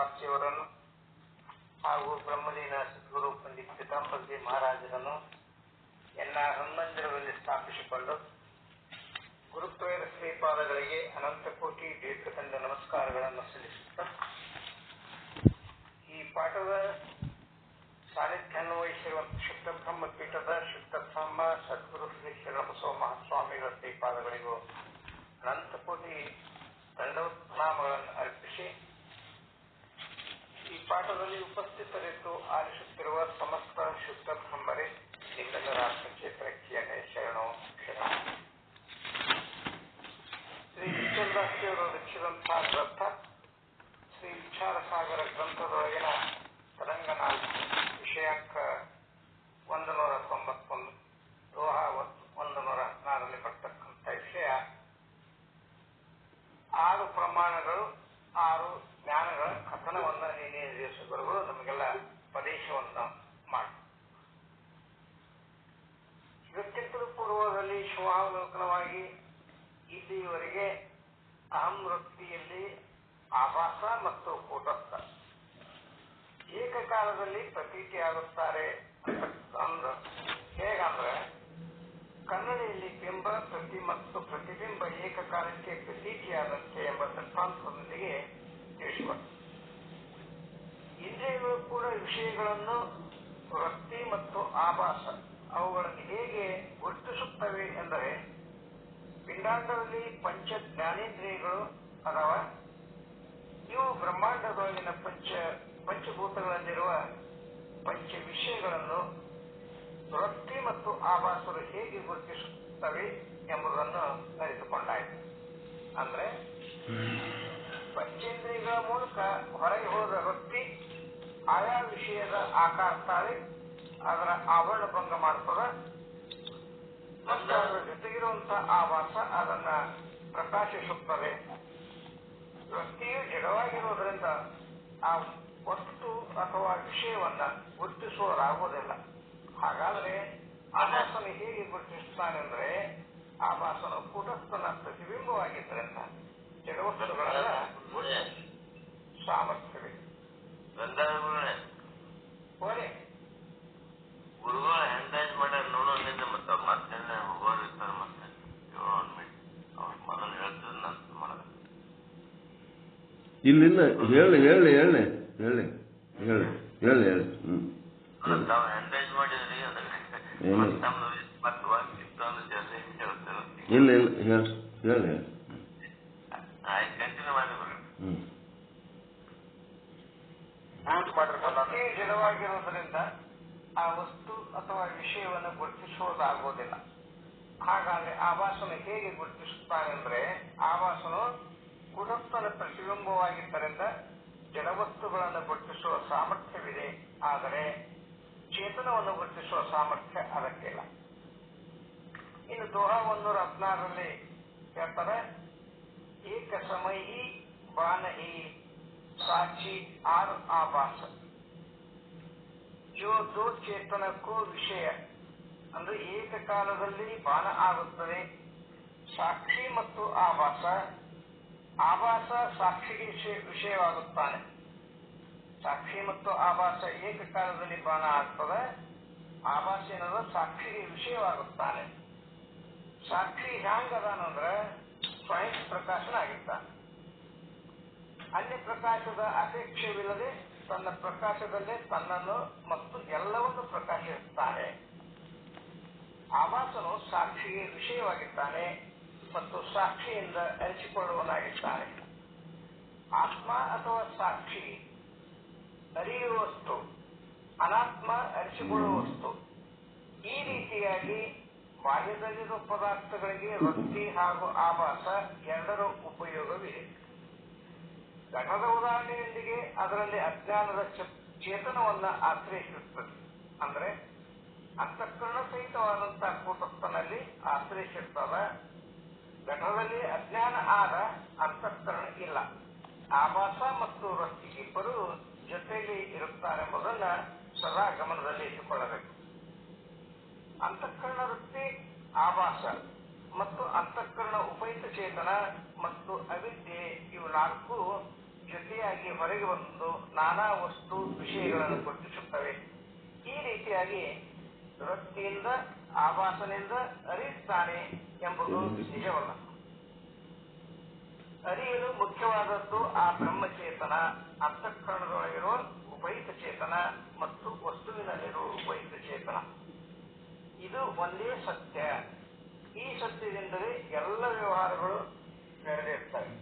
ಬಾಪ್ಜಿಯವರನ್ನು ಹಾಗೂ ಬ್ರಹ್ಮಲೀನ ಸದ್ಗುರು ಪಂಡಿತ್ ಪೀತಾಂಬರ್ಜಿ ಮಹಾರಾಜರನ್ನು ಎಲ್ಲ ಹನುಮಂದಿರದಲ್ಲಿ ಸ್ಥಾಪಿಸಿಕೊಂಡು ಗುರುತ್ವರ ಶ್ರೀಪಾದಗಳಿಗೆ ಅನಂತ ಕೋಟಿ ದೀರ್ಘದಂಡ ನಮಸ್ಕಾರಗಳನ್ನು ಸಲ್ಲಿಸುತ್ತಾ ಈ ಪಾಠದ ಸಾನ್ನಿಧ್ಯವನ್ನು ವಹಿಸಿರುವಂತಹ ಶುದ್ಧ ಬ್ರಹ್ಮ ಪೀಠದ ಶುದ್ಧ ಬ್ರಹ್ಮ ಸದ್ಗುರು ಶ್ರೀ ಶ್ರೀರಾಮಸೋ ಮಹಾಸ್ವಾಮಿಗಳ ಶ್ರೀಪಾದಗಳಿಗೂ ಅನಂತ ಕೋಟಿ ದಂಡೋತ್ನಾಮಗಳನ್ನು ಅರ್ಪಿಸಿ ಈ ಪಾಠದಲ್ಲಿ ಉಪಸ್ಥಿತರಿದ್ದು ಆಲಿಸುತ್ತಿರುವ ಸಮಸ್ತ ಶುದ್ಧ ಬ್ರಹ್ಮರೇ ನಿಮ್ಮೆಲ್ಲರ ಆತ್ಮಕ್ಷೇತ್ರಕ್ಕೆ ಶರಣೋ ಶರಣ. ಶ್ರೀ ವಿಠಲದಾಸಿಯವರು ರಚಿಸಿದಂತಹ ಗ್ರಂಥ ಶ್ರೀ ವಿಚಾರ ಸಾಗರ ಗ್ರಂಥದೊಳಗಿನ ತರಂಗ 4 ವಿಷಯಾಂಕ 191 ದೋಹ 114ರಲ್ಲಿ ಬರ್ತಕ್ಕಂಥ ವಿಷಯ 6 ಪ್ರಮಾಣಗಳು 6 ಜ್ಞಾನಗಳ ಕಥನವನ್ನು ನಿನ್ನೆ ದಿವಸಗಳು ನಮಗೆಲ್ಲ ಉಪದೇಶವನ್ನು ಮಾಡಿ ಇದಕ್ಕಿಂತಲೂ ಪೂರ್ವದಲ್ಲಿ ಶಿವಾವಲೋಕನವಾಗಿ ಇಲ್ಲಿಯವರೆಗೆ ಅಹಂ ವೃತ್ತಿಯಲ್ಲಿ ಆಭಾಸ ಮತ್ತು ಕೂಟಸ್ಥ ಏಕಕಾಲದಲ್ಲಿ ಪ್ರತೀತಿಯಾಗುತ್ತಾರೆ ಅಂತ ಹೇಗಂದ್ರೆ ಕನ್ನಡಿಯಲ್ಲಿ ಬಿಂಬ ಪ್ರತಿ ಮತ್ತು ಪ್ರತಿಬಿಂಬ ಏಕಕಾಲಕ್ಕೆ ಪ್ರತೀತಿಯಾದಂತೆ ಎಂಬ ದೃಷ್ಟಾಂತದೊಂದಿಗೆ ತಿಳಿಸಿಕೊಟ್ಟು ಇಂದ್ರಿಯಗಳು ಕೂಡ ವಿಷಯಗಳನ್ನು ವೃತ್ತಿ ಮತ್ತು ಆಭಾಸ ಅವುಗಳನ್ನು ಹೇಗೆ ಗುರುತಿಸುತ್ತವೆ ಎಂದರೆ ಪಿಂಡಾಂಡದಲ್ಲಿ ಪಂಚ ಜ್ಞಾನೇಂದ್ರಿಯಗಳು ಅಥವಾ ಇವು ಬ್ರಹ್ಮಾಂಡದೊಳಗಿನ ಪಂಚಭೂತಗಳಲ್ಲಿರುವ ಪಂಚ ವಿಷಯಗಳನ್ನು ವೃತ್ತಿ ಮತ್ತು ಆಭಾಸರು ಹೇಗೆ ಗುರುತಿಸುತ್ತವೆ ಎಂಬುದನ್ನು ಅರಿತುಕೊಂಡಾಯಿತು. ಅಂದ್ರೆ ಪಂಚೇಂದ್ರಿಯಗಳ ಮೂಲಕ ಹೊರಗೆ ಹೋದ ವೃತ್ತಿ ಆಯಾ ವಿಷಯದ ಆಕಾರ ತಾಳಿ ಅದರ ಆವರಣ ಭಂಗ ಮಾಡ್ತದ ಮತ್ತು ಅದರ ಜೊತೆಗಿರುವಂತಹ ಆಭಾಸ ಅದನ್ನ ಪ್ರಕಾಶಿಸುತ್ತದೆ. ವೃತ್ತಿಯು ಜಡವಾಗಿರುವುದರಿಂದ ಆ ವಸ್ತು ಅಥವಾ ವಿಷಯವನ್ನ ಗುರುತಿಸುವುದಾಗುವುದಿಲ್ಲ. ಹಾಗಾದ್ರೆ ಆಭಾಸನು ಹೇಗೆ ಗುರುತಿಸುತ್ತಾನೆಂದ್ರೆ ಆಭಾಸನು ಕೂಟಸ್ಥನ ಪ್ರತಿಬಿಂಬವಾಗಿದ್ದರಿಂದ ಜಡವಸ್ತುಗಳನ್ನ ಸಾಮರ್ಥ್ಯವಿದೆ. ಗುರುಗಳು ಎಂದಾಜ್ ಮಾಡ್ಯಾರ ನೋಡೋದ್ರಿಂದ ಮತ್ತೆ ಅವ್ರು ಮತ್ತೆ ಹೋಗೋರಿರ್ತಾರೆ ಮತ್ತೆ ಅವ್ರು ಮೊದಲು ಹೇಳ್ತಿದ್ರು ನಂತರ ಮಾಡೋದು ಇಲ್ಲಿಲ್ಲ ಹೇಳಿ ತಾವು ಎಂದಾಜ್ ಮಾಡಿದ್ರಿ ಅದಕ್ಕೆ ಮತ್ತೆ ವಾಕಿತ್ತು ಅನ್ನೋ ಜಲ್ದಿ ಹೇಳ್ತಾರೆ. ಇಲ್ಲ ಹೇಳಿ ಆಯ್ತು ಕಂಟಿನ್ಯೂ ಮಾಡಿ ಜಡವಾಗಿರುವುದರಿಂದ ಆ ವಸ್ತು ಅಥವಾ ವಿಷಯವನ್ನು ಗುರುತಿಸುವುದಾಗುವುದಿಲ್ಲ. ಹಾಗಾದ್ರೆ ಆಭಾಸನು ಹೇಗೆ ಗುರುತಿಸುತ್ತಾನೆಂದ್ರೆ ಆಭಾಸನು ಕೂಟಸ್ಥನ ಪ್ರತಿಬಿಂಬವಾಗಿದ್ದರಿಂದ ಜಡವಸ್ತುಗಳನ್ನು ಗುರುತಿಸುವ ಸಾಮರ್ಥ್ಯವಿದೆ, ಆದರೆ ಚೇತನವನ್ನು ಗುರುತಿಸುವ ಸಾಮರ್ಥ್ಯ ಅದಕ್ಕಿಲ್ಲ. ಇನ್ನು ದೋಹ 116ರಲ್ಲಿ ಹೇಳ್ತಾರೆ, ಏಕ ಸಮಯಿ ಬಾನ ಈ ಸಾಕ್ಷಿ ಆರು ಆಭಾಸ ಜೋ ದೋ ಚೇತನಕ್ಕೂ ವಿಷಯ ಅಂದ್ರೆ ಏಕಕಾಲದಲ್ಲಿ ಬಾನ ಆಗುತ್ತದೆ. ಸಾಕ್ಷಿ ಮತ್ತು ಆಭಾಸ ಸಾಕ್ಷಿಗೆ ವಿಷಯವಾಗುತ್ತಾನೆ. ಸಾಕ್ಷಿ ಮತ್ತು ಆಭಾಸ ಏಕಕಾಲದಲ್ಲಿ ಬಾನ ಆಗ್ತದೆ. ಆಭಾಸ ಏನದ ಸಾಕ್ಷಿಗೆ ವಿಷಯವಾಗುತ್ತಾನೆ. ಸಾಕ್ಷಿ ಹ್ಯಾಂಗದಾನಂದ್ರೆ ಸ್ವಯಂ ಪ್ರಕಾಶನ ಆಗಿದ್ದಾನೆ. ಅನ್ಯ ಪ್ರಕಾಶದ ಅಪೇಕ್ಷೆವಿಲ್ಲದೆ ತನ್ನ ಪ್ರಕಾಶದಲ್ಲೇ ತನ್ನನ್ನು ಮತ್ತು ಎಲ್ಲವನ್ನು ಪ್ರಕಾಶಿಸುತ್ತಾನೆ. ಆಭಾಸನು ಸಾಕ್ಷಿಗೆ ವಿಷಯವಾಗಿದ್ದಾನೆ ಮತ್ತು ಸಾಕ್ಷಿಯಿಂದ ಅರಿಸಿಕೊಳ್ಳುವನಾಗಿದ್ದಾನೆ. ಆತ್ಮ ಅಥವಾ ಸಾಕ್ಷಿ ಅರಿಯುವ ವಸ್ತು, ಅನಾತ್ಮ ಅರಿಸಿಕೊಳ್ಳುವ ವಸ್ತು. ಈ ರೀತಿಯಾಗಿ ಬಾಹ್ಯದಲ್ಲಿರುವ ಪದಾರ್ಥಗಳಿಗೆ ವೃತ್ತಿ ಹಾಗೂ ಆಭಾಸ ಎರಡರ ಉಪಯೋಗವಿದೆ. ಘಟದ ಉದಾಹರಣೆಯೊಂದಿಗೆ ಅದರಲ್ಲಿ ಅಜ್ಞಾನದ ಚೇತನವನ್ನ ಆಶ್ರಯಿಸುತ್ತದೆ. ಅಂದ್ರೆ ಅಂತಃಕರಣ ಸಹಿತವಾದಂತಹ ಕೂಟಸ್ಥನಲ್ಲಿ ಆಶ್ರಯಿಸಿರ್ತದ. ಘಟದಲ್ಲಿ ಅಜ್ಞಾನ ಆದ ಅಂತಃಕರಣ ಇಲ್ಲ. ಆಭಾಸ ಮತ್ತು ವೃತ್ತಿ ಇಬ್ಬರು ಜೊತೆಯಲ್ಲಿ ಇರುತ್ತಾರೆಂಬುದನ್ನ ಸದಾ ಗಮನದಲ್ಲಿ ಇಟ್ಟುಕೊಳ್ಳಬೇಕು. ಅಂತಃಕರಣ ವೃತ್ತಿ, ಆಭಾಸ ಮತ್ತು ಅಂತಃಕರಣ ಉಪಯುಕ್ತ ಚೇತನ ಮತ್ತು ಅವಿದ್ಯೆ ಇವು 4 ಜೊತೆಯಾಗಿ ಹೊರಗೆ ಬಂದು ನಾನಾ ವಸ್ತು ವಿಷಯಗಳನ್ನು ಗುರುತಿಸುತ್ತವೆ. ಈ ರೀತಿಯಾಗಿ ವೃತ್ತಿಯಿಂದ ಆಭಾಸನಿಂದ ಅರಿಯುತ್ತಾನೆ ಎಂಬುದು ನಿಜವಲ್ಲ. ಅರಿಯಲು ಮುಖ್ಯವಾದದ್ದು ಆ ಬ್ರಹ್ಮಚೇತನ, ಅಂತಃಕರಣದೊಳಗಿರುವ ಉಪಯುಕ್ತ ಚೇತನ ಮತ್ತು ವಸ್ತುವಿನಲ್ಲಿರುವ ಉಪಯುಕ್ತ ಚೇತನ. ಇದು ಒಂದೇ ಸತ್ಯ. ಈ ಸತ್ಯದಿಂದಲೇ ಎಲ್ಲ ವ್ಯವಹಾರಗಳು ನಡೆದಿರ್ತವೆ.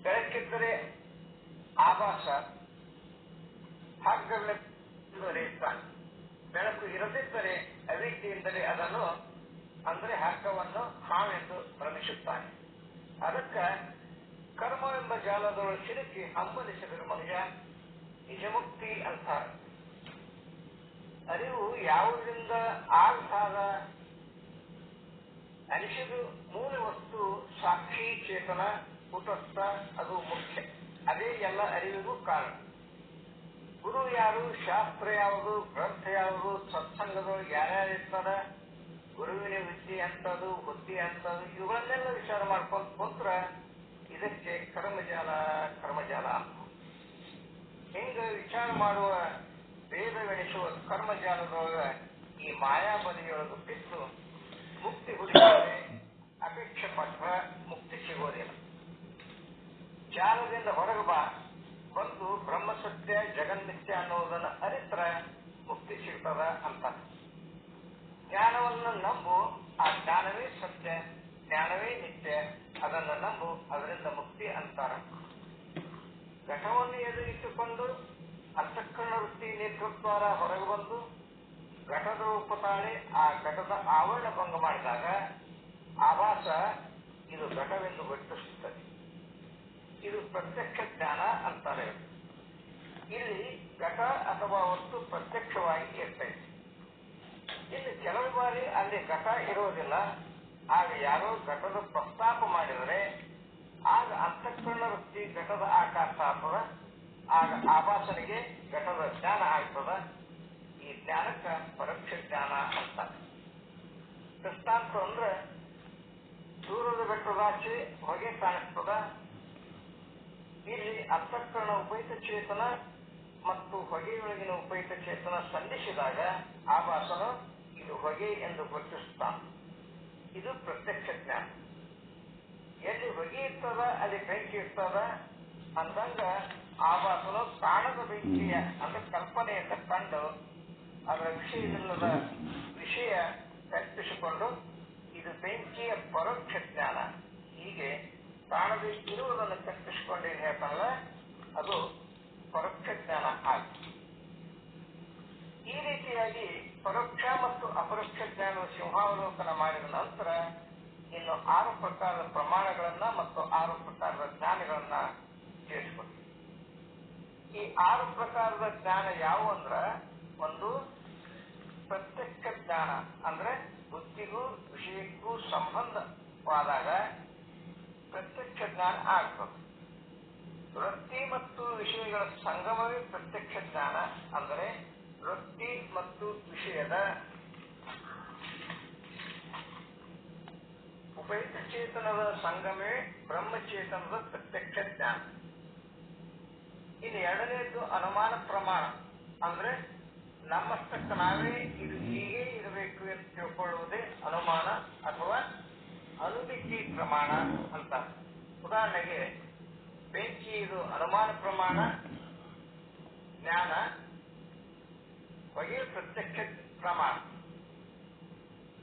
ಬೆಳಕಿದ್ದರೆ ಆಭಾಸ ಹಗ್ಗವೆಳೆಯುತ್ತಾನೆ. ಬೆಳಕು ಇರದಿದ್ದರೆ ಅವಿದ್ಯೆಯಿಂದಲೇ ಅದನ್ನು ಅಂದರೆ ಹಗ್ಗವನ್ನು ಹಾವೆಂದು ಭ್ರಮಿಸುತ್ತಾನೆ. ಅದಕ್ಕೆ ಕರ್ಮವೆಂಬ ಜಾಲದೊಳಗೆ ಸಿಲುಕಿ ಹಂಬಲಿಸಿದರು ಮನುಷ್ಯ ನಿಜಮುಕ್ತಿ ಅಂತಾರೆ. ಅರಿವು ಯಾವುದರಿಂದ ಆಗ್ತಾದ ಅನಿಸಿದು ಮೂಲ ವಸ್ತು ಸಾಕ್ಷಿ ಚೇತನ ಕೂಟಸ್ಥ, ಅದು ಮುಖ್ಯ. ಅದೇ ಎಲ್ಲ ಅರಿವಿಗೂ ಕಾರಣ. ಗುರು ಯಾರು, ಶಾಸ್ತ್ರ ಯಾವುದು, ಗ್ರಂಥ ಯಾವುದು, ಸತ್ಸಂಗದೊಳಗೆ ಯಾರ್ಯಾರಿರ್ತಾರ, ಗುರುವಿನ ವಿದ್ಯೆ ಅಂತದು, ಬುದ್ಧಿ ಅಂತದು, ಇವುಗಳನ್ನೆಲ್ಲ ವಿಚಾರ ಮಾಡ್ಕೊಂಡು ಕುಂತ್ರ ಇದಕ್ಕೆ ಕರ್ಮಜಾಲ ಅಂತ. ಹಿಂಗ ವಿಚಾರ ಮಾಡುವ ವೇದವೆಣಿಸುವ ಕರ್ಮಜಾಲದೊಳಗ ಈ ಮಾಯಾಬಲಿಯೊಳಗೆ ಬಿದ್ದು ಮುಕ್ತಿ ಹುಡುಕಿದರೆ ಅಪೇಕ್ಷೆ ಪಟ್ರ ಮುಕ್ತಿ ಸಿಗೋದಿಲ್ಲ. ಜಾಲದಿಂದ ಹೊರಗೆ ಬಂದು ಬ್ರಹ್ಮಸತ್ಯ ಜಗನ್ಮಿತ್ಯ ಅನ್ನೋದನ್ನು ಅರಿತ್ರ ಮುಕ್ತಿ ಸಿಗ್ತದ ಅಂತ. ಜ್ಞಾನವನ್ನು ನಂಬು, ಆ ಜ್ಞಾನವೇ ಸತ್ಯ, ಜ್ಞಾನವೇ ನಿತ್ಯ, ಅದನ್ನು ನಂಬು, ಅದರಿಂದ ಮುಕ್ತಿ ಅಂತಾರ. ಘಟವನ್ನು ಎದುರಿಸಿಕೊಂಡು ಅಂತಃಕರಣ ವೃತ್ತಿ ನೇತೃತ್ವಾರ ಹೊರಗೆ ಬಂದು ಘಟದ ರೂಪ ತಾಳಿ ಆ ಘಟದ ಆವರಣ ಭಂಗ ಮಾಡಿದಾಗ ಆಭಾಸ ಇದು ಘಟವೆಂದು ಗುರುತಿಸುತ್ತದೆ. ಇದು ಪ್ರತ್ಯಕ್ಷ ಜ್ಞಾನ ಅಂತಾರೆ. ಇಲ್ಲಿ ಘಟ ಅಥವಾ ವಸ್ತು ಪ್ರತ್ಯಕ್ಷವಾಗಿ ಇರ್ತದೆ. ಇಲ್ಲಿ ಕೆಲವು ಬಾರಿ ಅಲ್ಲಿ ಘಟ ಇರೋದಿಲ್ಲ. ಆಗ ಯಾರೋ ಘಟದ ಪ್ರಸ್ತಾಪ ಮಾಡಿದರೆ ಆಗ ಅಂತಃಕರಣ ವೃತ್ತಿ ಘಟದ ಆಕಾಶ ಆಗ್ತದ. ಆಗ ಆಭಾಸನಿಗೆ ಘಟದ ಜ್ಞಾನ ಆಗ್ತದ. ಈ ಜ್ಞಾನಕ್ಕೆ ಪರೋಕ್ಷ ಜ್ಞಾನ ಅಂತ. ದೃಷ್ಟಾಂತ ಅಂದ್ರೆ ದೂರದ ಬೆಟ್ಟದಾಚೆ ಹೊಗೆ ಕಾಣಿಸ್ತದ. ಇಲ್ಲಿ ಅಂತಃಕರಣ ಉಪಯುಕ್ತ ಚೇತನ ಮತ್ತು ಹೊಗೆಯೊಳಗಿನ ಉಪಯುಕ್ತ ಚೇತನ ಸಂಧಿಸಿದಾಗ ಆಭಾಸನು ಇದು ಹೊಗೆ ಎಂದು ಗುರುತಿಸುತ್ತಾನೆ. ಇದು ಪ್ರತ್ಯಕ್ಷ ಜ್ಞಾನ. ಎಲ್ಲಿ ಹೊಗೆ ಇರ್ತದ ಅಲ್ಲಿ ಬೆಂಕಿ ಇರ್ತದ ಅಂದಂಗ ಆಭಾಸನು ಕಾಣದ ಬೆಂಕಿಯ ಅಂದ್ರೆ ಕಲ್ಪನೆಯಿಂದ ಕಂಡು ಅದರ ವಿಷಯವಿಲ್ಲದ ವಿಷಯ ಕಲ್ಪಿಸಿಕೊಂಡು ಇದು ಬೆಂಕಿಯ ಪರೋಕ್ಷ ಜ್ಞಾನ. ಹೀಗೆ ಕಾಣದೇ ಇರುವುದನ್ನು ಕಲ್ಪಿಸಿಕೊಂಡು ಏನ್ ಹೇಳ್ತಾನಲ್ಲ ಅದು ಪರೋಕ್ಷ ಜ್ಞಾನ ಆಗಿದೆ. ಈ ರೀತಿಯಾಗಿ ಪರೋಕ್ಷ ಮತ್ತು ಅಪರೋಕ್ಷ ಜ್ಞಾನದ ಸಿಂಹಾವಲೋಕನ ಮಾಡಿದ ನಂತರ ಇನ್ನು 6 ಪ್ರಕಾರದ ಪ್ರಮಾಣಗಳನ್ನ ಮತ್ತು 6 ಪ್ರಕಾರದ ಜ್ಞಾನಗಳನ್ನ ಸೇರಿಸಿಕೊಡ್ತೀವಿ. ಈ 6 ಪ್ರಕಾರದ ಜ್ಞಾನ ಯಾವುವು ಅಂದ್ರ, ಒಂದು ಪ್ರತ್ಯಕ್ಷ ಜ್ಞಾನ ಅಂದ್ರೆ ಬುದ್ಧಿಗೂ ವಿಷಯಕ್ಕೂ ಸಂಬಂಧವಾದಾಗ ಪ್ರತ್ಯಕ್ಷ ಜ್ಞಾನ ಆಗ್ತದೆ. ವೃತ್ತಿ ಮತ್ತು ವಿಷಯಗಳ ಸಂಗಮವೇ ಪ್ರತ್ಯಕ್ಷ ಜ್ಞಾನ. ಅಂದರೆ ವೃತ್ತಿ ಮತ್ತು ವಿಷಯದ ಉಪಯುಕ್ತ ಚೇತನದ ಸಂಗಮವೇ ಬ್ರಹ್ಮಚೇತನದ ಪ್ರತ್ಯಕ್ಷ ಜ್ಞಾನ. ಇನ್ನು ಎರಡನೇದು ಅನುಮಾನ ಪ್ರಮಾಣ. ಅಂದ್ರೆ ನಮ್ಮಷ್ಟಕ್ಕೆ ನಾವೇ ಇದು ಹೀಗೆ ಇರಬೇಕು ಎಂದು ತಿಳ್ಕೊಳ್ಳುವುದೇ ಅನುಮಾನ ಅಥವಾ ಅನುಮಿತಿ ಪ್ರಮಾಣ ಅಂತ. ಉದಾಹರಣೆಗೆ ಬೆಂಕಿ ಇದು ಅನುಮಾನ ಪ್ರಮಾಣ ಜ್ಞಾನ, ಹೊಗೆ ಪ್ರತ್ಯಕ್ಷ ಪ್ರಮಾಣ.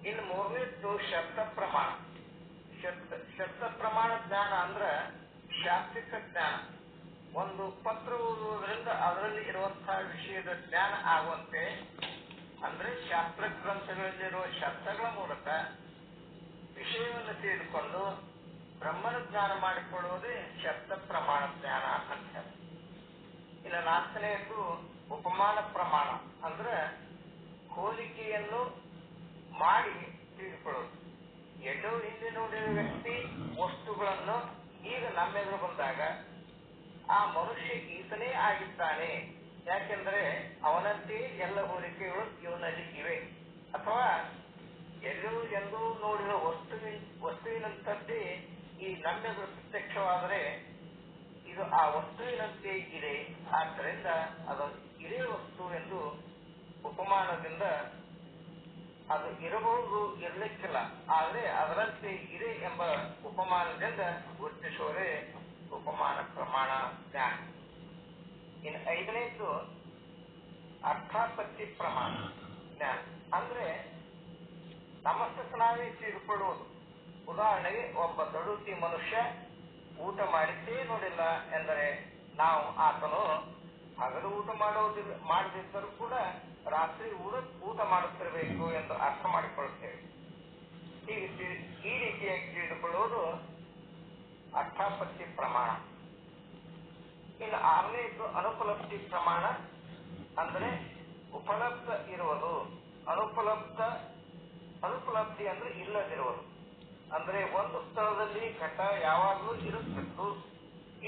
ಇನ್ನು ಮೂರನೇದ್ದು ಶಬ್ದ ಪ್ರಮಾಣ. ಶಬ್ದ ಪ್ರಮಾಣ ಜ್ಞಾನ ಅಂದ್ರ ಶಾಸ್ತ್ರಿಕ ಜ್ಞಾನ. ಒಂದು ಪತ್ರ ಓದುವುದರಿಂದ ಅದರಲ್ಲಿ ಇರುವಂತಹ ವಿಷಯದ ಜ್ಞಾನ ಆಗುವಂತೆ ಅಂದ್ರೆ ಶಾಸ್ತ್ರ ಗ್ರಂಥಗಳಲ್ಲಿರುವ ಶಬ್ದಗಳ ಮೂಲಕ ವಿಷಯವನ್ನು ತಿಳಿದುಕೊಂಡು ಬ್ರಹ್ಮನ ಜ್ಞಾನ ಮಾಡಿಕೊಳ್ಳುವುದೇ ಶಬ್ದ ಪ್ರಮಾಣ ಜ್ಞಾನ ಅಂತ. ಇನ್ನು 4ನೇದು ಉಪಮಾನ ಪ್ರಮಾಣ. ಅಂದ್ರೆ ಹೋಲಿಕೆಯನ್ನು ಮಾಡಿ ತಿಳಿದುಕೊಳ್ಳುವುದು. ಎಲ್ಲೋ ಹಿಂದೆ ನೋಡಿದ ವ್ಯಕ್ತಿ ವಸ್ತುಗಳನ್ನು ಈಗ ನಮ್ಮೆದುರು ಬಂದಾಗ ಆ ಮನುಷ್ಯ ಈತನೇ ಆಗಿದ್ದಾನೆ. ಯಾಕೆಂದ್ರೆ ಅವನಂತೆ ಎಲ್ಲ ಹೋಲಿಕೆಗಳು ಇವನಲ್ಲಿ ಇವೆ. ಅಥವಾ ಎಂದೂ ನೋಡಿದ ವಸ್ತುವಿನಂತದ್ದೇ ಈ ನಮ್ಮೆದುರು ಪ್ರತ್ಯಕ್ಷವಾದರೆ ಇದು ಆ ವಸ್ತುವಿನಂತೆ ಇದೆ. ಆದ್ದರಿಂದ ಅದು ಇದೇ ವಸ್ತು ಎಂದು ಉಪಮಾನದಿಂದ ಅದು ಇರಬಹುದು, ಇರಲಿಕ್ಕಿಲ್ಲ, ಆದರೆ ಅದರಂತೆ ಇದೆ ಎಂಬ ಉಪಮಾನದಿಂದ ಗುರುತಿಸುವುದೇ ಉಪಮಾನ ಪ್ರಮಾಣ ಜ್ಞಾನ. ಇನ್ನು 5ನೇದ್ದು ಅರ್ಥಾಪತ್ತಿ ಪ್ರಮಾಣ ಜ್ಞಾನ. ಅಂದ್ರೆ ನಮ್ಮಷ್ಟಕ್ಕೆ ನಾವೇ ತಿಳಿದುಕೊಳ್ಳುವುದು. ಉದಾಹರಣೆಗೆ ಒಬ್ಬ ದಡುತಿ ಮನುಷ್ಯ ಊಟ ಮಾಡಿದ್ದೇ ನೋಡಿಲ್ಲ ಎಂದರೆ ನಾವು ಆತನು ಹಗಲು ಊಟ ಮಾಡದಿದ್ದರೂ ಕೂಡ ರಾತ್ರಿ ಊಟ ಮಾಡುತ್ತಿರಬೇಕು ಎಂದು ಅರ್ಥ ಮಾಡಿಕೊಳ್ಳುತ್ತೇವೆ. ಈ ರೀತಿಯಾಗಿ ತಿಳಿದುಕೊಳ್ಳುವುದು ಅರ್ಥಾಪತ್ತಿ ಪ್ರಮಾಣ. ಇನ್ನು 6ನೇದು ಅನುಪಲಬ್ಧಿ ಪ್ರಮಾಣ. ಅಂದ್ರೆ ಉಪಲಬ್ಧ ಇರುವುದು. ಅನುಪಲಬ್ಧಿ ಅಂದ್ರೆ ಇಲ್ಲದಿರುವುದು. ಅಂದ್ರೆ ಒಂದು ಸ್ಥಳದಲ್ಲಿ ಘಟ ಯಾವಾಗಲೂ ಇರುತ್ತಿತ್ತು,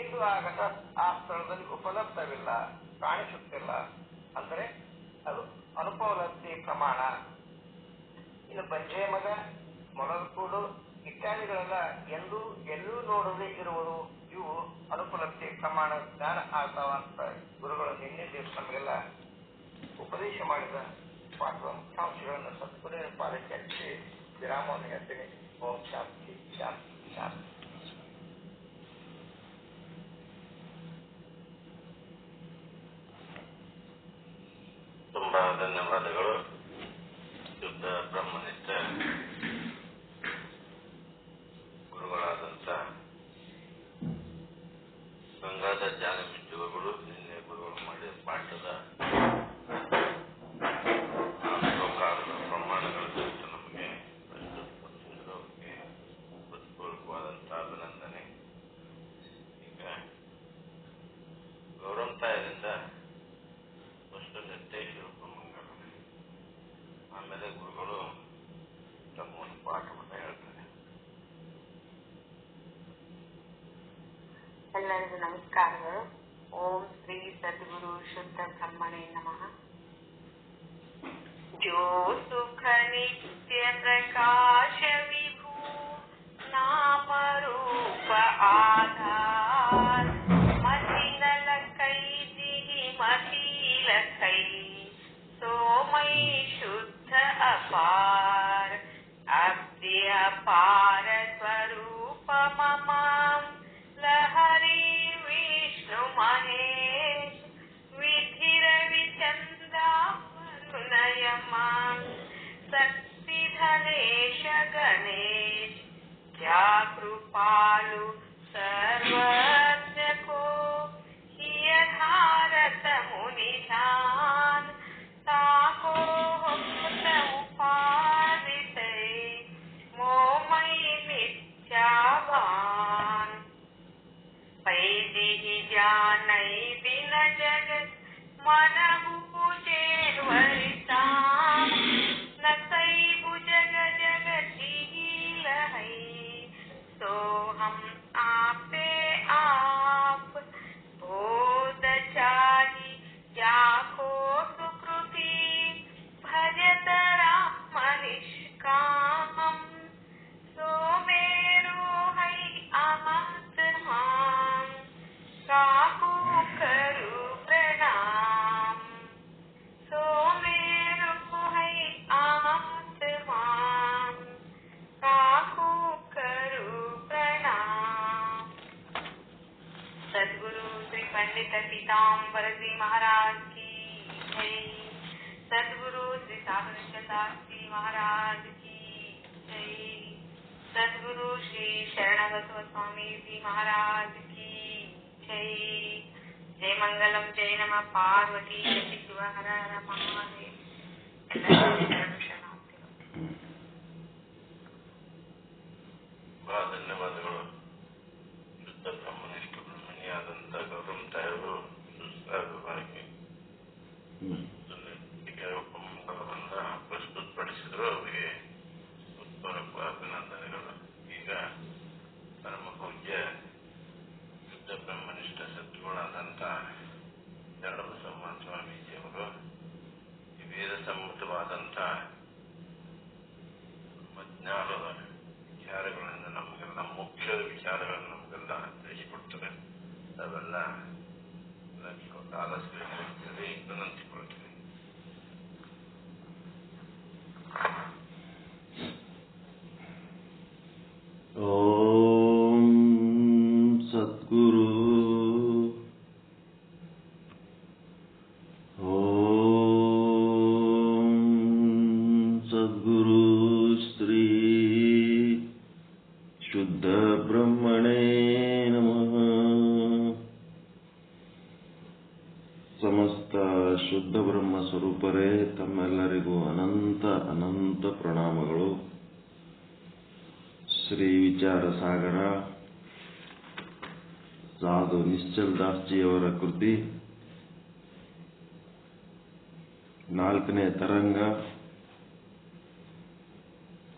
ಇಂದು ಆ ಘಟ ಆ ಸ್ಥಳದಲ್ಲಿ ಉಪಲಬ್ಧವಿಲ್ಲ, ಕಾಣಿಸುತ್ತಿಲ್ಲ. ಅಂದ್ರೆ ಅದು ಅನುಪಲಬ್ಧಿ ಪ್ರಮಾಣ. ಇನ್ನು ಬಂಜೆ ಮಗ, ಮೊಳಲು ಕೂಡು ಇತ್ಯಾದಿಗಳೆಲ್ಲ ಎಲ್ಲೂ ನೋಡದೇ ಇರುವುದು. ಇವು ಅನುಪಲಬ್ಧಿ ಪ್ರಮಾಣ ಜ್ಞಾನ ಆಗ್ತಾವ ಅಂತ ಗುರುಗಳು ನಿನ್ನೆ ದಿವಸ ನಮಗೆಲ್ಲ ಉಪದೇಶ ಮಾಡಿದ ಪಾಠದ ಮುಖ್ಯಾಂಶಗಳನ್ನು ಸದ್ಗುರುವಿನ ಪಾದಕ್ಕೆ ಹಚ್ಚಿ ವಿರಾಮವನ್ನು ಹೇಳ್ತೀನಿ. ಓಂ ಶಾಂತಿ ಶಾಂತಿ ಶಾಂತಿ. ತುಂಬಾ ಧನ್ಯವಾದಗಳು. ಶುದ್ಧ ಬ್ರಹ್ಮನಿಷ್ಠ ಗುರುಗಳಾದಂಥ ಗಂಗಾಧರ ಜಾನಮಿಟ್ಟುಗಳು ನಿನ್ನೆ ಗುರುಗಳು ಮಾಡಿದ ಪಾಠದ ಪ್ರಕಾರದ ಪ್ರಮಾಣಗಳ ಕುರಿತು ನಮಗೆ ಪ್ರಸ್ತುತಪಡಿಸಿದ್ರು. ಅವರಿಗೆ ಹೃತ್ಪೂರ್ವಕವಾದಂಥ ಅಭಿನಂದನೆ. ಈಗ ಗೌರವಂತಾಯದಿಂದ ಫಸ್ಟ್ ನಿರ್ದೇಶ ರೂಪಮಂಗಲ, ಆಮೇಲೆ ಗುರುಗಳು ತಮ್ಮ ಒಂದು ಪಾಠವನ್ನು ಹೇಳ್ತಾರೆ. ಎಲ್ಲರಿಗೂ ನಮಸ್ಕಾರಗಳು. ಓಂ ಶ್ರೀ ಸದ್ಗುರು ಶುದ್ಧ ಬ್ರಹ್ಮಣೇ ನಮಃ. जो सुख नित्य प्रकाश विभू नाम रूप आधार मथिन लकै दिहि मथि लकै सोमय शुद्ध अपार अब्धि अपार स्वरूप ममां लहरी विष्णु महेश विधिर विचंद्रा वरुणयमां शक्ति धनेश गणेश क्या कृपालु सर्वज्ञ को हिय भारत मुनि ध्यान ताको हुक्त उपादिते मोमय मिथ्यावान पैदिहि जानै बिन जगत मनहु पूजेर्वरितां न सैबु जग जगतीलहै सोहम आपे आप बोध चाहि जाको सुकृति भजत राम निष्कामं सो मेरो है आत्मां काहू करू प्रणाम सो मेरो है आत्मां काहू करू प्रणाम। सद्गुरु श्री पंडित पीताम्बर जी महाराज की जय। सद्गुरु श्री साधु शास्त्री महाराज की जय। सद्गुरु श्री शरणबसव स्वामी जी महाराज की जय। जय मंगलम जय नमः पार्वती पति शिव हर हर महादेव। ಬಹಳ ಧನ್ಯವಾದಗಳು. ಶುದ್ಧ ಬ್ರಹ್ಮನಿಷ್ಠ ಬ್ರಹ್ಮಣಿಯಾದಂಥ ಗೌರವಂತಾಯರು ಸುಸ್ವಾಗತವಾಗಿ ಉಪಮಂಗಲವನ್ನು ಪ್ರಸ್ತುತಪಡಿಸಿದರು. ಅವರಿಗೆ ಹೃತ್ಪೂರ್ವಕ ಅಭಿನಂದನೆಗಳು. ಈಗ ಪರಮ ಪೂಜ್ಯ ವಿಚಾರಗಳಿಂದ ನಮಗೆಲ್ಲ ಮುಖ್ಯದ ವಿಚಾರಗಳನ್ನು ನಮಗೆಲ್ಲ ತಿಳಿಸಿಕೊಡ್ತದೆ. ಅವೆಲ್ಲ ಆದಷ್ಟು ವಿನಂತಿಕೊಳ್ತೀನಿ. ಓಂ ಸದ್ಗುರು ಶ್ರೀ ಶುದ್ಧ ಬ್ರಹ್ಮಣೇ ನಮಃ. ಸಮಸ್ತ ಶುದ್ಧ ಬ್ರಹ್ಮ ಸ್ವರೂಪರೇ ತಮ್ಮೆಲ್ಲರಿಗೂ ಅನಂತ ಅನಂತ ಪ್ರಣಾಮಗಳು. ಶ್ರೀ ವಿಚಾರ ಸಾಗರ ಸಾಧು ನಿಶ್ಚಲ್ ದಾಸ್ಜಿಯವರ ಕೃತಿ 4ನೇ ತರಂಗ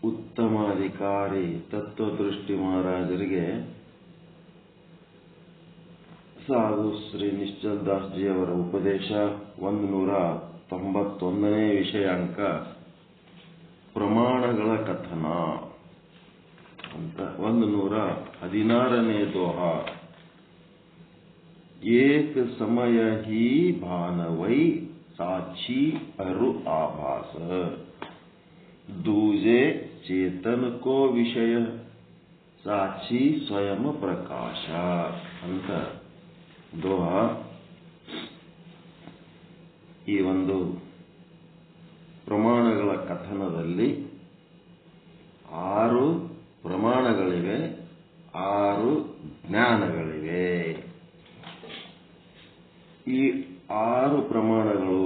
ಉತ್ತಮಾಧಿಕಾರಿ ತತ್ವದೃಷ್ಟಿ ಮಹಾರಾಜರಿಗೆ ಸಾಧು ಶ್ರೀ ನಿಶ್ಚಲ್ ದಾಸ್ಜಿಯವರ ಉಪದೇಶ 191ನೇ ವಿಷಯಾಂಕ ಪ್ರಮಾಣಗಳ ಕಥನ ಅಂತ 116ನೇ ದೋಹ. ಏಕ ಸಮಯ ಹಿ ಭಾನವೈ ಸಾಕ್ಷಿ ಅರು ಆಭಾಸ दूजे चेतन को विषय साक्षी स्वयं प्रकाश ಅಂತ ದೋಹ. ಈ ಒಂದು ಪ್ರಮಾಣಗಳ ಕಥನದಲ್ಲಿ 6 ಪ್ರಮಾಣಗಳಿವೆ, 6 ಜ್ಞಾನಗಳಿವೆ. ಈ 6 ಪ್ರಮಾಣಗಳು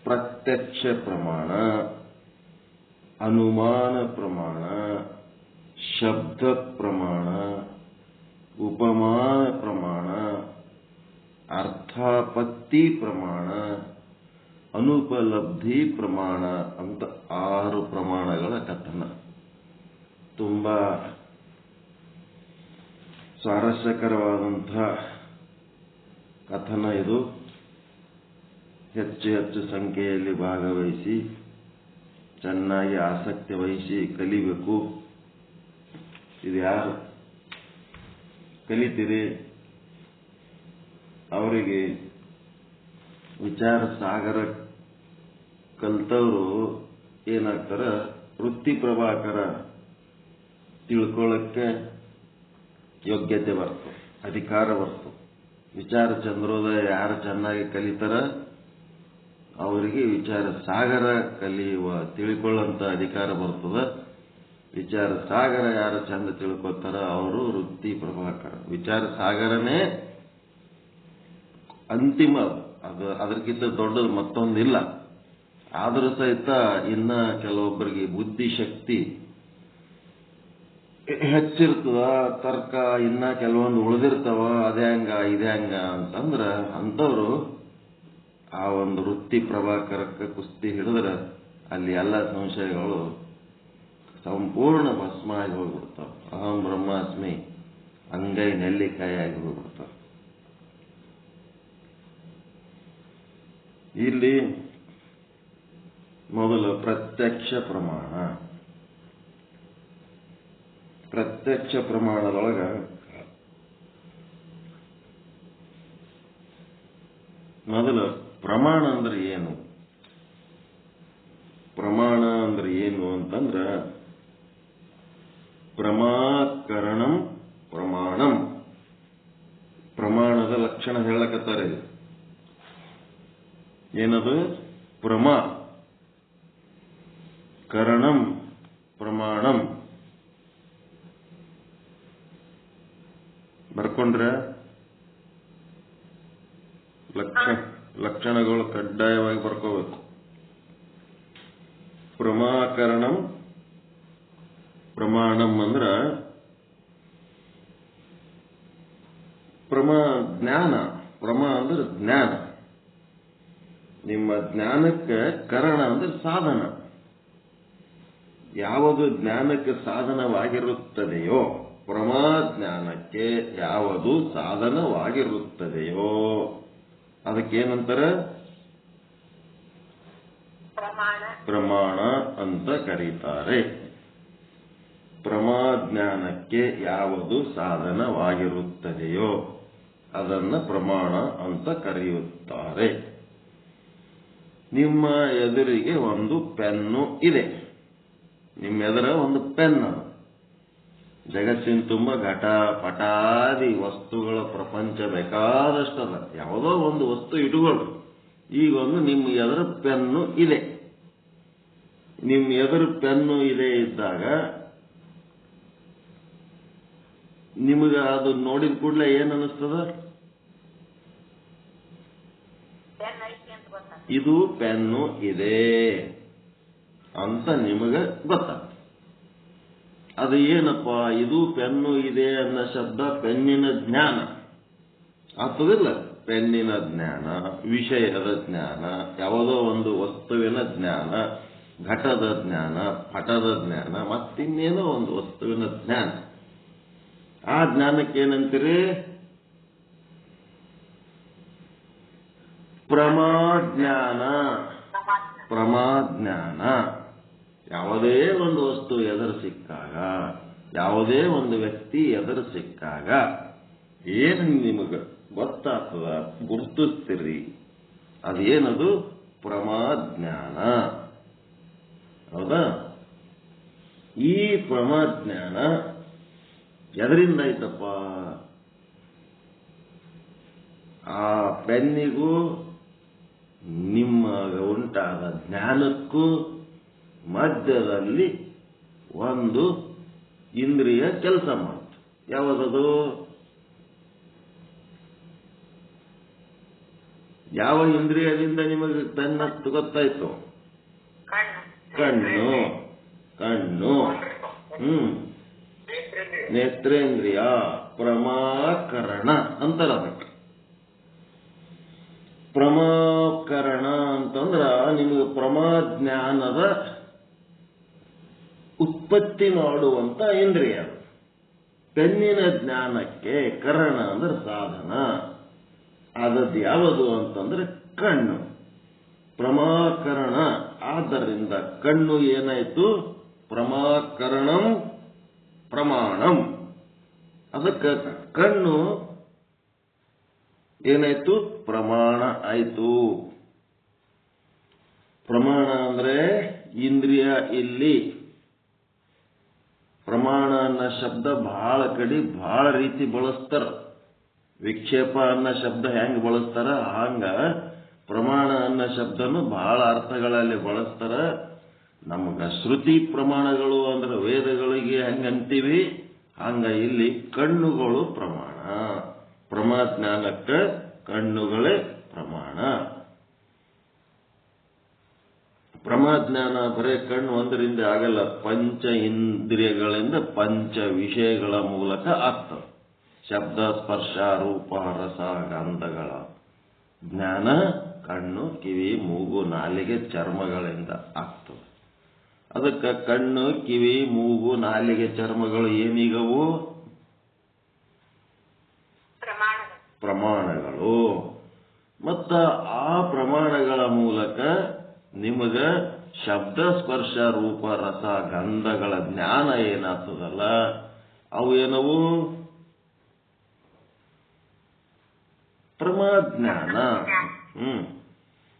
ಪ್ರತ್ಯಕ್ಷ ಪ್ರಮಾಣ, ಅನುಮಾನ ಪ್ರಮಾಣ, ಶಬ್ದ ಪ್ರಮಾಣ, ಉಪಮಾನ ಪ್ರಮಾಣ, ಅರ್ಥಾಪತ್ತಿ ಪ್ರಮಾಣ, ಅನುಪಲಬ್ಧಿ ಪ್ರಮಾಣ ಅಂತ 6 ಪ್ರಮಾಣಗಳ ಕಥನ. ತುಂಬಾ ಸ್ವಾರಸ್ಯಕರವಾದಂಥ ಕಥನ ಇದು. ಹೆಚ್ಚು ಹೆಚ್ಚು ಸಂಖ್ಯೆಯಲ್ಲಿ ಭಾಗವಹಿಸಿ ಚೆನ್ನಾಗಿ ಆಸಕ್ತಿ ವಹಿಸಿ ಕಲಿಬೇಕು. ಇದು ಯಾರು ಕಲಿತೀರಿ ಅವರಿಗೆ ವಿಚಾರ ಸಾಗರ ಕಲ್ತವರು ಏನಾಗ್ತಾರ, ವೃತ್ತಿ ಪ್ರಭಾಕರ ತಿಳ್ಕೊಳ್ಳಕ್ಕೆ ಯೋಗ್ಯತೆ ಬರ್ತದೆ, ಅಧಿಕಾರ ಬರ್ತದೆ. ವಿಚಾರ ಚಂದ್ರೋದಯ ಯಾರು ಚೆನ್ನಾಗಿ ಕಲಿತಾರ ಅವರಿಗೆ ವಿಚಾರ ಸಾಗರ ಕಲಿಯುವ ತಿಳ್ಕೊಳ್ಳಂತ ಅಧಿಕಾರ ಬರ್ತದೆ. ವಿಚಾರ ಸಾಗರ ಯಾರು ಚಂದ ತಿಳ್ಕೊತಾರ ಅವರು ವೃತ್ತಿ ಪ್ರಭಾಕರ. ವಿಚಾರ ಸಾಗರನೇ ಅಂತಿಮ, ಅದು ಅದಕ್ಕಿಂತ ದೊಡ್ಡದು ಮತ್ತೊಂದಿಲ್ಲ. ಆದರೂ ಸಹಿತ ಇನ್ನ ಕೆಲವೊಬ್ಬರಿಗೆ ಬುದ್ಧಿಶಕ್ತಿ ಹೆಚ್ಚಿರ್ತದ, ತರ್ಕ ಇನ್ನ ಕೆಲವೊಂದು ಉಳಿದಿರ್ತಾವ, ಅದೇ ಹಂಗ ಇದೇ ಹಂಗ ಅಂತಂದ್ರ ಅಂಥವ್ರು ಆ ಒಂದು ವೃತ್ತಿ ಪ್ರಭಾಕರಕ್ಕೆ ಕುಸ್ತಿ ಹಿಡಿದ್ರೆ ಅಲ್ಲಿ ಎಲ್ಲ ಸಂಶಯಗಳು ಸಂಪೂರ್ಣ ಭಸ್ಮ ಆಗಿ ಹೋಗ್ಬಿಡ್ತಾವ. ಅಹಂ ಬ್ರಹ್ಮಾಸ್ಮಿ ಅಂಗೈ ನೆಲ್ಲಿಕಾಯಾಗಿ ಹೋಗ್ಬಿಡ್ತಾವ. ಇಲ್ಲಿ ಮೊದಲು ಪ್ರತ್ಯಕ್ಷ ಪ್ರಮಾಣ. ಪ್ರತ್ಯಕ್ಷ ಪ್ರಮಾಣದೊಳಗ ಮೊದಲು ಪ್ರಮಾಣ ಅಂದ್ರೆ ಏನು? ಪ್ರಮಾಣ ಅಂದ್ರೆ ಏನು ಅಂತಂದ್ರ ಪ್ರಮಾಕರಣಂ ಪ್ರಮಾಣಂ. ಪ್ರಮಾಣದ ಲಕ್ಷಣ ಹೇಳಕತ್ತಾರೆ. ಏನದು? ಪ್ರಮಾ ಕರಣಂ ಪ್ರಮಾಣಂ. ಬರ್ಕೊಂಡ್ರೆ ಲಕ್ಷಣಗಳು ಕಡ್ಡಾಯವಾಗಿ ಬರ್ಕೋಬೇಕು. ಪ್ರಮಾಕರಣಂ ಪ್ರಮಾಣಂ ಅಂದ್ರ ಜ್ಞಾನ. ಪ್ರಮಾ ಅಂದ್ರೆ ಜ್ಞಾನ. ನಿಮ್ಮ ಜ್ಞಾನಕ್ಕೆ ಕರಣ ಅಂದ್ರೆ ಸಾಧನ. ಯಾವುದು ಜ್ಞಾನಕ್ಕೆ ಸಾಧನವಾಗಿರುತ್ತದೆಯೋ, ಪ್ರಮಾ ಜ್ಞಾನಕ್ಕೆ ಯಾವುದು ಸಾಧನವಾಗಿರುತ್ತದೆಯೋ ಅದಕ್ಕೇನಂತಾರೆ? ಪ್ರಮಾಣ. ಪ್ರಮಾಣ ಅಂತ ಕರೀತಾರೆ. ಪ್ರಮಾಜ್ಞಾನಕ್ಕೆ ಯಾವುದು ಸಾಧನವಾಗಿರುತ್ತದೆಯೋ ಅದನ್ನು ಪ್ರಮಾಣ ಅಂತ ಕರೆಯುತ್ತಾರೆ. ನಿಮ್ಮ ಎದುರಿಗೆ ಒಂದು ಪೆನ್ನು ಇದೆ. ನಿಮ್ಮ ಎದುರ ಒಂದು ಪೆನ್ ಅದು. ಜಗತ್ತಿನ ತುಂಬ ಘಟ ಪಟಾದಿ ವಸ್ತುಗಳ ಪ್ರಪಂಚ ಬೇಕಾದಷ್ಟದ. ಯಾವುದೋ ಒಂದು ವಸ್ತು ಇಟ್ಕೊಳ್ಳಿ. ಈಗ ಒಂದು ನಿಮ್ಮ ಎದುರು ಪೆನ್ನು ಇದೆ. ನಿಮ್ಮ ಎದುರು ಪೆನ್ನು ಇದೆ ಇದ್ದಾಗ ನಿಮಗೆ ಅದು ನೋಡಿದ ಕೂಡಲೇ ಏನ್ ಅನಿಸ್ತದ? ಇದು ಪೆನ್ನು ಇದೆ ಅಂತ ನಿಮಗೆ ಗೊತ್ತಾಗ್ತದೆ. ಅದು ಏನಪ್ಪ? ಇದು ಪೆನ್ನು ಇದೆ ಅನ್ನೋ ಶಬ್ದ ಪೆನ್ನಿನ ಜ್ಞಾನ ಆಗ್ತದಿಲ್ಲ? ಪೆನ್ನಿನ ಜ್ಞಾನ, ವಿಷಯದ ಜ್ಞಾನ, ಯಾವುದೋ ಒಂದು ವಸ್ತುವಿನ ಜ್ಞಾನ, ಘಟದ ಜ್ಞಾನ, ಪಟದ ಜ್ಞಾನ, ಮತ್ತಿನ್ನೇನೋ ಒಂದು ವಸ್ತುವಿನ ಜ್ಞಾನ. ಆ ಜ್ಞಾನಕ್ಕೇನಂತೀರಿ? ಪ್ರಮಾಜ್ಞಾನ. ಪ್ರಮಾಜ್ಞಾನ. ಯಾವುದೇ ಒಂದು ವಸ್ತು ಎದುರು ಸಿಕ್ಕಾಗ, ಯಾವುದೇ ಒಂದು ವ್ಯಕ್ತಿ ಎದುರು ಸಿಕ್ಕಾಗ ಏನು ನಿಮಗೆ ಗೊತ್ತಾಗ್ತದ, ಗುರುತಿಸ್ತೀರಿ, ಅದೇನದು? ಪ್ರಮಾಜ್ಞಾನ. ಹೌದಾ? ಈ ಪ್ರಮಾಜ್ಞಾನ ಎದರಿಂದ ಐತಪ್ಪ? ಆ ಪೆನ್ನಿಗೂ ನಿಮ್ಮ ಉಂಟಾದ ಜ್ಞಾನಕ್ಕೂ ಮಧ್ಯದಲ್ಲಿ ಒಂದು ಇಂದ್ರಿಯ ಕೆಲಸ ಮಾಡ್ತು. ಯಾವುದದು? ಯಾವ ಇಂದ್ರಿಯದಿಂದ ನಿಮಗೆ ಪೆನ್ನತ್ತು ಗೊತ್ತಾಯ್ತು? ಕಣ್ಣು. ಕಣ್ಣು. ನೇತ್ರೇಂದ್ರಿಯ. ಪ್ರಮಾಕರಣ ಅಂತಾರ. ಪ್ರಮಾಕರಣ ಅಂತಂದ್ರ ನಿಮಗೆ ಪ್ರಮಾಜ್ಞಾನದ ಉತ್ಪತ್ತಿ ಮಾಡುವಂತ ಇಂದ್ರಿಯ. ಪೆನ್ನಿನ ಜ್ಞಾನಕ್ಕೆ ಕರಣ ಅಂದ್ರೆ ಸಾಧನ. ಅದದ್ದು ಯಾವುದು ಅಂತಂದ್ರೆ ಕಣ್ಣು. ಪ್ರಮಾಕರಣ. ಆದ್ದರಿಂದ ಕಣ್ಣು ಏನಾಯ್ತು? ಪ್ರಮಾಕರಣಂ ಪ್ರಮಾಣಂ. ಅದಕ್ಕೆ ಕಣ್ಣು ಏನಾಯ್ತು? ಪ್ರಮಾಣ ಆಯ್ತು. ಪ್ರಮಾಣ ಅಂದ್ರೆ ಇಂದ್ರಿಯ. ಇಲ್ಲಿ ಪ್ರಮಾಣ ಅನ್ನೋ ಶಬ್ದ ಬಹಳ ಕಡೆ ಬಹಳ ರೀತಿ ಬಳಸ್ತಾರ. ವಿಕ್ಷೇಪ ಅನ್ನೋ ಶಬ್ದ ಹೆಂಗ್ ಬಳಸ್ತಾರ ಹಂಗ ಪ್ರಮಾಣ ಅನ್ನೋ ಶಬ್ದನು ಬಹಳ ಅರ್ಥಗಳಲ್ಲಿ ಬಳಸ್ತಾರ. ನಮಗ ಶ್ರುತಿ ಪ್ರಮಾಣಗಳು ಅಂದ್ರೆ ವೇದಗಳಿಗೆ ಹೆಂಗಂತೀವಿ ಹಂಗ ಇಲ್ಲಿ ಕಣ್ಣುಗಳು ಪ್ರಮಾಣ. ಪ್ರಮಾಜ್ಞಾನಕ್ಕೆ ಕಣ್ಣುಗಳೇ ಪ್ರಮಾಣ. ಪ್ರಮಾಜ್ಞಾನ ಬರೇ ಕಣ್ಣು ಒಂದರಿಂದ ಆಗಲ್ಲ. ಪಂಚ ಇಂದ್ರಿಯಗಳಿಂದ ಪಂಚ ವಿಷಯಗಳ ಮೂಲಕ ಆಗ್ತದೆ. ಶಬ್ದ, ಸ್ಪರ್ಶ, ರೂಪ, ರಸ, ಗಂಧಗಳ ಜ್ಞಾನ ಕಣ್ಣು, ಕಿವಿ, ಮೂಗು, ನಾಲಿಗೆ, ಚರ್ಮಗಳಿಂದ ಆಗ್ತದೆ. ಅದಕ್ಕೆ ಕಣ್ಣು, ಕಿವಿ, ಮೂಗು, ನಾಲಿಗೆ, ಚರ್ಮಗಳು ಏನೀಗವು? ಪ್ರಮಾಣಗಳು. ಮತ್ತ ಆ ಪ್ರಮಾಣಗಳ ಮೂಲಕ ನಿಮಗ ಶಬ್ದ, ಸ್ಪರ್ಶ, ರೂಪ, ರಸ, ಗಂಧಗಳ ಜ್ಞಾನ ಏನಾಗ್ತದಲ್ಲ ಅವು ಏನವು? ಪ್ರಮಾಜ್ಞಾನ.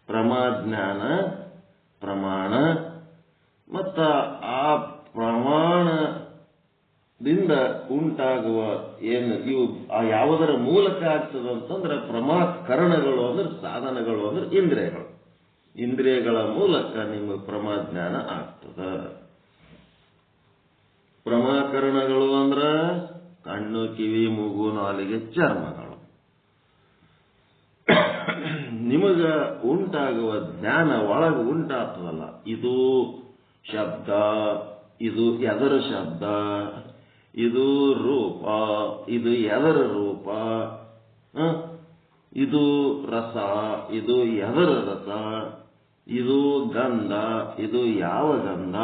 ಪ್ರಮಾಜ್ಞಾನ ಪ್ರಮಾಣ. ಮತ್ತ ಆ ಪ್ರಮಾಣದಿಂದ ಉಂಟಾಗುವ ಏನು ಇವು ಯಾವುದರ ಮೂಲಕ ಆಗ್ತದಂತಂದ್ರೆ ಪ್ರಮಾಕರಣಗಳು ಅಂದ್ರೆ ಸಾಧನಗಳು ಅಂದ್ರೆ ಇಂದ್ರಿಯಗಳು. ಇಂದ್ರಿಯಗಳ ಮೂಲಕ ನಿಮ್ಮ ಪ್ರಮಾಜ್ಞಾನ ಆಗ್ತದ. ಪ್ರಮಾಕರಣಗಳು ಅಂದ್ರ ಕಣ್ಣು, ಕಿವಿ, ಮೂಗು, ನಾಲಿಗೆ, ಚರ್ಮಗಳು. ನಿಮಗ ಉಂಟಾಗುವ ಜ್ಞಾನ ಒಳಗೆ ಉಂಟಾಗ್ತದಲ್ಲ, ಇದು ಶಬ್ದ, ಇದು ಎದರ ಶಬ್ದ, ಇದು ರೂಪ, ಇದು ಎದರ ರೂಪ, ಇದು ರಸ, ಇದು ಎದರ ರಸ, ಇದು ಗಂಧ, ಇದು ಯಾವ ಗಂಧ,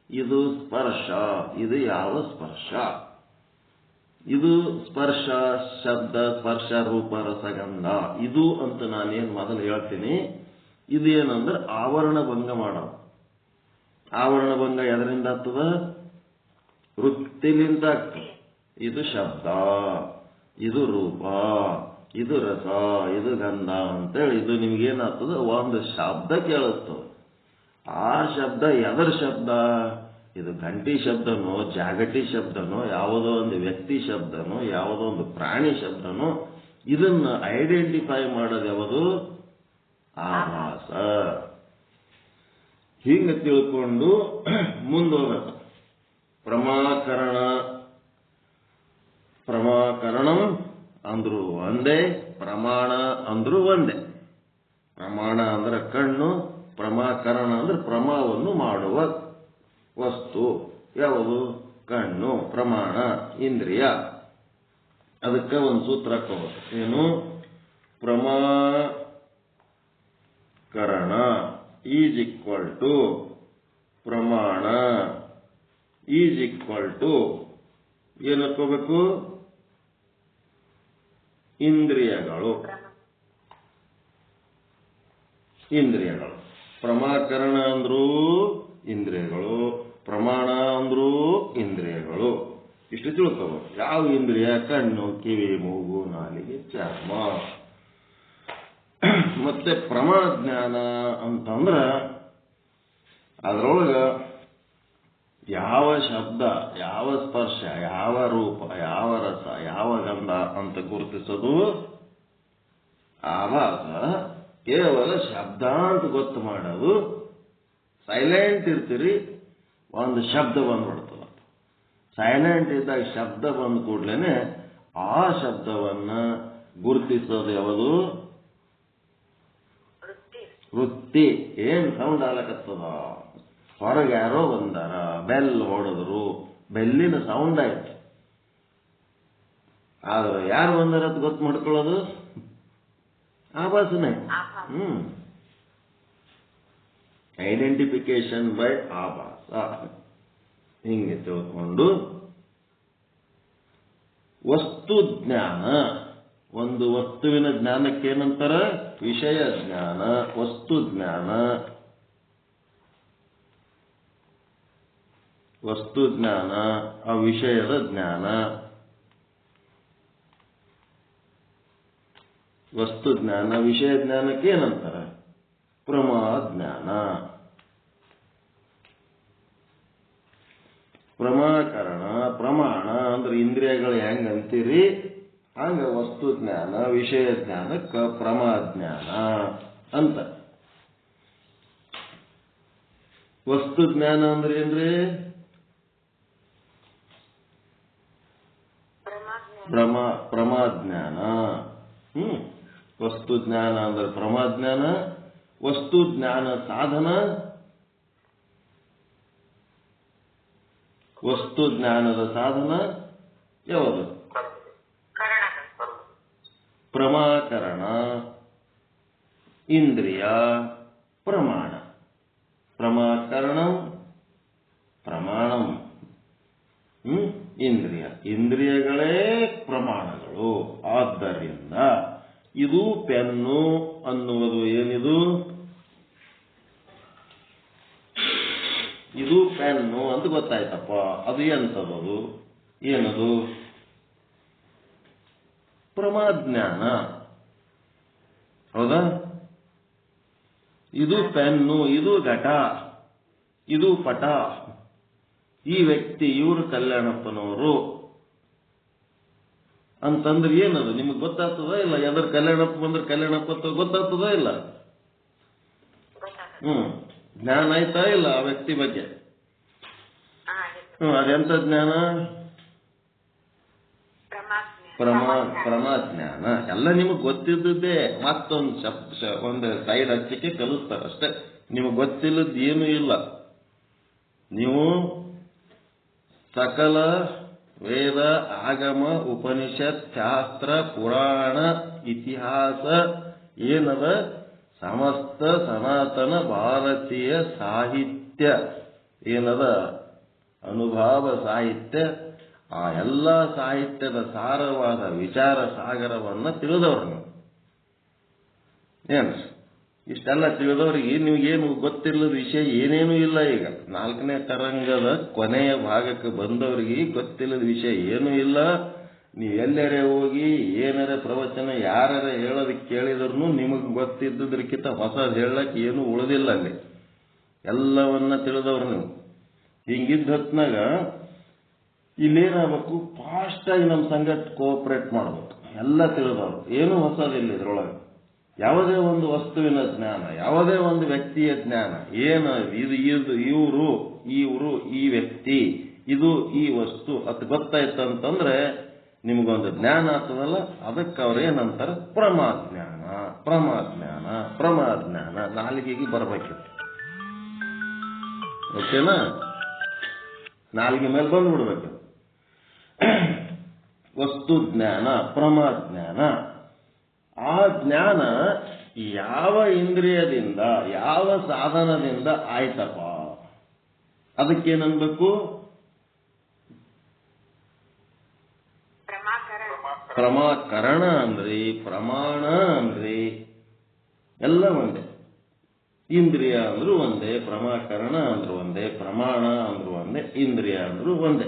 ಇದು ಸ್ಪರ್ಶ, ಇದು ಯಾವ ಸ್ಪರ್ಶ. ಇದು ಸ್ಪರ್ಶ ಶಬ್ದ, ಸ್ಪರ್ಶ ರೂಪ, ರಸಗಂಧ. ಇದು ಅಂತ ನಾನೇನು ಮೊದಲು ಹೇಳ್ತೀನಿ, ಇದೇನಂದ್ರೆ ಆವರಣ ಭಂಗ ಮಾಡೋದು. ಆವರಣ ಭಂಗ ಎದರಿಂದ ಆಗ್ತದ? ವೃತ್ತಿಲಿಂದ ಆಗ್ತದೆ. ಇದು ಶಬ್ದ, ಇದು ರೂಪ, ಇದು ರಸ, ಇದು ಗಂಧ ಅಂತೇಳಿ ಇದು ನಿಮ್ಗೇನಾಗ್ತದ? ಒಂದು ಶಬ್ದ ಕೇಳುತ್ತದ. ಆ ಶಬ್ದ ಎದರ ಶಬ್ದ? ಇದು ಗಂಟಿ ಶಬ್ದನೋ, ಜಾಗಟಿ ಶಬ್ದನೋ, ಯಾವುದೋ ಒಂದು ವ್ಯಕ್ತಿ ಶಬ್ದನೋ, ಯಾವುದೋ ಒಂದು ಪ್ರಾಣಿ ಶಬ್ದನೋ, ಇದನ್ನ ಐಡೆಂಟಿಫೈ ಮಾಡೋದು ಯಾವುದು? ಆಭಾಸ. ಹಿಂಗೆ ತಿಳ್ಕೊಂಡು ಮುಂದೋಗಬೇಕು. ಪ್ರಮಾಕರಣಂ ಅಂದ್ರು ಒಂದೇ, ಪ್ರಮಾಣ ಅಂದ್ರು ಒಂದೇ. ಪ್ರಮಾಣ ಅಂದ್ರೆ ಕಣ್ಣು, ಪ್ರಮಾಕರಣ ಅಂದ್ರೆ ಪ್ರಮಾವನ್ನು ಮಾಡುವ ವಸ್ತು ಯಾವುದು? ಕಣ್ಣು. ಪ್ರಮಾಣ ಇಂದ್ರಿಯ. ಅದಕ್ಕೆ ಒಂದು ಸೂತ್ರ ಹಾಕೋದು. ಏನು? ಪ್ರಮಾಕರಣ ಈಸ್ ಈಕ್ವಲ್ ಟು ಪ್ರಮಾಣ ಈಸ್ ಈಕ್ವಲ್ ಟು ಏನು ಹಾಕೋಬೇಕು? ಇಂದ್ರಿಯಗಳು. ಪ್ರಮಾಕರಣ ಅಂದ್ರೂ ಇಂದ್ರಿಯಗಳು, ಪ್ರಮಾಣ ಅಂದ್ರೂ ಇಂದ್ರಿಯಗಳು. ಇಷ್ಟು ತಿಳ್ಕೋಬೇಕು. ಯಾವ ಇಂದ್ರಿಯ? ಕಣ್ಣು, ಕಿವಿ, ಮೂಗು, ನಾಲಿಗೆ, ಚರ್ಮ. ಮತ್ತೆ ಪ್ರಮಾಣ ಜ್ಞಾನ ಅಂತಂದ್ರ ಅದರೊಳಗ ಯಾವ ಶಬ್ದ, ಯಾವ ಸ್ಪರ್ಶ, ಯಾವ ರೂಪ, ಯಾವ ರಸ, ಯಾವ ಗಂಧ ಅಂತ ಗುರುತಿಸೋದು ಆಭಾಸ. ಕೇವಲ ಶಬ್ದ ಅಂತ ಗೊತ್ತು ಮಾಡೋದು. ಸೈಲೆಂಟ್ ಇರ್ತೀರಿ, ಒಂದು ಶಬ್ದ ಬಂದ್ಬಿಡ್ತದ. ಸೈಲೆಂಟ್ ಇದ್ದಾಗ ಶಬ್ದ ಬಂದ ಕೂಡ್ಲೇನೆ ಆ ಶಬ್ದವನ್ನ ಗುರುತಿಸೋದು ಯಾವುದು? ವೃತ್ತಿ. ಏನ್ ಸೌಂಡ್ ಆಗಕತ್ತದ? ಹೊರಗೆ ಯಾರೋ ಬಂದಾರ, ಬೆಲ್ ಹೊಡೆದ್ರು, ಬೆಲ್ಲಿನ ಸೌಂಡ್ ಆಯ್ತು. ಆದ್ರೆ ಯಾರು ಬಂದಾರ ಅಂತ ಗೊತ್ತು ಮಾಡ್ಕೊಳ್ಳೋದು ಆಭಾಸನೆ. ಐಡೆಂಟಿಫಿಕೇಶನ್ ಬೈ ಆಭಾಸ. ಹಿಂಗೆ ತಿಳ್ಕೊಂಡು ವಸ್ತು ಜ್ಞಾನ. ಒಂದು ವಸ್ತುವಿನ ಜ್ಞಾನಕ್ಕೆ ಏನಂತಾರ? ವಿಷಯ ಜ್ಞಾನ. ವಸ್ತು ಜ್ಞಾನ. ವಸ್ತು ಜ್ಞಾನ, ಆ ವಿಷಯದ ಜ್ಞಾನ. ವಸ್ತು ಜ್ಞಾನ, ವಿಷಯ ಜ್ಞಾನಕ್ಕೆ ಏನಂತಾರ? ಪ್ರಮಾಜ್ಞಾನ. ಪ್ರಮಾಕರಣ, ಪ್ರಮಾಣ ಅಂದ್ರೆ ಇಂದ್ರಿಯಗಳು ಹೆಂಗ್ ಅಂತೀರಿ ಹಂಗ ವಸ್ತು ಜ್ಞಾನ, ವಿಷಯ ಜ್ಞಾನಕ್ಕ ಪ್ರಮಾಜ್ಞಾನ ಅಂತ. ವಸ್ತು ಜ್ಞಾನ ಅಂದ್ರೆ ಏನ್ರಿ? ಪ್ರಮಾಜ್ಞಾನ. ವಸ್ತು ಜ್ಞಾನ ಅಂದ್ರೆ ಪ್ರಮಾಜ್ಞಾನ. ವಸ್ತು ಜ್ಞಾನ ಸಾಧನ. ವಸ್ತು ಜ್ಞಾನದ ಸಾಧನ ಯಾವುದು? ಪ್ರಮಾಕರಣ, ಇಂದ್ರಿಯ, ಪ್ರಮಾಣ. ಪ್ರಮಾಕರಣ, ಪ್ರಮಾಣಂ, ಇಂದ್ರಿಯ. ಇಂದ್ರಿಯಗಳೇ ಪ್ರಮಾಣಗಳು. ಆದ್ದರಿಂದ ಇದು ಪೆನ್ನು ಅನ್ನುವುದು ಏನಿದು? ಇದು ಪೆನ್ನು ಅಂತ ಗೊತ್ತಾಯ್ತಪ್ಪ. ಅದು ಎಂತದದು? ಏನದು? ಪ್ರಮಾಜ್ಞಾನ. ಹೌದಾ? ಇದು ಪೆನ್ನು, ಇದು ಘಟ, ಇದು ಪಟ. ಈ ವ್ಯಕ್ತಿ ಇವರು ಕಲ್ಯಾಣಪ್ಪನವರು ಅಂತಂದ್ರೆ ಏನದು? ನಿಮಗೆ ಗೊತ್ತಾಗ್ತದ ಇಲ್ಲ? ಯಾವ್ದಾರು ಕಲ್ಯಾಣಪ್ಪ ಬಂದ್ರೆ ಕಲ್ಯಾಣಪ್ಪ ಅಂತ ಗೊತ್ತಾಗ್ತದ ಇಲ್ಲ? ಜ್ಞಾನ ಆಯ್ತಾ ಇಲ್ಲ ಆ ವ್ಯಕ್ತಿ ಬಗ್ಗೆ? ಅದೆಂತ ಜ್ಞಾನ? ಪ್ರಮಾಜ್ಞಾನ. ಎಲ್ಲ ನಿಮಗೆ ಗೊತ್ತಿದ್ದೇ. ಮತ್ತೊಂದು ಒಂದು ಸೈಡ್ ಹಚ್ಚಿಕೆ ಕಲಿಸ್ತಾರೆ ಅಷ್ಟೇ. ನಿಮಗೆ ಗೊತ್ತಿಲ್ಲದ ಏನೂ ಇಲ್ಲ. ನೀವು ಸಕಲ ವೇದ, ಆಗಮ, ಉಪನಿಷತ್, ಶಾಸ್ತ್ರ, ಪುರಾಣ, ಇತಿಹಾಸ ಏನದ ಸಮಸ್ತ ಸನಾತನ ಭಾರತೀಯ ಸಾಹಿತ್ಯ ಏನದ ಅನುಭಾವ ಸಾಹಿತ್ಯ, ಆ ಎಲ್ಲ ಸಾಹಿತ್ಯದ ಸಾರವಾದ ವಿಚಾರ ಸಾಗರವನ್ನ ತಿಳಿದವರು ಏನು ಇಷ್ಟೆಲ್ಲ ತಿಳಿದವ್ರಿಗೆ ನಿಮಗೇನು ಗೊತ್ತಿಲ್ಲದ ವಿಷಯ ಏನೇನೂ ಇಲ್ಲ. ಈಗ 4ನೇ ತರಂಗದ ಕೊನೆಯ ಭಾಗಕ್ಕೆ ಬಂದವರಿಗೆ ಗೊತ್ತಿಲ್ಲದ ವಿಷಯ ಏನೂ ಇಲ್ಲ. ನೀವು ಎಲ್ಲರೇ ಹೋಗಿ ಏನಾರ ಪ್ರವಚನ ಯಾರ ಹೇಳೋದಕ್ಕೆ ಕೇಳಿದ್ರು ನಿಮಗೆ ಗೊತ್ತಿದ್ದದಕ್ಕಿಂತ ಹೊಸದು ಹೇಳಕ್ಕೆ ಏನೂ ಉಳಿದಿಲ್ಲ. ಅಲ್ಲಿ ಎಲ್ಲವನ್ನ ತಿಳಿದವ್ರು ನೀವು. ಹಿಂಗಿದ್ದ ಹೊತ್ನಾಗ ಇಲ್ಲೇನಾಗಬೇಕು, ಫಾಸ್ಟಾಗಿ ನಮ್ಮ ಸಂಗಟ್ ಕೋಆಪರೇಟ್ ಮಾಡಬೇಕು. ಎಲ್ಲ ತಿಳಿದವ್ರು, ಏನೂ ಹೊಸದಿಲ್ಲ ಇದ್ರೊಳಗೆ. ಯಾವುದೇ ಒಂದು ವಸ್ತುವಿನ ಜ್ಞಾನ, ಯಾವುದೇ ಒಂದು ವ್ಯಕ್ತಿಯ ಜ್ಞಾನ, ಏನು ಇವರು ಈ ವ್ಯಕ್ತಿ, ಇದು ಈ ವಸ್ತು ಅದು ಗೊತ್ತಾಯ್ತಂತಂದ್ರೆ ನಿಮಗೊಂದು ಜ್ಞಾನ ಆಗ್ತದಲ್ಲ, ಅದಕ್ಕೆ ಅವ್ರು ಏನಂತಾರೆ, ಪ್ರಮಾಜ್ಞಾನ. ಪ್ರಮಾಜ್ಞಾನ ಪ್ರಮಾಜ್ಞಾನ ನಾಲಿಗೆಗೆ ಬರಬೇಕಿತ್ತು. ಓಕೆನಾ? ನಾಲಿಗೆ ಮೇಲೆ ಬಂದ್ಬಿಡ್ಬೇಕು. ವಸ್ತು ಜ್ಞಾನ, ಪ್ರಮಾಜ್ಞಾನ. ಆ ಜ್ಞಾನ ಯಾವ ಇಂದ್ರಿಯದಿಂದ, ಯಾವ ಸಾಧನದಿಂದ ಆಯ್ತಪ್ಪ, ಅದಕ್ಕೇನನ್ಬೇಕು, ಪ್ರಮಾಕರಣ ಅಂದ್ರಿ, ಪ್ರಮಾಣ ಅಂದ್ರಿ, ಎಲ್ಲ ಒಂದೇ. ಇಂದ್ರಿಯ ಅಂದ್ರೂ ಒಂದೇ, ಪ್ರಮಾಕರಣ ಅಂದ್ರೂ ಒಂದೇ, ಪ್ರಮಾಣ ಅಂದ್ರೂ ಒಂದೇ, ಇಂದ್ರಿಯ ಅಂದ್ರೂ ಒಂದೇ.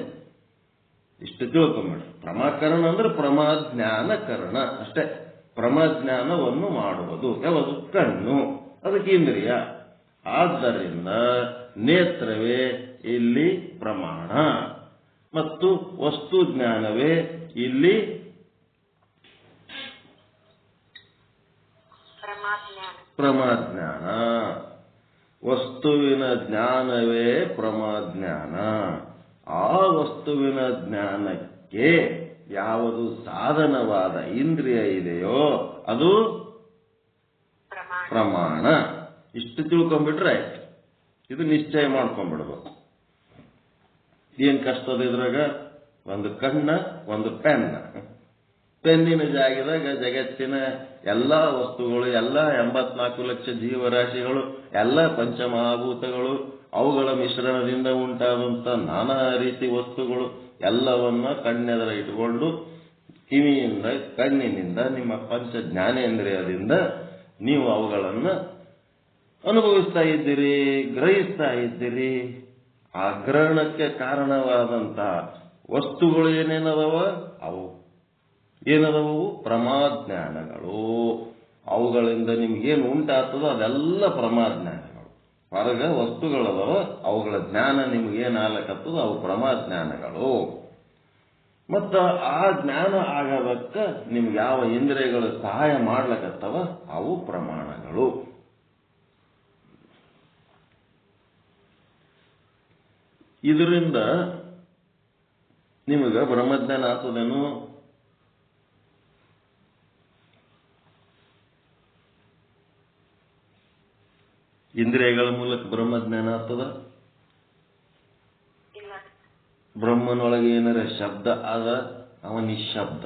ಇಷ್ಟು ತಿಳ್ಕೊಂಬಿಡ್ರಿ. ಪ್ರಮಾಕರಣ ಅಂದ್ರೆ ಪ್ರಮಾಜ್ಞಾನಕರಣ ಅಷ್ಟೇ. ಪ್ರಮಾಜ್ಞಾನವನ್ನು ಮಾಡುವುದು ಯಾವುದು? ಕಣ್ಣು, ಅದಕ್ಕೆ ಇಂದ್ರಿಯ. ಆದ್ದರಿಂದ ನೇತ್ರವೇ ಇಲ್ಲಿ ಪ್ರಮಾಣ ಮತ್ತು ವಸ್ತು ಜ್ಞಾನವೇ ಇಲ್ಲಿ ಪ್ರಮಾಜ್ಞಾನ. ವಸ್ತುವಿನ ಜ್ಞಾನವೇ ಪ್ರಮಾಜ್ಞಾನ. ಆ ವಸ್ತುವಿನ ಜ್ಞಾನಕ್ಕೆ ಯಾವುದು ಸಾಧನವಾದ ಇಂದ್ರಿಯ ಇದೆಯೋ ಅದು ಪ್ರಮಾಣ. ಇಷ್ಟು ತಿಳ್ಕೊಂಡ್ಬಿಟ್ರೆ ಇದು ನಿಶ್ಚಯ ಮಾಡ್ಕೊಂಡ್ಬಿಡ್ಬೇಕು. ಏನ್ ಕಷ್ಟದ ಇದ್ರಾಗ? ಒಂದು ಕಣ್ಣ, ಒಂದು ಪೆನ್. ಪೆನ್ನಿನ ಜಾಗದಾಗ ಜಗತ್ತಿನ ಎಲ್ಲಾ ವಸ್ತುಗಳು, ಎಲ್ಲ 84 ಲಕ್ಷ ಜೀವರಾಶಿಗಳು, ಎಲ್ಲ ಪಂಚಮಹಾಭೂತಗಳು, ಅವುಗಳ ಮಿಶ್ರಣದಿಂದ ಉಂಟಾದಂತ ನಾನಾ ರೀತಿ ವಸ್ತುಗಳು ಎಲ್ಲವನ್ನ ಕಣ್ಣೆದರ ಇಟ್ಕೊಂಡು ಕಿವಿಯಿಂದ, ಕಣ್ಣಿನಿಂದ, ನಿಮ್ಮ ಪಂಚ ಜ್ಞಾನೇಂದ್ರಿಯದಿಂದ ನೀವು ಅವುಗಳನ್ನ ಅನುಭವಿಸ್ತಾ ಇದ್ದೀರಿ, ಗ್ರಹಿಸ್ತಾ ಇದ್ದೀರಿ. ಆ ಗ್ರಹಣಕ್ಕೆ ಕಾರಣವಾದಂತ ವಸ್ತುಗಳು ಏನೇನದವ? ಅವು ಏನದವು? ಪ್ರಮಾಜ್ಞಾನಗಳು. ಅವುಗಳಿಂದ ನಿಮ್ಗೇನು ಉಂಟಾಗ್ತದೋ ಅದೆಲ್ಲ ಪ್ರಮಾಜ್ಞಾನಗಳು. ಹೊರಗ ವಸ್ತುಗಳದವ, ಅವುಗಳ ಜ್ಞಾನ ನಿಮ್ಗೇನಾಗಕತ್ತದೋ ಅವು ಪ್ರಮಾಜ್ಞಾನಗಳು. ಮತ್ತ ಆ ಜ್ಞಾನ ಆಗೋದಕ್ಕ ನಿಮ್ಗೆ ಯಾವ ಇಂದ್ರಿಯಗಳು ಸಹಾಯ ಮಾಡ್ಲಕತ್ತವ ಅವು ಪ್ರಮಾಣಗಳು. ಇದರಿಂದ ನಿಮಗ ಬ್ರಹ್ಮಜ್ಞಾನ ಆಗ್ತದೇನು? ಇಂದ್ರಿಯಗಳ ಮೂಲಕ ಬ್ರಹ್ಮಜ್ಞಾನ ಆಗ್ತದ? ಬ್ರಹ್ಮನೊಳಗೆ ಏನಾರ ಶಬ್ದ ಆದ ಅವ ನಿಶಬ್ದ.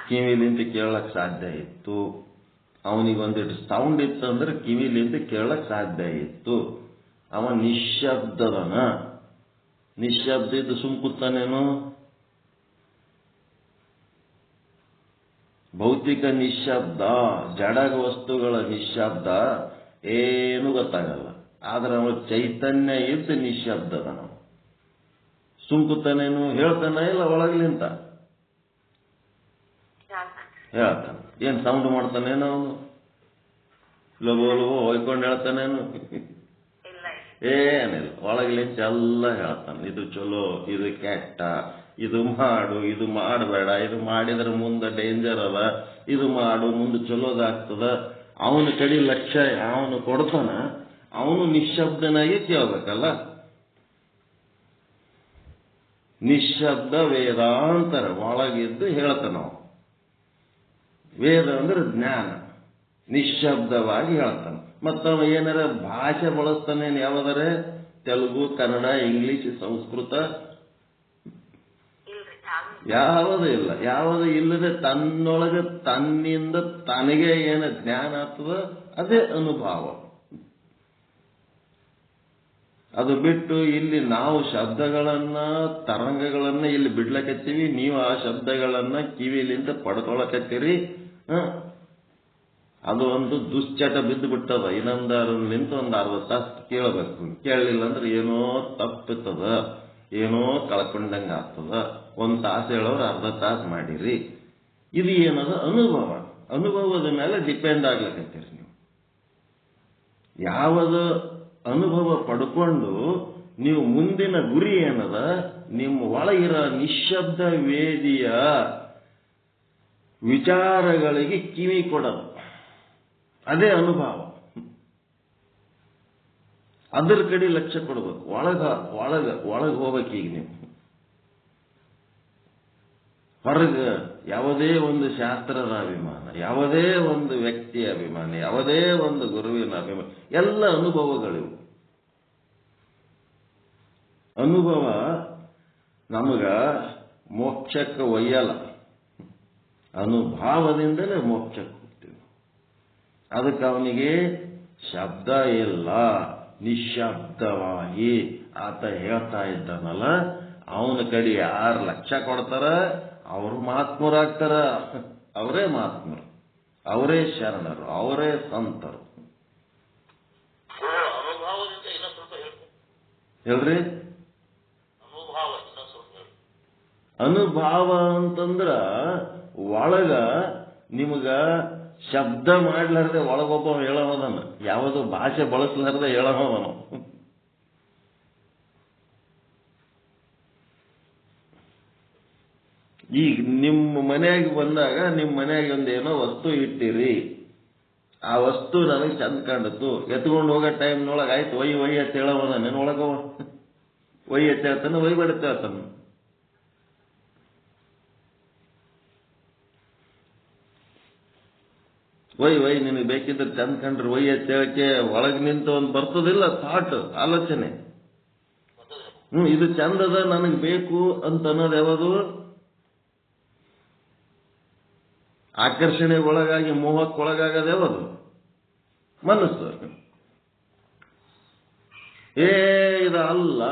ಕಿವಿಲಿಂದ ಕೇಳಕ್ ಸಾಧ್ಯ ಇತ್ತು, ಅವನಿಗೊಂದಿಟ್ಟು ಸೌಂಡ್ ಇತ್ತು ಅಂದ್ರೆ ಕಿವಿಲಿಂದ ಕೇಳಕ್ ಸಾಧ್ಯ ಇತ್ತು. ಅವ ನಿಶಬ್ದದನ. ನಿಶಬ್ದ ಇದ್ದು ಸುಮ್ ಕೂತಾನೇನು? ಭೌತಿಕ ನಿಶಬ್ದ, ಜಡ ವಸ್ತುಗಳ ನಿಶಬ್ದ ಏನು ಗೊತ್ತಾಗಲ್ಲ. ಆದ್ರೆ ಅವನು ಚೈತನ್ಯ ಇದ್ದು ನಿಶಬ್ದದ. ನಾವು ಸುಮ್ಕುತ್ತಾನೇನು? ಹೇಳ್ತಾನ ಇಲ್ಲ ಒಳಗ್ಲಿಂತ ಹೇಳ್ತಾನೆ. ಏನ್ ಸೌಂಡ್ ಮಾಡ್ತಾನೇನು? ಅವನು ಲೋಬೋ ಹೊಯ್ಕೊಂಡು ಹೇಳ್ತಾನೇನು? ಏನಿಲ್ಲ, ಒಳಗ್ಲಿಂತ ಎಲ್ಲ ಹೇಳ್ತಾನೆ. ಇದು ಚಲೋ, ಇದು ಕೆಟ್ಟ, ಇದು ಮಾಡು, ಇದು ಮಾಡಬೇಡ, ಇದು ಮಾಡಿದ್ರೆ ಮುಂದೆ ಡೇಂಜರ್ ಅದ, ಇದು ಮಾಡು ಮುಂದೆ ಚಲೋದಾಗ್ತದ. ಅವನ ಕಡೆ ಲಕ್ಷ್ಯ ಅವನು ಕೊಡ್ತಾನ. ಅವನು ನಿಶಬ್ದನಾಗಿ ಕೇಳ್ಬೇಕಲ್ಲ. ನಿಶಬ್ದ ವೇದಾಂತರ ಒಳಗಿದ್ದು ಹೇಳ್ತಾನ. ವೇದ ಅಂದ್ರೆ ಜ್ಞಾನ, ನಿಶಬ್ದವಾಗಿ ಹೇಳ್ತಾನೆ. ಮತ್ತವ ಏನಾರ ಭಾಷೆ ಬಳಸ್ತಾನೆ, ಯಾವುದರೆ ತೆಲುಗು, ಕನ್ನಡ, ಇಂಗ್ಲಿಷ್, ಸಂಸ್ಕೃತ ಯಾವುದೂ ಇಲ್ಲ. ಯಾವುದು ಇಲ್ಲದೆ ತನ್ನೊಳಗೆ ತನ್ನಿಂದ ತನಗೆ ಏನು ಜ್ಞಾನ ಆಗ್ತದ ಅದೇ ಅನುಭವ. ಅದು ಬಿಟ್ಟು ಇಲ್ಲಿ ನಾವು ಶಬ್ದಗಳನ್ನ, ತರಂಗಗಳನ್ನ ಇಲ್ಲಿ ಬಿಡ್ಲಕತ್ತೀವಿ, ನೀವು ಆ ಶಬ್ದಗಳನ್ನ ಕಿವಿಲಿಂದ ಪಡ್ಕೊಳಕತ್ತೀರಿ. ಅದು ಒಂದು ದುಶ್ಚಟ ಬಿದ್ದು ಬಿಟ್ಟದ. ಇನ್ನೊಂದು ನಿಂತು ಒಂದು 60 ತಾಸು ಕೇಳಬೇಕು. ಕೇಳಲಿಲ್ಲ ಅಂದ್ರೆ ಏನೋ ತಪ್ಪಿರ್ತದ, ಏನೋ ಕಳ್ಕೊಂಡಂಗ ಆಗ್ತದ. 1 ತಾಸು ಹೇಳೋರು ಅರ್ಧ ತಾಸು ಮಾಡಿರಿ. ಇದು ಏನದ ಅನುಭವ. ಅನುಭವದ ಮೇಲೆ ಡಿಪೆಂಡ್ ಆಗ್ಲಿಕ್ಕಂತೀರಿ ನೀವು. ಯಾವುದು ಅನುಭವ ಪಡ್ಕೊಂಡು ನೀವು ಮುಂದಿನ ಗುರಿ ಏನದ, ನಿಮ್ಮ ಒಳಗಿರೋ ನಿಶ್ಶಬ್ದ ವೇದಿಯ ವಿಚಾರಗಳಿಗೆ ಕಿವಿ ಕೊಡೋದು, ಅದೇ ಅನುಭವ. ಅದರ ಕಡೆ ಲಕ್ಷ್ಯ ಕೊಡಬೇಕು. ಒಳಗೆ ಹೋಗ್ಬೇಕೀಗ ನೀವು. ಹೊರಗೆ ಯಾವುದೇ ಒಂದು ಶಾಸ್ತ್ರದ ಅಭಿಮಾನ, ಯಾವುದೇ ಒಂದು ವ್ಯಕ್ತಿಯ ಅಭಿಮಾನ, ಯಾವುದೇ ಒಂದು ಗುರುವಿನ ಅಭಿಮಾನ, ಎಲ್ಲ ಅನುಭವಗಳಿವು. ಅನುಭವ ನಮಗ ಮೋಕ್ಷಕ್ಕೆ ಒಯ್ಯಲ್ಲ, ಅನುಭಾವದಿಂದಲೇ ಮೋಕ್ಷಕ್ಕೆ ಹೋಗ್ತೀವಿ. ಅದಕ್ಕೆ ಅವನಿಗೆ ಶಬ್ದ ಇಲ್ಲ, ನಿಶ್ಶಬ್ದವಾಗಿ ಆತ ಹೇಳ್ತಾ ಇದ್ದಾನಲ್ಲ, ಅವನ ಕಡೆ ಯಾರು ಲಕ್ಷ್ಯ ಕೊಡ್ತಾರ ಅವರು ಮಹಾತ್ಮರಾಗ್ತಾರ. ಅವರೇ ಮಹಾತ್ಮರು, ಅವರೇ ಶರಣರು, ಅವರೇ ಸಂತರು. ಅನುಭವದಿಂದ ಇನ್ನೂ ಸ್ವಲ್ಪ ಹೇಳ್ರಿ. ಅನುಭವ ಅಂತಂದ್ರ ಒಳಗ ನಿಮಗ ಶಬ್ದ ಮಾಡ್ಲಾರ್ದೆ ಒಳಗೊಬ್ಬ ಹೇಳೋದನ್ನ, ಯಾವುದು ಭಾಷೆ ಬಳಸಲಾರ್ದೆ ಹೇಳೋದನು. ಈಗ ನಿಮ್ಮ ಮನೆಯಾಗ ಬಂದಾಗ ನಿಮ್ಮ ಮನೆಯಾಗ ಒಂದೇನೋ ವಸ್ತು ಇಟ್ಟಿರಿ, ಆ ವಸ್ತು ನನಗೆ ಚಂದ ಕಂಡತ್ತು, ಎತ್ಕೊಂಡು ಹೋಗೋ ಟೈಮ್ನೊಳಗೆ ಆಯ್ತು ಒಯ್ ಅಂತ ಹೇಳೋದ. ನೆನೊಳಗವ ಒಯ್ ಅಂತ ಹೇಳ್ತಾನೆ, ಒಯ್ಬೇಡತ್ತೆ ಹೇಳ್ತಾನೆ. ಒಯ್ ನಿನಗೆ ಬೇಕಿದ್ರೆ ಚಂದ ಕಂಡ್ರೆ ಒಯ್ ಅಂತ ಹೇಳಕ್ಕೆ ಒಳಗೆ ನಿಂತು ಒಂದು ಬರ್ತದಿಲ್ಲ ಥಾಟ್, ಆಲೋಚನೆ. ಇದು ಚಂದದ ನನಗೆ ಬೇಕು ಅಂತ ಅನ್ನೋದು ಯಾವುದು? ಆಕರ್ಷಣೆ ಒಳಗಾಗಿ ಮೋಹಕ್ಕೊಳಗಾಗದ ಯಾವುದು? ಮನಸ್ಸು. ಇದು ಅಲ್ಲ.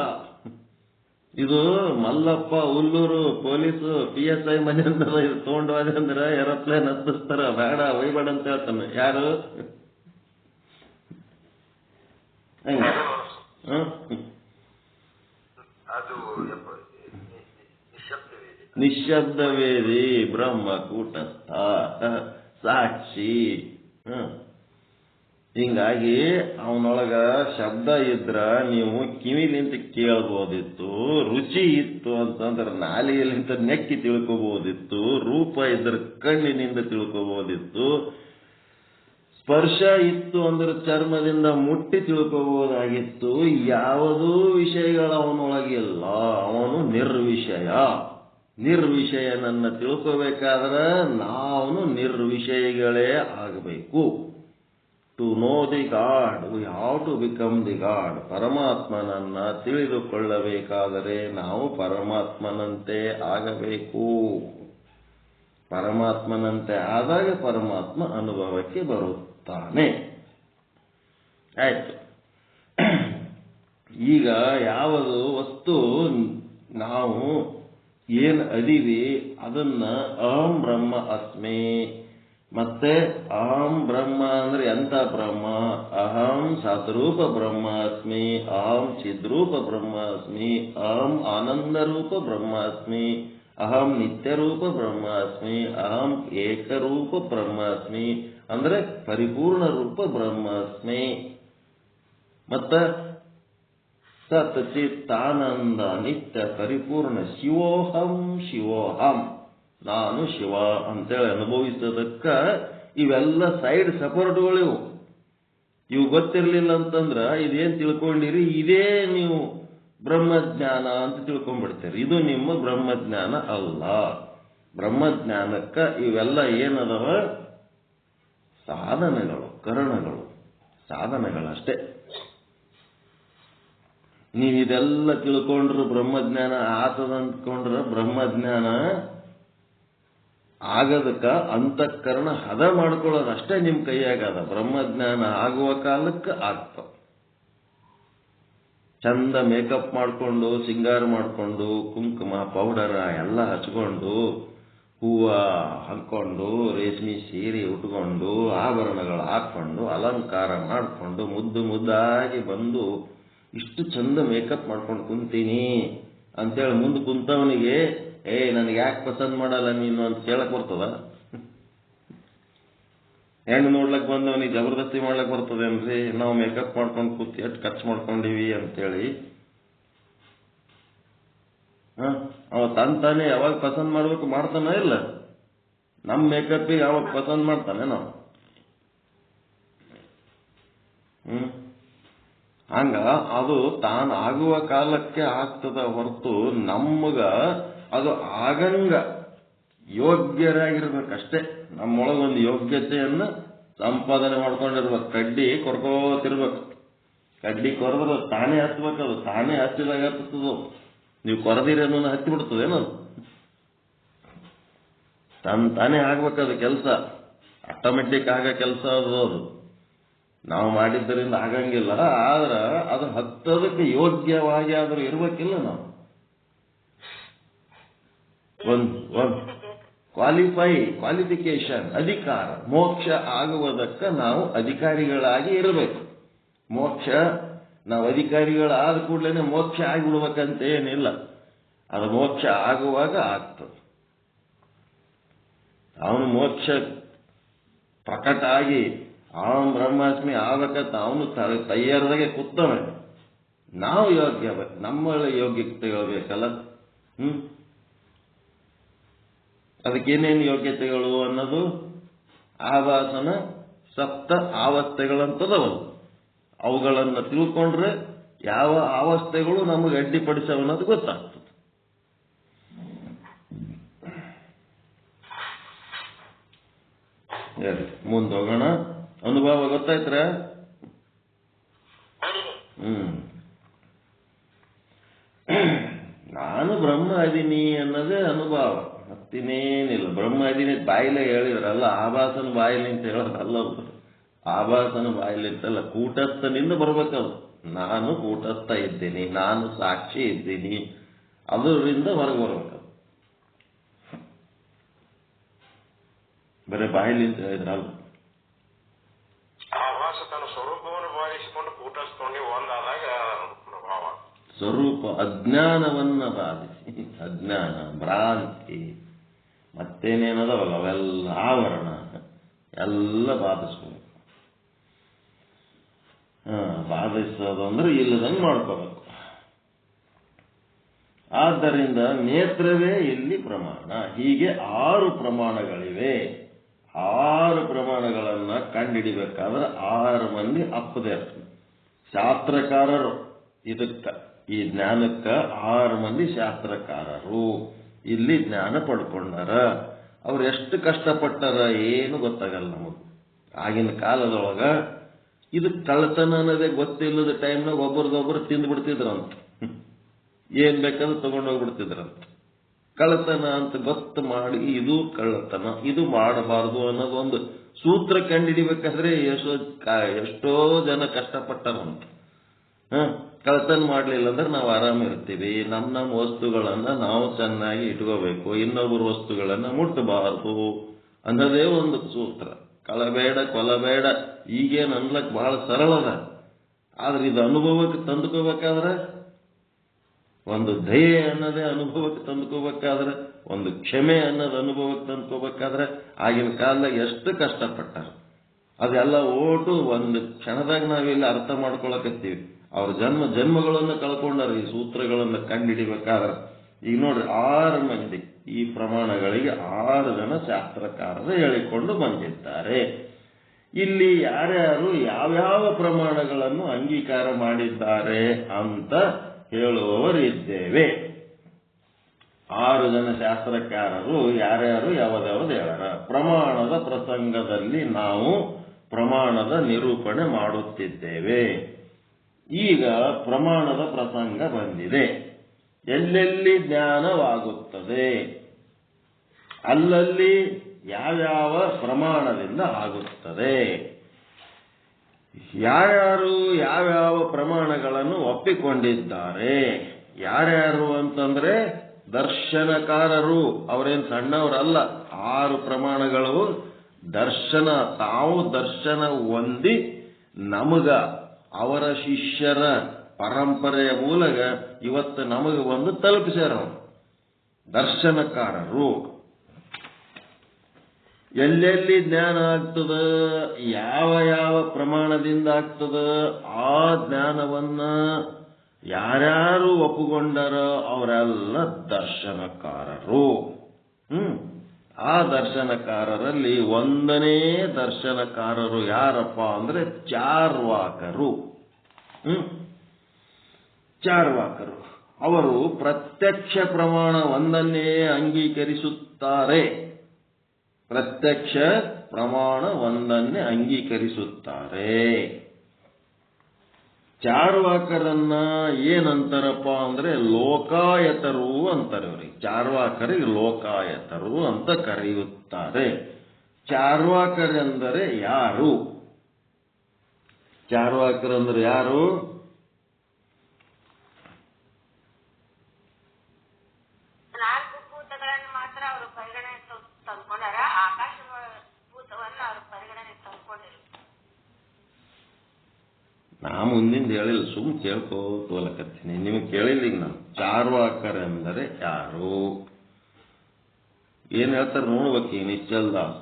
ಇದು ಮಲ್ಲಪ್ಪ ಹುಲ್ಲೂರು ಪೊಲೀಸು PSI ಮನೆ ಅಂತ ಇದು ತಗೊಂಡು ಅಂದ್ರೆ ಏರೋಪ್ಲೇನ್ ಹತ್ತಿಸ್ತಾರ, ಬೇಡ ಒಯ್ಬೇಡ ಅಂತ ಹೇಳ್ತಾನೆ. ಯಾರು? ನಿಶ್ಶಬ್ದವೇದಿ ಬ್ರಹ್ಮ ಕೂಟಸ್ಥ ಸಾಕ್ಷಿ. ಹಿಂಗಾಗಿ ಅವನೊಳಗ ಶಬ್ದ ಇದ್ರ ನೀವು ಕಿವಿಲಿಂತ ಕೇಳ್ಬೋದಿತ್ತು, ರುಚಿ ಇತ್ತು ಅಂತಂದ್ರೆ ನಾಲಿಗೆಲಿಂತ ನೆಕ್ಕಿ ತಿಳ್ಕೋಬಹುದಿತ್ತು, ರೂಪ ಇದ್ರ ಕಣ್ಣಿನಿಂದ ತಿಳ್ಕೋಬಹುದಿತ್ತು, ಸ್ಪರ್ಶ ಇತ್ತು ಅಂದ್ರೆ ಚರ್ಮದಿಂದ ಮುಟ್ಟಿ ತಿಳ್ಕೋಬಹುದಾಗಿತ್ತು. ಯಾವುದೂ ವಿಷಯಗಳು ಅವನೊಳಗಿಲ್ಲ. ಅವನು ನಿರ್ವಿಷಯ. ನಿರ್ವಿಷಯನನ್ನ ತಿಳ್ಕೋಬೇಕಾದ್ರೆ ನಾವು ನಿರ್ವಿಷಯಗಳೇ ಆಗಬೇಕು. To know the god we have to become the god. ಪರಮಾತ್ಮನನ್ನ ತಿಳಿದುಕೊಳ್ಳಬೇಕಾದರೆ ನಾವು ಪರಮಾತ್ಮನಂತೆ ಆಗಬೇಕು. ಪರಮಾತ್ಮನಂತೆ ಆದಾಗ ಪರಮಾತ್ಮ ಅನುಭವಕ್ಕೆ ಬರುತ್ತಾನೆ. ಆಯ್ತು. ಈಗ ಯಾವುದು ವಸ್ತು ನಾವು ಏನು ಅದೀವಿ ಅದನ್ನ ಅಹಂ ಬ್ರಹ್ಮ ಅಸ್ಮಿ. ಮತ್ತೆ ಅಹಂ ಬ್ರಹ್ಮ ಅಂದ್ರೆ ಎಂತ ಬ್ರಹ್ಮ? ಅಹಂ ಸದ್ರೂಪ ಬ್ರಹ್ಮ ಅಸ್ಮಿ, ಅಹಂ ಚಿದ್ರೂಪ ಬ್ರಹ್ಮ ಅಸ್ಮಿ, ಅಹಂ ಆನಂದ ರೂಪ ಬ್ರಹ್ಮ ಅಸ್ಮಿ, ಅಹಂ ನಿತ್ಯರೂಪ ಬ್ರಹ್ಮ ಅಸ್ಮಿ, ಅಹಂ ಏಕರೂಪ ಬ್ರಹ್ಮ ಅಸ್ಮಿ ಅಂದ್ರೆ ಪರಿಪೂರ್ಣ ರೂಪ ಬ್ರಹ್ಮ ಅಸ್ಮಿ. ಮತ್ತ ಸತ್ ಚಿತ್ತಾನಂದ ನಿತ್ಯ ಪರಿಪೂರ್ಣ ಶಿವೋಹಂ ಶಿವೋಹಂ, ನಾನು ಶಿವ ಅಂತೇಳಿ ಅನುಭವಿಸೋದಕ್ಕ ಇವೆಲ್ಲ ಸೈಡ್ ಸಪೋರ್ಟ್ಗಳಿವು. ಇವು ಗೊತ್ತಿರಲಿಲ್ಲ ಅಂತಂದ್ರ ಇದೇನ್ ತಿಳ್ಕೊಂಡಿರಿ, ಇದೇ ನೀವು ಬ್ರಹ್ಮಜ್ಞಾನ ಅಂತ ತಿಳ್ಕೊಂಡ್ಬಿಡ್ತೀರಿ. ಇದು ನಿಮ್ಮ ಬ್ರಹ್ಮಜ್ಞಾನ ಅಲ್ಲ. ಬ್ರಹ್ಮಜ್ಞಾನಕ್ಕ ಇವೆಲ್ಲ ಏನದವ? ಸಾಧನಗಳು, ಕರಣಗಳು, ಸಾಧನಗಳಷ್ಟೇ. ನೀವಿದೆಲ್ಲ ತಿಳ್ಕೊಂಡ್ರು ಬ್ರಹ್ಮಜ್ಞಾನ ಆತದ ಅಂದ್ಕೊಂಡ್ರ ಬ್ರಹ್ಮಜ್ಞಾನ ಆಗದಕ್ಕ ಅಂತಃಕರಣ ಹದ ಮಾಡ್ಕೊಳ್ಳೋದಷ್ಟೇ ನಿಮ್ಮ ಕೈಯಾಗದ. ಬ್ರಹ್ಮಜ್ಞಾನ ಆಗುವ ಕಾಲಕ್ಕೆ ಆಗ್ತಾವ. ಚಂದ ಮೇಕಪ್ ಮಾಡಿಕೊಂಡು, ಸಿಂಗಾರ ಮಾಡಿಕೊಂಡು, ಕುಂಕುಮ ಪೌಡರ ಎಲ್ಲ ಹಚ್ಕೊಂಡು ಹೂವ ಹಾಕೊಂಡು ರೇಷ್ಮೆ ಸೀರೆ ಉಟ್ಕೊಂಡು ಆಭರಣಗಳು ಹಾಕೊಂಡು ಅಲಂಕಾರ ಮಾಡಿಕೊಂಡು ಮುದ್ದಾಗಿ ಬಂದು ಇಷ್ಟು ಚಂದ ಮೇಕಪ್ ಮಾಡ್ಕೊಂಡು ಕುಂತೀನಿ ಅಂತೇಳಿ ಮುಂದೆ ಕುಂತವನಿಗೆ ನನಗೆ ಯಾಕೆ ಪಸಂದ್ ಮಾಡಲ್ಲ ನೀನು ಅಂತ ಕೇಳಕ್ ಬರ್ತದ? ಹೆಣ್ಣು ನೋಡ್ಲಕ್ ಬಂದವನಿಗೆ ಜಬರ್ದಸ್ತಿ ಮಾಡ್ಲಕ್ ಬರ್ತದೇನ್ರಿ? ನಾವು ಮೇಕಪ್ ಮಾಡ್ಕೊಂಡು ಕೂತಿ ಎಷ್ಟು ಖರ್ಚು ಮಾಡ್ಕೊಂಡಿವಿ ಅಂತೇಳಿ ಅವ ತಾನೇ ಯಾವಾಗ ಪಸಂದ್ ಮಾಡ್ಬೇಕು ಮಾಡ್ತಾನ ಇಲ್ಲ? ನಮ್ಮ ಮೇಕಪ್ಪಿಗೆ ಯಾವಾಗ ಪಸಂದ್ ಮಾಡ್ತಾನೆ ನಾವು? ಹಂಗ ಅದು ತಾನು ಆಗುವ ಕಾಲಕ್ಕೆ ಆಗ್ತದ ಹೊರತು ನಮಗ ಅದು ಆಗಂಗ ಯೋಗ್ಯರಾಗಿರ್ಬೇಕಷ್ಟೇ. ನಮ್ಮೊಳಗೊಂದು ಯೋಗ್ಯತೆಯನ್ನ ಸಂಪಾದನೆ ಮಾಡ್ಕೊಂಡಿರ್ಬೇಕು. ಕಡ್ಡಿ ಕೊರ್ಕೋತಿರ್ಬೇಕು. ಕಡ್ಡಿ ಕೊರೆದ್ರೆ ತಾನೇ ಹತ್ಬೇಕದು. ತಾನೇ ಹತ್ತಿದಾಗ ಹತ್ತದು. ನೀವು ಕೊರದಿರಿ ಅನ್ನೋದು ಹತ್ತಿ ಬಿಡ್ತದೇನದು? ತಾನೇ ಆಗ್ಬೇಕದು ಕೆಲಸ. ಆಟೋಮೆಟಿಕ್ ಆಗ ಕೆಲಸ ಅದು. ನಾವು ಮಾಡಿದ್ದರಿಂದ ಆಗಂಗಿಲ್ಲ. ಆದ್ರೆ ಅದು ಹತ್ತೋದಕ್ಕೆ ಯೋಗ್ಯವಾಗಿ ಆದ್ರೂ ಇರ್ಬೇಕಿಲ್ಲ. ನಾವು ಒಂದು ಕ್ವಾಲಿಫಿಕೇಶನ್, ಅಧಿಕಾರ, ಮೋಕ್ಷ ಆಗುವುದಕ್ಕೆ ನಾವು ಅಧಿಕಾರಿಗಳಾಗಿ ಇರಬೇಕು. ಮೋಕ್ಷ ನಾವು ಅಧಿಕಾರಿಗಳಾದ ಕೂಡಲೇ ಮೋಕ್ಷ ಆಗಿಬಿಡ್ಬೇಕಂತ ಏನಿಲ್ಲ. ಅದು ಮೋಕ್ಷ ಆಗುವಾಗ ಆಗ್ತದೆ. ಅವನು ಮೋಕ್ಷ ಪ್ರಕಟ ಆಗಿ ಅವನು ಬ್ರಹ್ಮಾಸ್ಮಿ ಆಗ್ಬೇಕಂತ ಅವನು ತಯಾರದಾಗೆ ಕೂತವನೆ. ನಾವು ಯೋಗ್ಯ, ನಮ್ಮ ಯೋಗ್ಯತೆಗಳು ಬೇಕಲ್ಲ. ಅದಕ್ಕೇನೇನು ಯೋಗ್ಯತೆಗಳು ಅನ್ನೋದು ಆವಾಸನ ಸಪ್ತ ಅವಸ್ಥೆಗಳಂತದವನು. ಅವುಗಳನ್ನು ತಿಳ್ಕೊಂಡ್ರೆ ಯಾವ ಅವಸ್ಥೆಗಳು ನಮಗೆ ಅಡ್ಡಿಪಡಿಸವನ್ನೋದು ಗೊತ್ತಾಗ್ತದೆ. ಮುಂದೋಗೋಣ. ಅನುಭವ ಗೊತ್ತಾಯ್ತ್ರ? ನಾನು ಬ್ರಹ್ಮ ಅದೀನಿ ಅನ್ನೋದೇ ಅನುಭವ, ಮತ್ತಿನೇನಿಲ್ಲ. ಬ್ರಹ್ಮ ಅದೀನಿ ಬಾಯಿಲೆ ಹೇಳಿದ್ರಲ್ಲ, ಆಭಾಸನ ಬಾಯಿಲಿ ಅಂತ ಹೇಳೋದಲ್ಲ. ಆಭಾಸನ ಬಾಯಿಲಿ ಅಂತಲ್ಲ, ಕೂಟಸ್ಥನಿಂದ ಬರ್ಬೇಕದು. ನಾನು ಕೂಟಸ್ಥ ಇದ್ದೀನಿ, ನಾನು ಸಾಕ್ಷಿ ಇದ್ದೀನಿ, ಅದರಿಂದ ಹೊರಗೆ ಬರ್ಬೇಕದು. ಬರೀ ಬಾಯಿಲಿ ಅಂತ ಹೇಳಿದ್ರಲ್ಲ. ಆಭಾಸ ತನ್ನ ಸ್ವರೂಪವನ್ನು ಬಾಧಿಸಿಕೊಂಡು ಕೂಟಸ್ಥೋಣಿ ಒಂದಾದಾಗ ಪ್ರಭಾವ. ಸ್ವರೂಪ ಅಜ್ಞಾನವನ್ನ ಬಾಧಿಸಿ, ಅಜ್ಞಾನ ಭ್ರಾಂತಿ ಮತ್ತೇನೇನದವಲ್ಲ ಅವೆಲ್ಲ ಆವರಣ ಎಲ್ಲ ಬಾಧಿಸ್ಬೇಕು. ಬಾಧಿಸೋದು ಅಂದ್ರೆ ಇಲ್ಲದಂಗೆ ಮಾಡ್ಕೋಬೇಕು. ಆದ್ದರಿಂದ ನೇತ್ರವೇ ಇಲ್ಲಿ ಪ್ರಮಾಣ. ಹೀಗೆ 6 ಪ್ರಮಾಣಗಳಿವೆ. 6 ಪ್ರಮಾಣಗಳನ್ನ ಕಂಡುಹಿಡಿಬೇಕಾದ್ರೆ 6 ಮಂದಿ ಅಪ್ಪದೇ ಶಾಸ್ತ್ರಕಾರರು. ಈ ಜ್ಞಾನಕ್ಕ 6 ಮಂದಿ ಶಾಸ್ತ್ರಕಾರರು ಇಲ್ಲಿ ಜ್ಞಾನ ಪಡ್ಕೊಂಡಾರ. ಅವ್ರು ಎಷ್ಟು ಕಷ್ಟಪಟ್ಟಾರ ಏನು ಗೊತ್ತಾಗಲ್ಲ ನಮಗೆ. ಆಗಿನ ಕಾಲದೊಳಗ ಇದು ಕಳ್ಳತನ ಅನ್ನೋದೇ ಗೊತ್ತಿಲ್ಲದ ಟೈಮ್ನಾಗ ಒಬ್ಬರದೊಬ್ಬರು ತಿಂದು ಬಿಡ್ತಿದ್ರಂತ. ಏನ್ ಬೇಕಾದ್ರೂ ತಗೊಂಡೋಗ್ಬಿಡ್ತಿದ್ರಂತ. ಕಳ್ಳತನ ಅಂತ ಗೊತ್ತು ಮಾಡಿ ಇದು ಕಳ್ಳತನ, ಇದು ಮಾಡಬಾರದು ಅನ್ನೋದು ಒಂದು ಸೂತ್ರ ಕಂಡುಹಿಡಿಬೇಕಾದ್ರೆ ಎಷ್ಟೋ ಜನ ಕಷ್ಟಪಟ್ಟಾರಂತ. ಕಳ್ಳತನ ಮಾಡ್ಲಿಲ್ಲ ಅಂದ್ರೆ ನಾವು ಆರಾಮಿರ್ತೀವಿ. ನಮ್ಮ ವಸ್ತುಗಳನ್ನ ನಾವು ಚೆನ್ನಾಗಿ ಇಟ್ಕೋಬೇಕು, ಇನ್ನೊಬ್ಬರ ವಸ್ತುಗಳನ್ನ ಮುಟ್ಟಬಾರದು ಅನ್ನೋದೇ ಒಂದು ಸೂತ್ರ. ಕಳಬೇಡ, ಕೊಲಬೇಡ, ಈಗೇನು ಅನ್ಲಕ್ ಬಹಳ ಸರಳದ. ಆದ್ರೆ ಇದು ಅನುಭವಕ್ಕೆ ತಂದುಕೋಬೇಕಾದ್ರೆ, ಒಂದು ದಯೆ ಅನ್ನೋದೇ ಅನುಭವಕ್ಕೆ ತಂದುಕೋಬೇಕಾದ್ರೆ, ಒಂದು ಕ್ಷಮೆ ಅನ್ನೋದು ಅನುಭವಕ್ಕೆ ತಂದುಕೋಬೇಕಾದ್ರೆ ಆಗಿನ ಕಾಲದಾಗ ಎಷ್ಟು ಕಷ್ಟಪಟ್ಟಾರ. ಅದೆಲ್ಲ ಓಟು ಒಂದು ಕ್ಷಣದಾಗ ನಾವಿಲ್ಲಿ ಅರ್ಥ ಮಾಡ್ಕೊಳಕತ್ತೀವಿ. ಅವ್ರ ಜನ್ಮಗಳನ್ನು ಕಳ್ಕೊಂಡಾರ ಈ ಸೂತ್ರಗಳನ್ನು ಕಂಡುಹಿಡಿಬೇಕಾದ್ರೆ. ಈಗ ನೋಡ್ರಿ 6 ಮಂದಿ ಈ ಪ್ರಮಾಣಗಳಿಗೆ 6 ಜನ ಶಾಸ್ತ್ರಕಾರರು ಹೇಳಿಕೊಂಡು ಬಂದಿದ್ದಾರೆ. ಇಲ್ಲಿ ಯಾರ್ಯಾರು ಯಾವ್ಯಾವ ಪ್ರಮಾಣಗಳನ್ನು ಅಂಗೀಕಾರ ಮಾಡಿದ್ದಾರೆ ಅಂತ ಹೇಳುವವರಿದ್ದೇವೆ. 6 ಜನ ಶಾಸ್ತ್ರಕಾರರು ಯಾರ್ಯಾರು ಯಾವ್ದಾವ್ದು ಹೇಳಾರ. ಪ್ರಮಾಣದ ಪ್ರಸಂಗದಲ್ಲಿ ನಾವು ಪ್ರಮಾಣದ ನಿರೂಪಣೆ ಮಾಡುತ್ತಿದ್ದೇವೆ. ಈಗ ಪ್ರಮಾಣದ ಪ್ರಸಂಗ ಬಂದಿದೆ. ಎಲ್ಲೆಲ್ಲಿ ಜ್ಞಾನವಾಗುತ್ತದೆ ಅಲ್ಲಲ್ಲಿ ಯಾವ್ಯಾವ ಪ್ರಮಾಣದಿಂದ ಆಗುತ್ತದೆ, ಯಾರ್ಯಾರು ಯಾವ್ಯಾವ ಪ್ರಮಾಣಗಳನ್ನು ಒಪ್ಪಿಕೊಂಡಿದ್ದಾರೆ. ಯಾರ್ಯಾರು ಅಂತಂದ್ರೆ ದರ್ಶನಕಾರರು, ಅವರೇನು ಸಣ್ಣವರಲ್ಲ. 6 ಪ್ರಮಾಣಗಳು ದರ್ಶನ, ತಾವು ದರ್ಶನ ಹೊಂದಿ ನಮಗ ಅವರ ಶಿಷ್ಯರ ಪರಂಪರೆಯ ಮೂಲಕ ಇವತ್ತು ನಮಗೆ ಒಂದು ತಲುಪಿಸ್ಯಾರ. ದರ್ಶನಕಾರರು. ಎಲ್ಲೆಲ್ಲಿ ಜ್ಞಾನ ಆಗ್ತದ, ಯಾವ ಯಾವ ಪ್ರಮಾಣದಿಂದ ಆಗ್ತದ, ಆ ಜ್ಞಾನವನ್ನ ಯಾರ್ಯಾರು ಒಪ್ಪುಕೊಂಡರ ಅವರೆಲ್ಲ ದರ್ಶನಕಾರರು. ಆ ದರ್ಶನಕಾರರಲ್ಲಿ 1ನೇ ದರ್ಶನಕಾರರು ಯಾರಪ್ಪ ಅಂದ್ರೆ ಚಾರ್ವಾಕರು. ಚಾರ್ವಾಕರು ಅವರು ಪ್ರತ್ಯಕ್ಷ ಪ್ರಮಾಣ ಒಂದನ್ನೇ ಅಂಗೀಕರಿಸುತ್ತಾರೆ. ಪ್ರತ್ಯಕ್ಷ ಪ್ರಮಾಣ ಒಂದನ್ನೇ ಅಂಗೀಕರಿಸುತ್ತಾರೆ. ಚಾರ್ವಾಕರನ್ನ ಏನಂತಾರಪ್ಪ ಅಂದ್ರೆ ಲೋಕಾಯತರು ಅಂತಾರೆ. ಅವರಿಗೆ ಚಾರ್ವಾಕರಿಗೆ ಲೋಕಾಯತರು ಅಂತ ಕರೆಯುತ್ತಾರೆ. ಚಾರ್ವಾಕರೆಂದರೆ ಯಾರು? ಚಾರ್ವಾಕರೆಂದರೆ ಯಾರು? ನಾ ಮುಂದಿಂದ ಹೇಳಿಲ್ಲ, ಸುಮ್ ಕೇಳ್ಕೋತೋಲಕತ್ತೀನಿ. ನಿಮ್ಗೆ ಕೇಳಿಲ್ಲ ಈಗ ನಾನು. ಚಾರ್ವಾಕರೆಂದರೆ ಯಾರು? ಏನ್ ಹೇಳ್ತಾರೆ ನೋಡ್ಬೇಕು ನಿಶ್ಚಲ್ ದಾಸ್.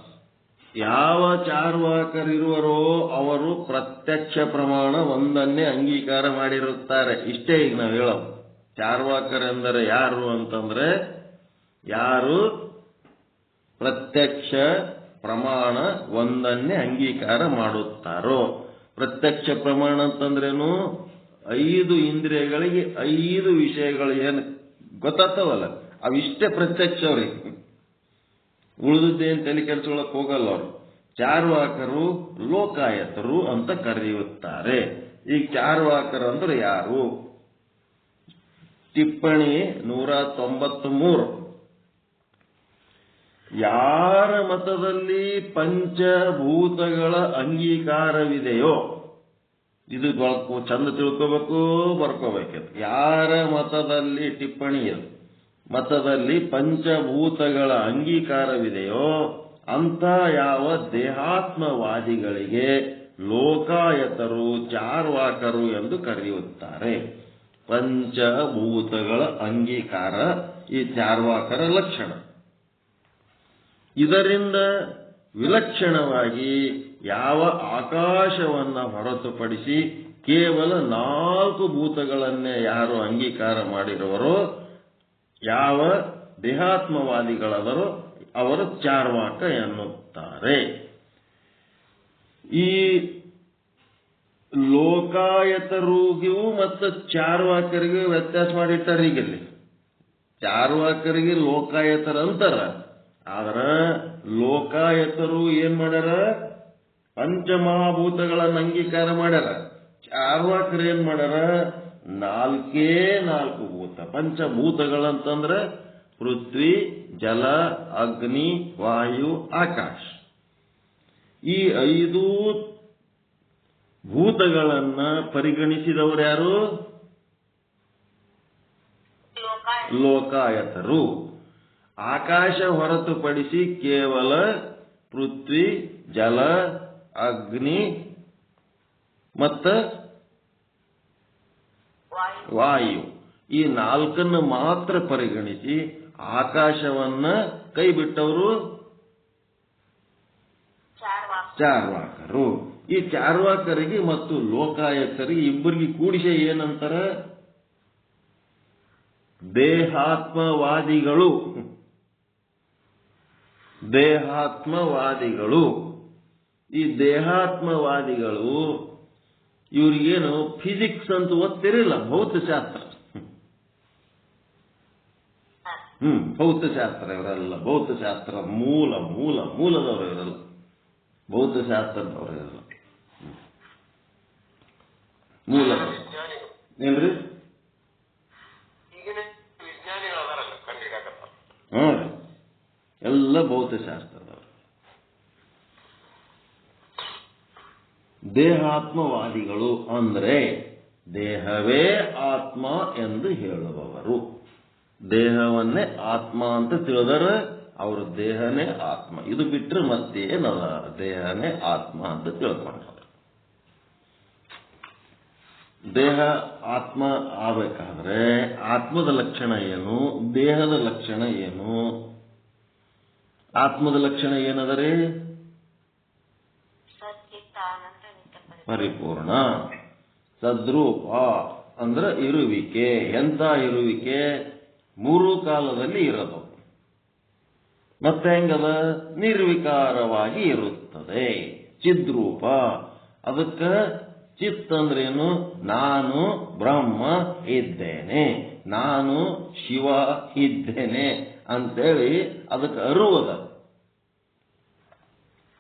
ಯಾವ ಚಾರ್ವಾಕರಿರುವರೋ ಅವರು ಪ್ರತ್ಯಕ್ಷ ಪ್ರಮಾಣ ಒಂದನ್ನೇ ಅಂಗೀಕಾರ ಮಾಡಿರುತ್ತಾರೆ. ಇಷ್ಟೇ ಈಗ ನಾವು ಹೇಳೋದು. ಚಾರ್ವಾಕರೆಂದರೆ ಯಾರು ಅಂತಂದ್ರೆ ಯಾರು ಪ್ರತ್ಯಕ್ಷ ಪ್ರಮಾಣ ಒಂದನ್ನೇ ಅಂಗೀಕಾರ ಮಾಡುತ್ತಾರೋ. ಪ್ರತ್ಯಕ್ಷ ಪ್ರಮಾಣ ಅಂತಂದ್ರೇನು? 5 ಇಂದ್ರಿಯಗಳಿಗೆ 5 ವಿಷಯಗಳು ಏನು ಗೊತ್ತಾಗ್ತಾವಲ್ಲ, ಅವಿಷ್ಟೇ ಪ್ರತ್ಯಕ್ಷ ಅವ್ರಿಗೆ. ಉಳಿದದ್ದೇನು ತಲೆ ಕೆಡಿಸ್ಕೊಳ್ಳಕ್ ಹೋಗಲ್ಲ ಅವರು. ಚಾರ್ವಾಕರು ಲೋಕಾಯತರು ಅಂತ ಕರೆಯುತ್ತಾರೆ. ಈಗ ಚಾರ್ವಾಕರು ಅಂದ್ರೆ ಯಾರು? ಟಿಪ್ಪಣಿ 193. ಯಾರ ಮತದಲ್ಲಿ ಪಂಚಭೂತಗಳ ಅಂಗೀಕಾರವಿದೆಯೋ, ಇದು ಚಂದ ತಿಳ್ಕೋಬೇಕು, ಬರ್ಕೋಬೇಕು. ಯಾರ ಮತದಲ್ಲಿ, ಟಿಪ್ಪಣಿಯ ಮತದಲ್ಲಿ ಪಂಚಭೂತಗಳ ಅಂಗೀಕಾರವಿದೆಯೋ ಅಂತ ಯಾವ ದೇಹಾತ್ಮವಾದಿಗಳಿಗೆ ಲೋಕಾಯತರು ಚಾರ್ವಾಕರು ಎಂದು ಕರೆಯುತ್ತಾರೆ. ಪಂಚಭೂತಗಳ ಅಂಗೀಕಾರ ಈ ಚಾರ್ವಾಕರ ಲಕ್ಷಣ. ಇದರಿಂದ ವಿಲಕ್ಷಣವಾಗಿ ಯಾವ ಆಕಾಶವನ್ನ ಹೊರತುಪಡಿಸಿ ಕೇವಲ 4 ಭೂತಗಳನ್ನೇ ಯಾರು ಅಂಗೀಕಾರ ಮಾಡಿರುವರೋ, ಯಾವ ದೇಹಾತ್ಮವಾದಿಗಳವರೋ ಅವರು ಚಾರ್ವಾಕ ಎನ್ನುತ್ತಾರೆ. ಈ ಲೋಕಾಯತರಿಗೂ ಮತ್ತು ಚಾರ್ವಾಕರಿಗೂ ವ್ಯತ್ಯಾಸ ಮಾಡಿಟ್ಟಾರೆ. ಈಗಲ್ಲಿ ಚಾರ್ವಾಕರಿಗೆ ಲೋಕಾಯತರ ಅಂತಾರ. ಆದ್ರ ಲೋಕಾಯತರು ಏನ್ ಮಾಡ್ಯಾರ? ಪಂಚಮಹಾಭೂತಗಳನ್ನ ಅಂಗೀಕಾರ ಮಾಡ್ಯಾರ. ಚಾರ್ವಾಕರು ಏನ್ ಮಾಡ್ಯಾರ? 4 ಭೂತ. ಪಂಚಭೂತಗಳಂತಂದ್ರೆ ಪೃಥ್ವಿ, ಜಲ, ಅಗ್ನಿ, ವಾಯು, ಆಕಾಶ. ಈ 5 ಭೂತಗಳನ್ನ ಪರಿಗಣಿಸಿದವರು ಯಾರು? ಲೋಕಾಯತರು. ಆಕಾಶ ಹೊರತುಪಡಿಸಿ ಕೇವಲ ಪೃಥ್ವಿ, ಜಲ, ಅಗ್ನಿ ಮತ್ತ ವಾಯು, ಈ 4 ಮಾತ್ರ ಪರಿಗಣಿಸಿ ಆಕಾಶವನ್ನ ಕೈ ಬಿಟ್ಟವರು ಚಾರ್ವಾಕರು. ಈ ಚಾರ್ವಾಕರಿಗೆ ಮತ್ತು ಲೋಕಾಯತರಿಗೆ ಇಬ್ಬರಿಗೆ ಕೂಡಿಸಿ ಏನಂತಾರ? ದೇಹಾತ್ಮವಾದಿಗಳು. ದೇಹಾತ್ಮವಾದಿಗಳು. ಈ ದೇಹಾತ್ಮವಾದಿಗಳು ಇವ್ರಿಗೇನು ಫಿಸಿಕ್ಸ್ ಅಂತ ಓದ್ತಿರಲಿಲ್ಲ, ಭೌತಶಾಸ್ತ್ರ. ಭೌತಶಾಸ್ತ್ರ ಇವರೆಲ್ಲ. ಭೌತಶಾಸ್ತ್ರ ಮೂಲದವರು ಇವರೆಲ್ಲ. ಭೌತಶಾಸ್ತ್ರದವರು ಇವರೆಲ್ಲ ಮೂಲದವರು. ಏನ್ರಿ? ಎಲ್ಲ ಭೌತಶಾಸ್ತ್ರದವರು. ದೇಹಾತ್ಮವಾದಿಗಳು ಅಂದ್ರೆ ದೇಹವೇ ಆತ್ಮ ಎಂದು ಹೇಳುವವರು. ದೇಹವನ್ನೇ ಆತ್ಮ ಅಂತ ತಿಳಿದರ ಅವ್ರ ದೇಹನೇ ಆತ್ಮ. ಇದು ಬಿಟ್ಟರೆ ಮತ್ತೇನದ, ದೇಹನೇ ಆತ್ಮ ಅಂತ ತಿಳ್ಕೊಂಡ್ರ. ದೇಹ ಆತ್ಮ ಆಗಬೇಕಾದ್ರೆ ಆತ್ಮದ ಲಕ್ಷಣ ಏನು, ದೇಹದ ಲಕ್ಷಣ ಏನು? ಆತ್ಮದ ಲಕ್ಷಣ ಏನದರಿ? ಪರಿಪೂರ್ಣ. ಸದ್ರೂಪ ಅಂದ್ರೆ ಇರುವಿಕೆ. ಎಂತ ಇರುವಿಕೆ? ಮೂರು ಕಾಲದಲ್ಲಿ ಇರೋದು. ಮತ್ತೆ ಹೆಂಗದ? ನಿರ್ವಿಕಾರವಾಗಿ ಇರುತ್ತದೆ. ಚಿದ್ರೂಪ. ಅದಕ್ಕ ಚಿತ್ ಅಂದ್ರೇನು? ನಾನು ಬ್ರಹ್ಮ ಇದ್ದೇನೆ, ನಾನು ಶಿವ ಇದ್ದೇನೆ ಅಂತೇಳಿ ಅದಕ್ಕೆ ಅರುವದ.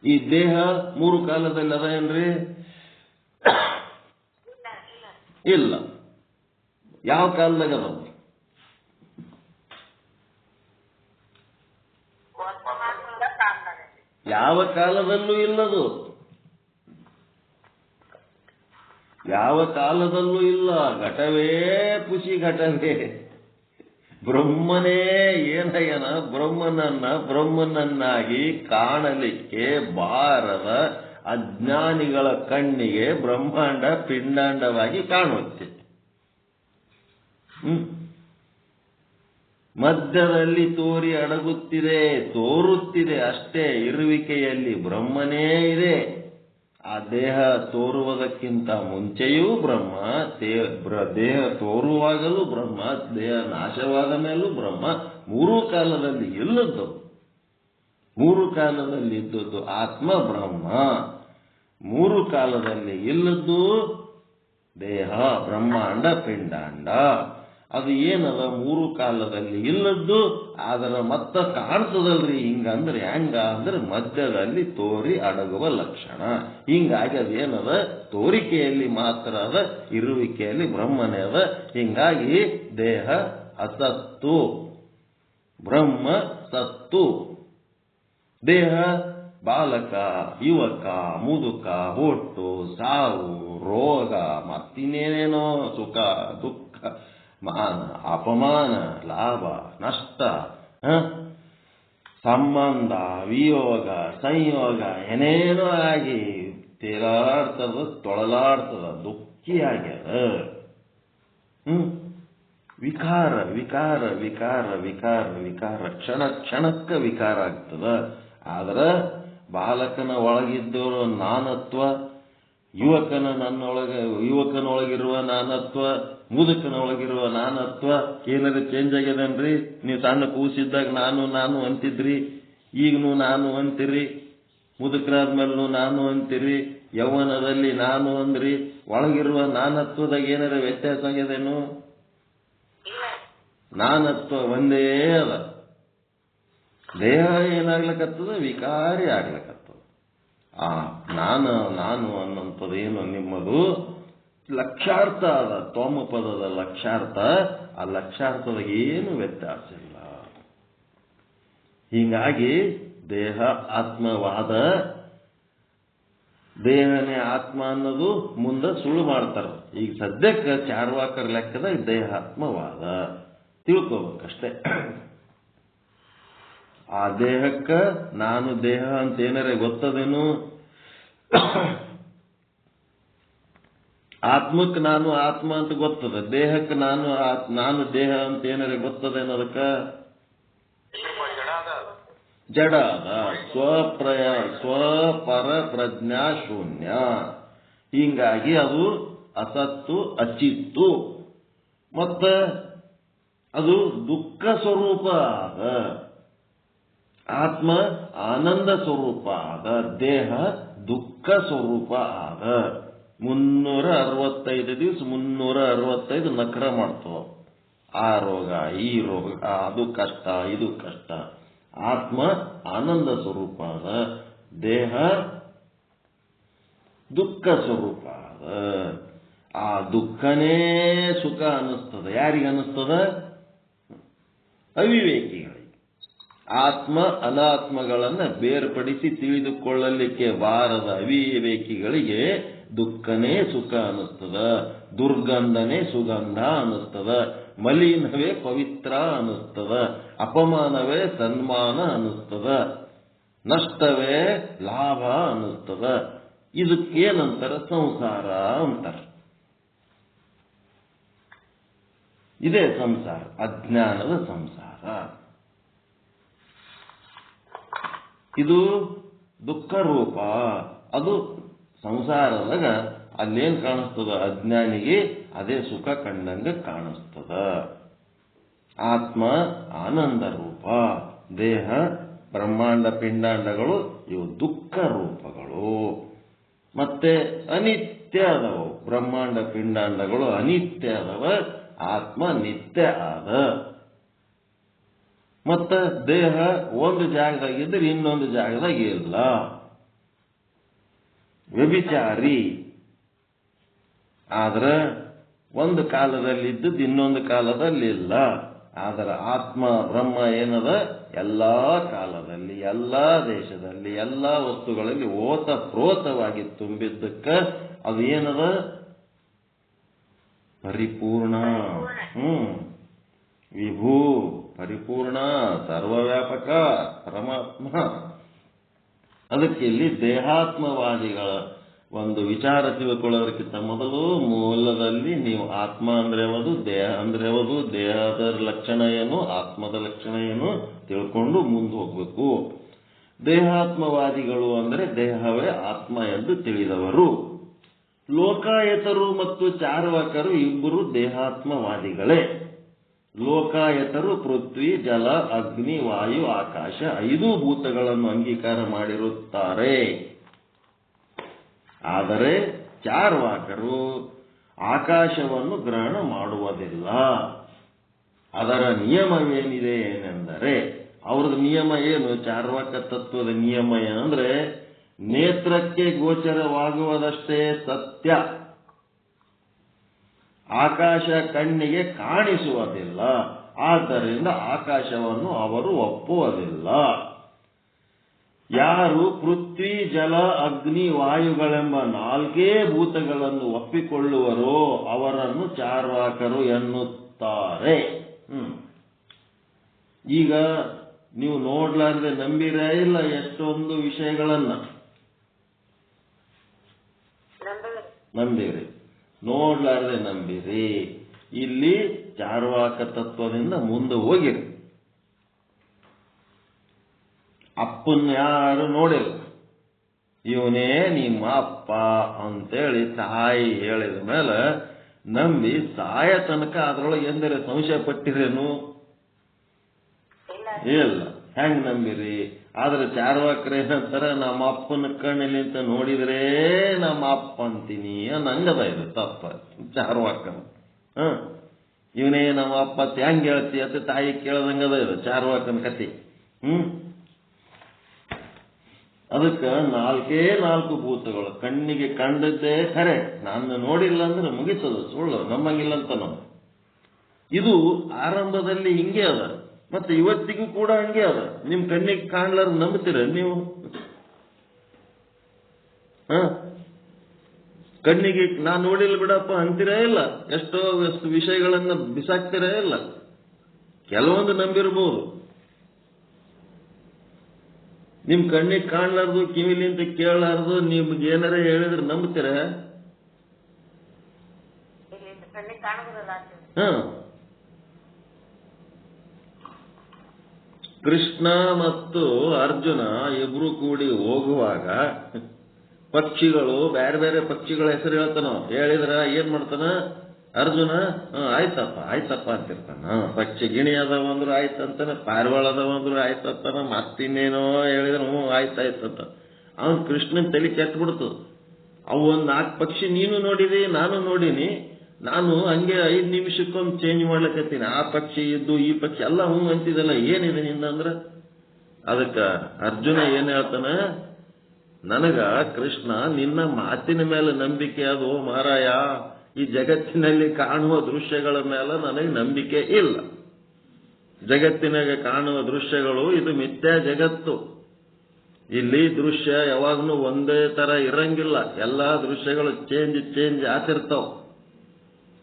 ಈ ದೇಹ ಮೂರು ಕಾಲದಲ್ಲಿ ಅದ ಏನ್ರಿ? ಇಲ್ಲ. ಯಾವ ಕಾಲದಾಗ ಅದ? ಯಾವ ಕಾಲದಲ್ಲೂ ಇಲ್ಲದು. ಯಾವ ಕಾಲದಲ್ಲೂ ಇಲ್ಲ. ಘಟವೇ ಪುಷಿ ಘಟವೇ. ಬ್ರಹ್ಮನೇ ಏನಯ್ಯನ ಬ್ರಹ್ಮನನ್ನಾಗಿ ಕಾಣಲಿಕ್ಕೆ ಬಾರದ ಅಜ್ಞಾನಿಗಳ ಕಣ್ಣಿಗೆ ಬ್ರಹ್ಮಾಂಡ ಪಿಂಡಾಂಡವಾಗಿ ಕಾಣುತ್ತೆ. ಮಧ್ಯದಲ್ಲಿ ತೋರಿ ಅಡಗುತ್ತಿದೆ, ತೋರುತ್ತಿದೆ ಅಷ್ಟೇ. ಇರುವಿಕೆಯಲ್ಲಿ ಬ್ರಹ್ಮನೇ ಇದೆ. ಆ ದೇಹ ತೋರುವುದಕ್ಕಿಂತ ಮುಂಚೆಯೂ ಬ್ರಹ್ಮ, ದೇಹ ತೋರುವಾಗಲೂ ಬ್ರಹ್ಮ, ದೇಹ ನಾಶವಾದ ಮೇಲೂ ಬ್ರಹ್ಮ. ಮೂರು ಕಾಲದಲ್ಲಿ ಇಲ್ಲದ್ದು, ಮೂರು ಕಾಲದಲ್ಲಿ ಇದ್ದದ್ದು ಆತ್ಮ ಬ್ರಹ್ಮ. ಮೂರು ಕಾಲದಲ್ಲಿ ಇಲ್ಲದ್ದು ದೇಹ, ಬ್ರಹ್ಮಾಂಡ, ಪಿಂಡಾಂಡ. ಅದು ಏನದ? ಮೂರು ಕಾಲದಲ್ಲಿ ಇಲ್ಲದ್ದು. ಅದರ ಮತ್ತ ಕಾಣ್ತದಲ್ರಿ. ಹಿಂಗಂದ್ರೆ ಹೆಂಗ ಅಂದ್ರೆ ಮಧ್ಯದಲ್ಲಿ ತೋರಿ ಅಡಗುವ ಲಕ್ಷಣ. ಹಿಂಗಾಗಿ ಅದೇನದ? ತೋರಿಕೆಯಲ್ಲಿ ಮಾತ್ರ ಅದ, ಇರುವಿಕೆಯಲ್ಲಿ ಬ್ರಹ್ಮನೇ ಅದ. ಹಿಂಗಾಗಿ ದೇಹ ಅಸತ್ತು, ಬ್ರಹ್ಮ ಸತ್ತು. ದೇಹ ಬಾಲಕ, ಯುವಕ, ಮುದುಕ, ಹುಟ್ಟು, ಸಾವು, ರೋಗ, ಮತ್ತಿನ್ನೇನೇನೋ ಸುಖ ದುಃಖ, ಮಾನ ಅಪಮಾನ, ಲಾಭ ನಷ್ಟ, ಸಂಬಂಧ, ವಿಯೋಗ, ಸಂಯೋಗ ಏನೇನೋ ಆಗಿ ತೇಲಾಡ್ತದ, ತೊಳಲಾಡ್ತದ, ದುಃಖಿ ಆಗ್ಯದ. ವಿಕಾರ ವಿಕಾರ ವಿಕಾರ ವಿಕಾರ ವಿಕಾರ ಕ್ಷಣ ಕ್ಷಣಕ್ಕ ವಿಕಾರ ಆಗ್ತದ. ಆದ್ರೆ ಬಾಲಕನ ಒಳಗಿದ್ದವರು ನಾನತ್ವ, ಯುವಕನೊಳಗಿರುವ ನಾನತ್ವ, ಮುದುಕನೊಳಗಿರುವ ನಾನತ್ವ ಏನಾದ್ರು ಚೇಂಜ್ ಆಗ್ಯದನ್ರಿ? ನೀವು ಸಣ್ಣ ಕೂಸಿದ್ದಾಗ ನಾನು ಅಂತಿದ್ರಿ, ಈಗನೂ ನಾನು ಅಂತೀರಿ. ಮುದುಕರಾದ್ಮೇಲೂ ನಾನು ಅಂತೀರಿ. ಯೌವನದಲ್ಲಿ ನಾನು ಅಂದ್ರಿ. ಒಳಗಿರುವ ನಾನತ್ವದಾಗ ಏನಾರ ವ್ಯತ್ಯಾಸ ಆಗ್ಯದೇನು? ನಾನತ್ವ ಒಂದೇ ಅದ. ದೇಹ ಏನಾಗ್ಲಕತ್ತದ? ವಿಕಾರಿ ಆಗ್ಲಕತ್ತದ. ನಾನು ಅನ್ನೋಂಥದ್ದು ಏನು ನಿಮ್ಮದು ಲಕ್ಷಾರ್ಥ ಅದ. ತೋಮ ಪದದ ಲಕ್ಷಾರ್ಥ. ಆ ಲಕ್ಷಾರ್ಥದ ಏನು ವ್ಯತ್ಯಾಸ ಇಲ್ಲ. ಹೀಗಾಗಿ ದೇಹ ಆತ್ಮವಾದ, ದೇಹನೇ ಆತ್ಮ ಅನ್ನೋದು ಮುಂದೆ ಸುಳ್ಳು ಮಾಡ್ತಾರ. ಈಗ ಸದ್ಯಕ್ಕೆ ಚಾರ್ವಾಕರ ಲೆಕ್ಕದ ದೇಹಾತ್ಮವಾದ ತಿಳ್ಕೋಬೇಕಷ್ಟೇ. ಆ ದೇಹಕ್ಕ ನಾನು ದೇಹ ಅಂತ ಏನಾರೇ ಗೊತ್ತದೇನು? ಆತ್ಮಕ್ಕೆ ನಾನು ಆತ್ಮ ಅಂತ ಗೊತ್ತದ. ದೇಹಕ್ಕೆ ನಾನು ದೇಹ ಅಂತ ಏನಾರೇ ಗೊತ್ತದೇನು? ಅದಕ್ಕ ಜಡ ಅದ. ಸ್ವಪರ ಪ್ರಜ್ಞಾ ಶೂನ್ಯ. ಹೀಗಾಗಿ ಅದು ಅಸತ್ತು, ಅಚಿತ್ತು. ಮತ್ತ ಅದು ದುಃಖ ಸ್ವರೂಪ ಆದ. ಆತ್ಮ ಆನಂದ ಸ್ವರೂಪ ಆದ, ದೇಹ ದುಃಖ ಸ್ವರೂಪ ಆದ. 365 ದಿವಸ 365 ನಖರ ಮಾಡ್ತವ. ಆ ರೋಗ, ಈ ರೋಗ, ಅದು ಕಷ್ಟ, ಇದು ಕಷ್ಟ. ಆತ್ಮ ಆನಂದ ಸ್ವರೂಪ ಆದ, ದೇಹ ದುಃಖ ಸ್ವರೂಪ ಆದ. ಆ ದುಃಖನೇ ಸುಖ ಅನ್ನಿಸ್ತದ. ಯಾರಿಗೆ ಅನ್ನಿಸ್ತದ? ಅವಿವೇಕಿಗಳಿಗೆ. ಆತ್ಮ ಅನಾತ್ಮಗಳನ್ನ ಬೇರ್ಪಡಿಸಿ ತಿಳಿದುಕೊಳ್ಳಲಿಕ್ಕೆ ಬಾರದ ಅವಿವೇಕಿಗಳಿಗೆ ದುಃಖನೇ ಸುಖ ಅನ್ನಿಸ್ತದ, ದುರ್ಗಂಧನೇ ಸುಗಂಧ ಅನ್ನಿಸ್ತದ. ಮಲಿನವೇ ಪವಿತ್ರ ಅನ್ನಿಸ್ತದ, ಅಪಮಾನವೇ ಸನ್ಮಾನ ಅನ್ನಿಸ್ತದ, ನಷ್ಟವೇ ಲಾಭ ಅನ್ನಿಸ್ತದ. ಇದಕ್ಕೇನಂತಾರ? ಸಂಸಾರ ಅಂತಾರ. ಇದೇ ಸಂಸಾರ, ಅಜ್ಞಾನದ ಸಂಸಾರ. ಇದು ದುಃಖ ರೂಪ. ಅದು ಸಂಸಾರದಾಗ ಅಲ್ಲೇನ್ ಕಾಣಿಸ್ತದ? ಅಜ್ಞಾನಿಗೆ ಅದೇ ಸುಖ ಕಂಡಂಗೆ ಕಾಣಿಸ್ತದ. ಆತ್ಮ ಆನಂದ ರೂಪ, ದೇಹ ಬ್ರಹ್ಮಾಂಡ ಪಿಂಡಾಂಡಗಳು ಇವು ದುಃಖ ರೂಪಗಳು. ಮತ್ತೆ ಅನಿತ್ಯ ಅದವು. ಬ್ರಹ್ಮಾಂಡ ಪಿಂಡಾಂಡಗಳು ಅನಿತ್ಯ ಅದವ, ಆತ್ಮ ನಿತ್ಯ ಆದ. ಮತ್ತ ದೇಹ ಒಂದು ಜಾಗದಾಗಿದ್ರೆ ಇನ್ನೊಂದು ಜಾಗದಾಗ ಇಲ್ಲ. ವ್ಯಭಿಚಾರಿ ಆದ್ರೆ ಒಂದು ಕಾಲದಲ್ಲಿ ಇದ್ದದ್ದು ಇನ್ನೊಂದು ಕಾಲದಲ್ಲಿ ಇಲ್ಲ. ಆದರೆ ಆತ್ಮ ಬ್ರಹ್ಮ ಏನದ? ಎಲ್ಲಾ ಕಾಲದಲ್ಲಿ, ಎಲ್ಲಾ ದೇಶದಲ್ಲಿ, ಎಲ್ಲಾ ವಸ್ತುಗಳಲ್ಲಿ ಓತ ಪ್ರೋತವಾಗಿ ತುಂಬಿದ್ದಕ್ಕ ಅದು ಏನದ? ಪರಿಪೂರ್ಣ. ವಿಭೂ, ಪರಿಪೂರ್ಣ, ಸರ್ವವ್ಯಾಪಕ ಪರಮಾತ್ಮ. ಅದಕ್ಕೆ ಇಲ್ಲಿ ದೇಹಾತ್ಮವಾದಿಗಳ ಒಂದು ವಿಚಾರ ತಿಳ್ಕೊಳ್ಳೋದಕ್ಕಿಂತ ಮೊದಲು ಮೂಲದಲ್ಲಿ ನೀವು ಆತ್ಮ ಅಂದ್ರೆ ಯಾವುದು, ದೇಹ ಅಂದ್ರೆ ಯಾವುದು, ದೇಹದ ಲಕ್ಷಣ ಏನು, ಆತ್ಮದ ಲಕ್ಷಣ ಏನು ತಿಳ್ಕೊಂಡು ಮುಂದೆ ಹೋಗ್ಬೇಕು. ದೇಹಾತ್ಮವಾದಿಗಳು ಅಂದ್ರೆ ದೇಹವೇ ಆತ್ಮ ಎಂದು ತಿಳಿದವರು. ಲೋಕಾಯತರು ಮತ್ತು ಚಾರ್ವಾಕರು ಇಬ್ಬರು ದೇಹಾತ್ಮವಾದಿಗಳೇ. ಲೋಕಾಯತರು ಪೃಥ್ವಿ, ಜಲ, ಅಗ್ನಿ, ವಾಯು, ಆಕಾಶ 5 ಭೂತಗಳನ್ನು ಅಂಗೀಕಾರ ಮಾಡಿರುತ್ತಾರೆ. ಆದರೆ ಚಾರ್ವಾಕರು ಆಕಾಶವನ್ನು ಗ್ರಹಣ ಮಾಡುವುದಿಲ್ಲ. ಅದರ ನಿಯಮವೇನಿದೆ ಏನೆಂದರೆ, ಅವ್ರದ್ದು ನಿಯಮ ಏನು? ಚಾರ್ವಾಕ ತತ್ವದ ನಿಯಮ ಏನಂದ್ರೆ, ನೇತ್ರಕ್ಕೆ ಗೋಚರವಾಗುವುದಷ್ಟೇ ಸತ್ಯ, ಆಕಾಶ ಕಣ್ಣಿಗೆ ಕಾಣಿಸುವುದಿಲ್ಲ. ಆದ್ದರಿಂದ ಆಕಾಶವನ್ನು ಅವರು ಒಪ್ಪುವುದಿಲ್ಲ. ಯಾರು ಪೃಥ್ವಿ, ಜಲ, ಅಗ್ನಿ, ವಾಯುಗಳೆಂಬ 4 ಭೂತಗಳನ್ನು ಒಪ್ಪಿಕೊಳ್ಳುವರೋ ಅವರನ್ನು ಚಾರ್ವಾಕರು ಎನ್ನುತ್ತಾರೆ. ಈಗ ನೀವು ನೋಡ್ಲಾರ್ದೆ ನಂಬಿರೇ ಇಲ್ಲ ಎಷ್ಟೊಂದು ವಿಷಯಗಳನ್ನ. ನಂಬಿರಿ, ನೋಡ್ಲಾರ್ದೆ ನಂಬಿರಿ. ಇಲ್ಲಿ ಚಾರ್ವಾಕ ತತ್ವದಿಂದ ಮುಂದೆ ಹೋಗಿರಿ. ಅಪ್ಪನ್ನ ಯಾರು ನೋಡಿಲ್ಲ, ಇವನೇ ನಿಮ್ಮ ಅಪ್ಪ ಅಂತೇಳಿ ತಾಯಿ ಹೇಳಿದ ಮೇಲೆ ನಂಬಿ ಸಾಯ ತನಕ ಅದರೊಳಗೆ ಎಂದರೆ ಸಂಶಯ ಪಟ್ಟಿರೇನು? ಇಲ್ಲ. ಹೆಂಗ್ ನಂಬಿರಿ? ಆದ್ರೆ ಚಾರ್ವಾಕರು ಏನಂತಾರ, ನಮ್ಮ ಅಪ್ಪನ ಕಣ್ಣಿಲಿಂತ ನೋಡಿದ್ರೆ ನಮ್ಮ ಅಪ್ಪ ಅಂತೀನಿ ಅನ್ನಂಗದ. ಇದು ತಪ್ಪ. ಚಾರ್ವಾಕರು ಇವನೇ ನಮ್ಮ ಅಪ್ಪ ಹೆಂಗ್ ಹೇಳ್ತಿ ಅಂತ ತಾಯಿ ಕೇಳದಂಗದ. ಇದು ಚಾರ್ವಾಕನ ಕತಿ. ಅದಕ್ಕೆ 4 ಭೂತಗಳು ಕಣ್ಣಿಗೆ ಕಂಡದ್ದೇ ಖರೆ, ನಾನು ನೋಡಿಲ್ಲ ಅಂದ್ರೆ ಮುಗಿತದ, ಸುಳ್ಳು, ನಮ್ಮಂಗಿಲ್ಲ ಅಂತ ನಾವು. ಇದು ಆರಂಭದಲ್ಲಿ ಹಿಂಗೆ ಅದ, ಮತ್ತೆ ಇವತ್ತಿಗೂ ಕೂಡ ಹಂಗೆ ಅದ. ನಿಮ್ ಕಣ್ಣಿಗೆ ಕಾಣ್ಲಾರ ನಂಬ್ತೀರ ನೀವು? ಕಣ್ಣಿಗೆ ನಾನು ನೋಡಿಲ್ಲ ಬಿಡಪ್ಪ ಅಂತೀರೇ ಇಲ್ಲ. ಎಷ್ಟೋ ವಿಷಯಗಳನ್ನ ಬಿಸಾಕ್ತಿರೇ ಇಲ್ಲ. ಕೆಲವೊಂದು ನಂಬಿರ್ಬೋದು. ನಿಮ್ ಕಣ್ಣಿಗೆ ಕಾಣ್ಲಾರ್ದು, ಕಿವಿಲಿಂತ ಕೇಳಲಾರ್ದು ನಿಮ್ಗೆ ಏನಾರ ಹೇಳಿದ್ರೆ ನಂಬ್ತೀರ? ಕೃಷ್ಣ ಮತ್ತು ಅರ್ಜುನ ಇಬ್ರು ಕೂಡಿ ಹೋಗುವಾಗ ಪಕ್ಷಿಗಳು ಬೇರೆ ಬೇರೆ ಪಕ್ಷಿಗಳ ಹೆಸರು ಹೇಳ್ತಾನ. ಹೇಳಿದ್ರ ಏನ್ ಮಾಡ್ತಾನ ಅರ್ಜುನ? ಆಯ್ತಪ್ಪ ಅಂತಿರ್ತಾನ. ಪಕ್ಷಿ ಗಿಣಿ ಅದಾವ ಅಂದ್ರು ಆಯ್ತಂತಾನ, ಪಾರಿವಾಳ ಅದಾವ ಅಂದ್ರು ಆಯ್ತಂತಾನ, ಮತ್ತಿನ್ನೇನೋ ಹೇಳಿದ್ರು ಆಯ್ತಾಯ್ತಂತ. ಅವನ್ ಕೃಷ್ಣನ್ ತಲೆ ಕೆಟ್ಬಿಡ್ತು. ಅವು 4 ಪಕ್ಷಿ ನೀನು ನೋಡಿದಿ, ನಾನು ನೋಡಿನಿ. ನಾನು ಹಂಗೆ 5 ನಿಮಿಷಕ್ಕೊಮ್ಮೆ ಚೇಂಜ್ ಮಾಡ್ಲಕತ್ತೀನಿ. ಆ ಪಕ್ಷಿ ಇದ್ದು ಈ ಪಕ್ಷಿ ಎಲ್ಲ ಅಂತಿದಲ್ಲ, ಏನಿದೆ ನಿಂದ ಅಂದ್ರ? ಅದಕ್ಕ ಅರ್ಜುನ ಏನ್ ಹೇಳ್ತಾನ, ನನಗ ಕೃಷ್ಣ ನಿನ್ನ ಮಾತಿನ ಮೇಲೆ ನಂಬಿಕೆ ಅದು ಮಾರಾಯ. ಈ ಜಗತ್ತಿನಲ್ಲಿ ಕಾಣುವ ದೃಶ್ಯಗಳ ಮೇಲೆ ನನಗೆ ನಂಬಿಕೆ ಇಲ್ಲ. ಜಗತ್ತಿನಾಗ ಕಾಣುವ ದೃಶ್ಯಗಳು ಇದು ಮಿಥ್ಯಾ ಜಗತ್ತು. ಇಲ್ಲಿ ದೃಶ್ಯ ಯಾವಾಗ್ಲೂ ಒಂದೇ ತರ ಇರಂಗಿಲ್ಲ. ಎಲ್ಲಾ ದೃಶ್ಯಗಳು ಚೇಂಜ್ ಆಗ್ತಿರ್ತಾವ.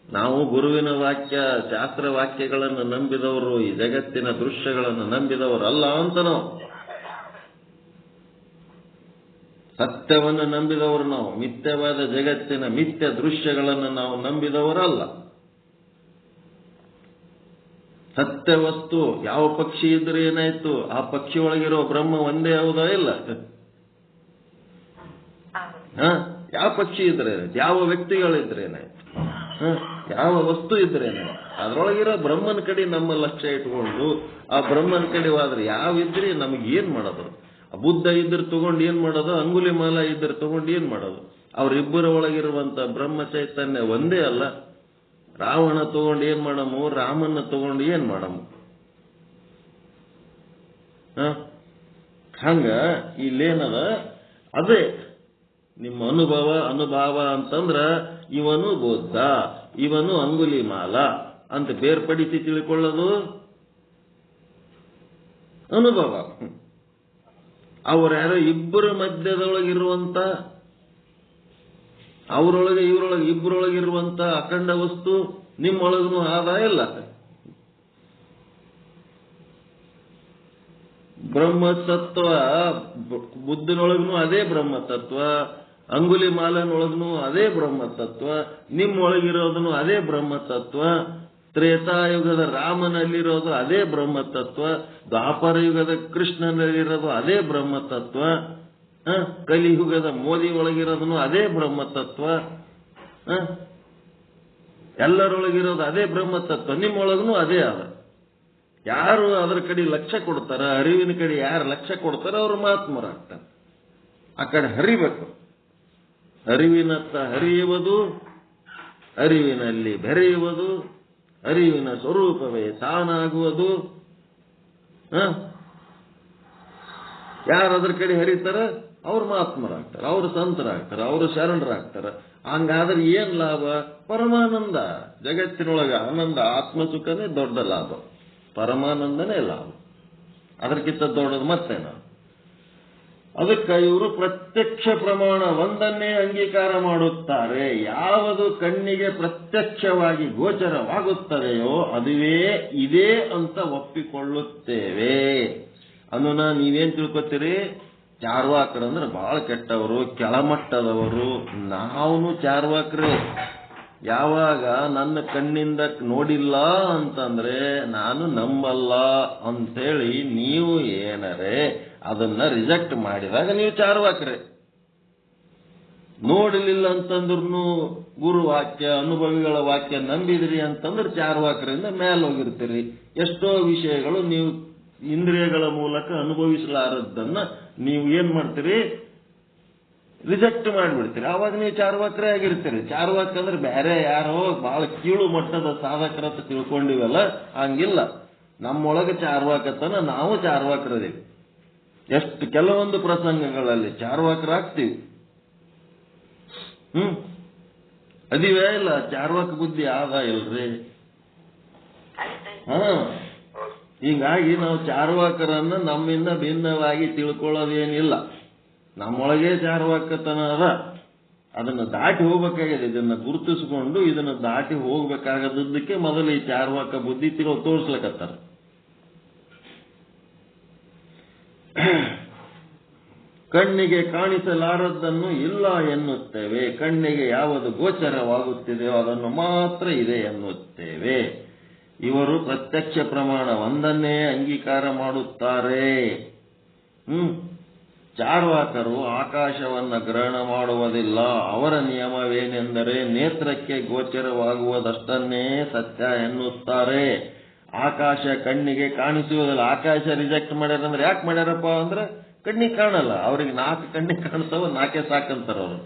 ನಾವು ಗುರುವಿನ ವಾಕ್ಯ ಶಾಸ್ತ್ರ ವಾಕ್ಯಗಳನ್ನು ನಂಬಿದವರು, ಈ ಜಗತ್ತಿನ ದೃಶ್ಯಗಳನ್ನು ನಂಬಿದವರಲ್ಲ ಅಂತ ನಾವು ಸತ್ಯವನ್ನು ನಂಬಿದವರು. ನಾವು ಮಿಥ್ಯವಾದ ಜಗತ್ತಿನ ಮಿಥ್ಯ ದೃಶ್ಯಗಳನ್ನು ನಾವು ನಂಬಿದವರಲ್ಲ. ಸತ್ಯ ವಸ್ತು ಯಾವ ಪಕ್ಷಿ ಇದ್ರೆ ಏನಾಯ್ತು, ಆ ಪಕ್ಷಿ ಒಳಗಿರೋ ಬ್ರಹ್ಮ ಒಂದೇ ಹೌದಾ ಇಲ್ಲ? ಯಾವ ಪಕ್ಷಿ ಇದ್ರೆ, ಯಾವ ವ್ಯಕ್ತಿಗಳಿದ್ರೆ ಏನಾಯ್ತು, ಯಾವ ವಸ್ತು ಇದ್ರೇನೆ ಅದ್ರೊಳಗಿರೋ ಬ್ರಹ್ಮನ ಕಡೆ ನಮ್ಮ ಲಕ್ಷ್ಯ ಇಟ್ಕೊಂಡು ಆ ಬ್ರಹ್ಮನ ಕಡೆ ಹೋದ್ರೆ ಯಾವಿದ್ರಿ ನಮಗೆ ಏನ್ ಮಾಡೋದು? ಬುದ್ಧ ಇದ್ರೆ ತಗೊಂಡು ಏನ್ ಮಾಡೋದು, ಅಂಗುಲಿ ಮಾಲ ಇದ್ರೆ ತಗೊಂಡು ಏನ್ ಮಾಡೋದು? ಅವರಿಬ್ಬರ ಒಳಗಿರುವಂತ ಬ್ರಹ್ಮ ಚೈತನ್ಯ ಒಂದೇ ಅಲ್ಲ. ರಾವಣ ತಗೊಂಡು ಏನ್ ಮಾಡಮು, ರಾಮನ್ನ ತಗೊಂಡು ಏನ್ ಮಾಡಮು? ಹಂಗ ಇಲ್ಲೇನದ ಅದೇ ನಿಮ್ಮ ಅನುಭವ ಅಂತಂದ್ರ ಇವನು ಬುದ್ಧ, ಇವನು ಅಂಗುಲಿ ಮಾಲ ಅಂತ ಬೇರ್ಪಡಿಸಿ ತಿಳ್ಕೊಳ್ಳೋದು ಅನುಭವ. ಅವರ್ಯಾರೋ ಇಬ್ಬರ ಮಧ್ಯದೊಳಗಿರುವಂತ, ಅವರೊಳಗೆ ಇವರೊಳಗೆ ಇಬ್ಬರೊಳಗಿರುವಂತ ಅಖಂಡ ವಸ್ತು ನಿಮ್ಮೊಳಗೂ ಆದಾಯ ಇಲ್ಲ. ಬ್ರಹ್ಮತತ್ವ ಬುದ್ಧನೊಳಗೂ ಅದೇ ಬ್ರಹ್ಮತತ್ವ, ಅಂಗುಲಿ ಮಾಲನೊಳಗೂ ಅದೇ ಬ್ರಹ್ಮತತ್ವ, ನಿಮ್ಮೊಳಗಿರೋದನ್ನು ಅದೇ ಬ್ರಹ್ಮತತ್ವ, ತ್ರೇತಾಯುಗದ ರಾಮನಲ್ಲಿರೋದು ಅದೇ ಬ್ರಹ್ಮತತ್ವ, ದ್ವಾಪರ ಯುಗದ ಕೃಷ್ಣನಲ್ಲಿರೋದು ಅದೇ ಬ್ರಹ್ಮತತ್ವ, ಕಲಿಯುಗದ ಮೋದಿ ಒಳಗಿರೋದನ್ನು ಅದೇ ಬ್ರಹ್ಮತತ್ವ, ಎಲ್ಲರೊಳಗಿರೋದು ಅದೇ ಬ್ರಹ್ಮತತ್ವ, ನಿಮ್ಮೊಳಗೂ ಅದೇ ಅದ. ಯಾರು ಅದರ ಕಡೆ ಲಕ್ಷ್ಯ ಕೊಡ್ತಾರ, ಅರಿವಿನ ಕಡೆ ಯಾರು ಲಕ್ಷ್ಯ ಕೊಡ್ತಾರ ಅವರು ಮಹಾತ್ಮರಾಗ್ತಾರೆ. ಆ ಕಡೆ ಹರಿಬೇಕು. ಅರಿವಿನತ್ತ ಹರಿಯುವುದು, ಅರಿವಿನಲ್ಲಿ ಬೆರೆಯುವುದು, ಅರಿವಿನ ಸ್ವರೂಪವೇ ತಾನಾಗುವುದು. ಯಾರು ಅದರ ಕಡೆ ಹರಿತಾರ ಅವ್ರು ಮಹಾತ್ಮರಾಗ್ತಾರೆ, ಅವರು ಸಂತರಾಗ್ತಾರೆ, ಅವರು ಶರಣರಾಗ್ತಾರೆ. ಹಂಗಾದ್ರೆ ಏನ್ ಲಾಭ? ಪರಮಾನಂದ. ಜಗತ್ತಿನೊಳಗ ಆನಂದ, ಆತ್ಮಸುಖನೇ ದೊಡ್ಡ ಲಾಭ, ಪರಮಾನಂದನೇ ಲಾಭ. ಅದಕ್ಕಿಂತ ದೊಡ್ಡದು ಮತ್ತೇನ? ಅದಕ್ಕೆ ಇವರು ಪ್ರತ್ಯಕ್ಷ ಪ್ರಮಾಣ ಒಂದನ್ನೇ ಅಂಗೀಕಾರ ಮಾಡುತ್ತಾರೆ. ಯಾವುದು ಕಣ್ಣಿಗೆ ಪ್ರತ್ಯಕ್ಷವಾಗಿ ಗೋಚರವಾಗುತ್ತದೆಯೋ ಅದುವೇ ಇದೇ ಅಂತ ಒಪ್ಪಿಕೊಳ್ಳುತ್ತೇವೆ. ಅನ್ನೋನ ನೀವೇನ್ ತಿಳ್ಕೊತೀರಿ? ಚಾರ್ವಾಕರಂದ್ರೆ ಬಹಳ ಕೆಟ್ಟವರು, ಕೆಳಮಟ್ಟದವರು. ನಾವು ಚಾರ್ವಾಕ್ರೆ. ಯಾವಾಗ ನನ್ನ ಕಣ್ಣಿಂದ ನೋಡಿಲ್ಲ ಅಂತಂದ್ರೆ ನಾನು ನಂಬಲ್ಲ ಅಂತೇಳಿ ನೀವು ಏನರೆ ಅದನ್ನ ರಿಜೆಕ್ಟ್ ಮಾಡಿದಾಗ ನೀವು ಚಾರ್ವಾಕ್ರೆ. ನೋಡಲಿಲ್ಲ ಅಂತಂದ್ರೂ ಗುರು ವಾಕ್ಯ, ಅನುಭವಿಗಳ ವಾಕ್ಯ ನಂಬಿದ್ರಿ ಅಂತಂದ್ರೆ ಚಾರ್ವಾಕ್ರಿಂದ ಮೇಲೆ ಹೋಗಿರ್ತೀರಿ. ಎಷ್ಟೋ ವಿಷಯಗಳು ನೀವು ಇಂದ್ರಿಯಗಳ ಮೂಲಕ ಅನುಭವಿಸಲಾರದ್ದನ್ನ ನೀವು ಏನ್ ಮಾಡ್ತೀರಿ? ರಿಜೆಕ್ಟ್ ಮಾಡಿಬಿಡ್ತೀರಿ. ಆವಾಗ ನೀವು ಚಾರ್ವಾಕ್ರೇ ಆಗಿರ್ತೀರಿ. ಚಾರ್ವಾಕ್ ಅಂದ್ರೆ ಬೇರೆ ಯಾರೋ ಬಹಳ ಕೀಳು ಮಟ್ಟದ ಸಾಧಕರತ್ತ ತಿಳ್ಕೊಂಡಿವಲ್ಲ, ಹಂಗಿಲ್ಲ. ನಮ್ಮೊಳಗೆ ಚಾರ್ವಾಕತನ, ನಾವು ಚಾರ್ವಾಕರದೀವಿ. ಎಷ್ಟು ಕೆಲವೊಂದು ಪ್ರಸಂಗಗಳಲ್ಲಿ ಚಾರ್ವಾಕರಾಗ್ತೀವಿ. ಅದಿವೇ ಇಲ್ಲ, ಚಾರ್ವಾಕ ಬುದ್ಧಿ ಆದ ಇಲ್ರಿ. ಹೀಗಾಗಿ ನಾವು ಚಾರ್ವಾಕರನ್ನ ನಮ್ಮಿಂದ ಭಿನ್ನವಾಗಿ ತಿಳ್ಕೊಳ್ಳೋದೇನಿಲ್ಲ. ನಮ್ಮೊಳಗೆ ಚಾರ್ವಾಕತನ ಅದ, ಅದನ್ನ ದಾಟಿ ಹೋಗ್ಬೇಕಾಗಿದೆ. ಇದನ್ನ ಗುರುತಿಸಿಕೊಂಡು ಇದನ್ನ ದಾಟಿ ಹೋಗ್ಬೇಕಾಗದಕ್ಕೆ ಮೊದಲು ಈ ಚಾರ್ವಾಕ ಬುದ್ಧಿ ತೋರಿಸ್ಲಕತ್ತಾರ. ಕಣ್ಣಿಗೆ ಕಾಣಿಸಲಾರದ್ದನ್ನು ಇಲ್ಲ ಎನ್ನುತ್ತೇವೆ. ಕಣ್ಣಿಗೆ ಯಾವುದು ಗೋಚರವಾಗುತ್ತಿದೆಯೋ ಅದನ್ನು ಮಾತ್ರ ಇದೆ ಎನ್ನುತ್ತೇವೆ. ಇವರು ಪ್ರತ್ಯಕ್ಷ ಪ್ರಮಾಣ ಒಂದನ್ನೇ ಅಂಗೀಕಾರ ಮಾಡುತ್ತಾರೆ. ಚಾರ್ವಾಕರು ಆಕಾಶವನ್ನ ಗ್ರಹಣ ಮಾಡುವುದಿಲ್ಲ. ಅವರ ನಿಯಮವೇನೆಂದರೆ ನೇತ್ರಕ್ಕೆ ಗೋಚರವಾಗುವುದಷ್ಟನ್ನೇ ಸತ್ಯ ಎನ್ನುತ್ತಾರೆ. ಆಕಾಶ ಕಣ್ಣಿಗೆ ಕಾಣಿಸುವುದಿಲ್ಲ. ಆಕಾಶ ರಿಜೆಕ್ಟ್ ಮಾಡ್ಯಾರಂದ್ರೆ ಯಾಕೆ ಮಾಡ್ಯಾರಪ್ಪ ಅಂದ್ರೆ ಕಣ್ಣಿಗೆ ಕಾಣಲ್ಲ. ಅವ್ರಿಗೆ 4 ಕಣ್ಣಿಗೆ ಕಾಣಿಸ್ತಾವ, 4 ಸಾಕಂತಾರ ಅವರು.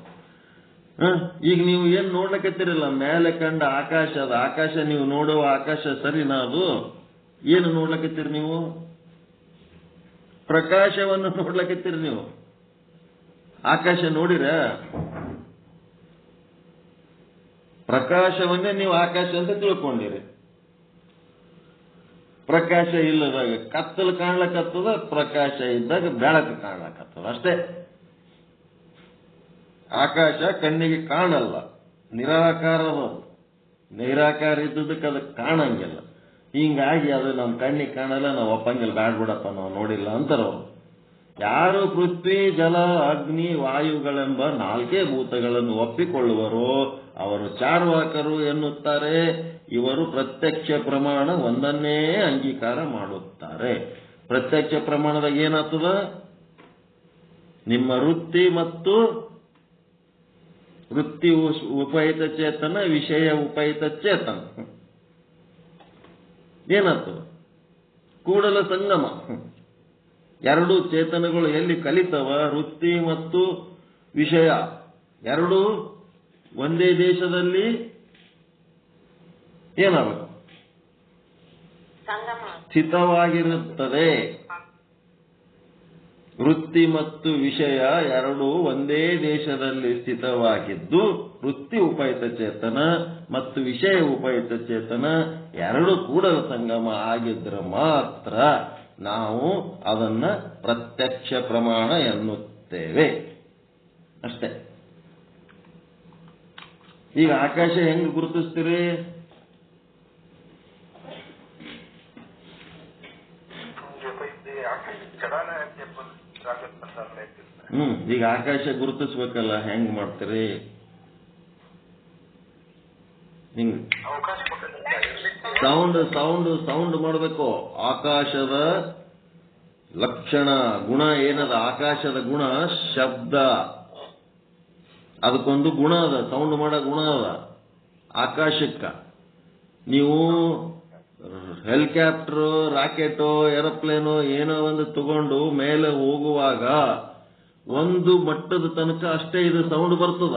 ಈಗ ನೀವು ಏನ್ ನೋಡ್ಲಕತ್ತೀರಲ್ಲ, ಮೇಲೆ ಕಂಡ ಆಕಾಶ, ಅದು ಆಕಾಶ, ನೀವು ನೋಡುವ ಆಕಾಶ ಸರಿನಾ? ಅದು ಏನು ನೋಡ್ಲಕತ್ತೀರಿ ನೀವು? ಪ್ರಕಾಶವನ್ನು ನೋಡ್ಲಕತ್ತೀರಿ ನೀವು. ಆಕಾಶ ನೋಡಿರ? ಪ್ರಕಾಶವನ್ನೇ ನೀವು ಆಕಾಶ ಅಂತ ತಿಳ್ಕೊಂಡಿರಿ. ಪ್ರಕಾಶ ಇಲ್ಲದಾಗ ಕತ್ತಲು ಕಾಣ್ಲಕತ್ತದ, ಪ್ರಕಾಶ ಇದ್ದಾಗ ಬೆಳಕು ಕಾಣ್ಲಕತ್ತದ, ಅಷ್ಟೇ. ಆಕಾಶ ಕಣ್ಣಿಗೆ ಕಾಣಲ್ಲ, ನಿರಾಕಾರದ. ನಿರಾಕಾರ ಇದ್ದದಕ್ಕೆ ಅದಕ್ಕೆ ಕಾಣಂಗಿಲ್ಲ. ಹಿಂಗಾಗಿ ಅದು ನಮ್ಮ ಕಣ್ಣಿಗೆ ಕಾಣಲ್ಲ, ನಾವು ಒಪ್ಪಂಗಿಲ್ಲ, ಬ್ಯಾಡ್ ಬಿಡಪ್ಪ ನಾವು ನೋಡಿಲ್ಲ ಅಂತಾರವ್ರು. ಯಾರು ಪೃಥ್ವಿ ಜಲ ಅಗ್ನಿ ವಾಯುಗಳೆಂಬ 4 ಭೂತಗಳನ್ನು ಒಪ್ಪಿಕೊಳ್ಳುವರೋ ಅವರು ಚಾರ್ವಾಕರು ಎನ್ನುತ್ತಾರೆ. ಇವರು ಪ್ರತ್ಯಕ್ಷ ಪ್ರಮಾಣ ಒಂದನ್ನೇ ಅಂಗೀಕಾರ ಮಾಡುತ್ತಾರೆ. ಪ್ರತ್ಯಕ್ಷ ಪ್ರಮಾಣದಾಗ ಏನಾಗ್ತದ? ನಿಮ್ಮ ವೃತ್ತಿ ಮತ್ತು ವೃತ್ತಿ ಉಪಹಿತ ಚೇತನ, ವಿಷಯ ಉಪಹಿತ ಚೇತನ ಏನಾಗ್ತದ? ಕೂಡಲ ಸಂಗಮ. ಎರಡು ಚೇತನಗಳು ಎಲ್ಲಿ ಕಲಿತವ? ವೃತ್ತಿ ಮತ್ತು ವಿಷಯ ಎರಡು ಒಂದೇ ದೇಶದಲ್ಲಿ ಏನಾಗಬೇಕು? ಸ್ಥಿತವಾಗಿರುತ್ತದೆ. ವೃತ್ತಿ ಮತ್ತು ವಿಷಯ ಎರಡು ಒಂದೇ ದೇಶದಲ್ಲಿ ಸ್ಥಿತವಾಗಿದ್ದು, ವೃತ್ತಿ ಉಪಹಿತ ಚೇತನ ಮತ್ತು ವಿಷಯ ಉಪಹಿತ ಚೇತನ ಎರಡು ಕೂಡಲ ಸಂಗಮ ಆಗಿದ್ರೆ ಮಾತ್ರ ನಾವು ಅದನ್ನ ಪ್ರತ್ಯಕ್ಷ ಪ್ರಮಾಣ ಎನ್ನುತ್ತೇವೆ. ಅಷ್ಟೇ. ಈಗ ಆಕಾಶ ಹೆಂಗ್ ಗುರುತಿಸ್ತೀರಿ? ಈಗ ಆಕಾಶ ಗುರುತಿಸ್ಬೇಕಲ್ಲ, ಹೆಂಗ್ ಮಾಡ್ತೀರಿ? ಹಿಂಗ್ ಸೌಂಡ್ ಮಾಡಬೇಕು. ಆಕಾಶದ ಲಕ್ಷಣ ಗುಣ ಏನದ? ಆಕಾಶದ ಗುಣ ಶಬ್ದ. ಅದಕ್ಕೊಂದು ಗುಣ ಅದ, ಸೌಂಡ್ ಮಾಡೋ ಗುಣ ಅದ ಆಕಾಶಕ್ಕ. ನೀವು ಹೆಲಿಕಾಪ್ಟರ್, ರಾಕೆಟೋ, ಏರೋಪ್ಲೇನೋ ಏನೋ ಒಂದು ತಗೊಂಡು ಮೇಲೆ ಹೋಗುವಾಗ ಒಂದು ಮಟ್ಟದ ತನಕ ಅಷ್ಟೇ ಇದು ಸೌಂಡ್ ಬರ್ತದ.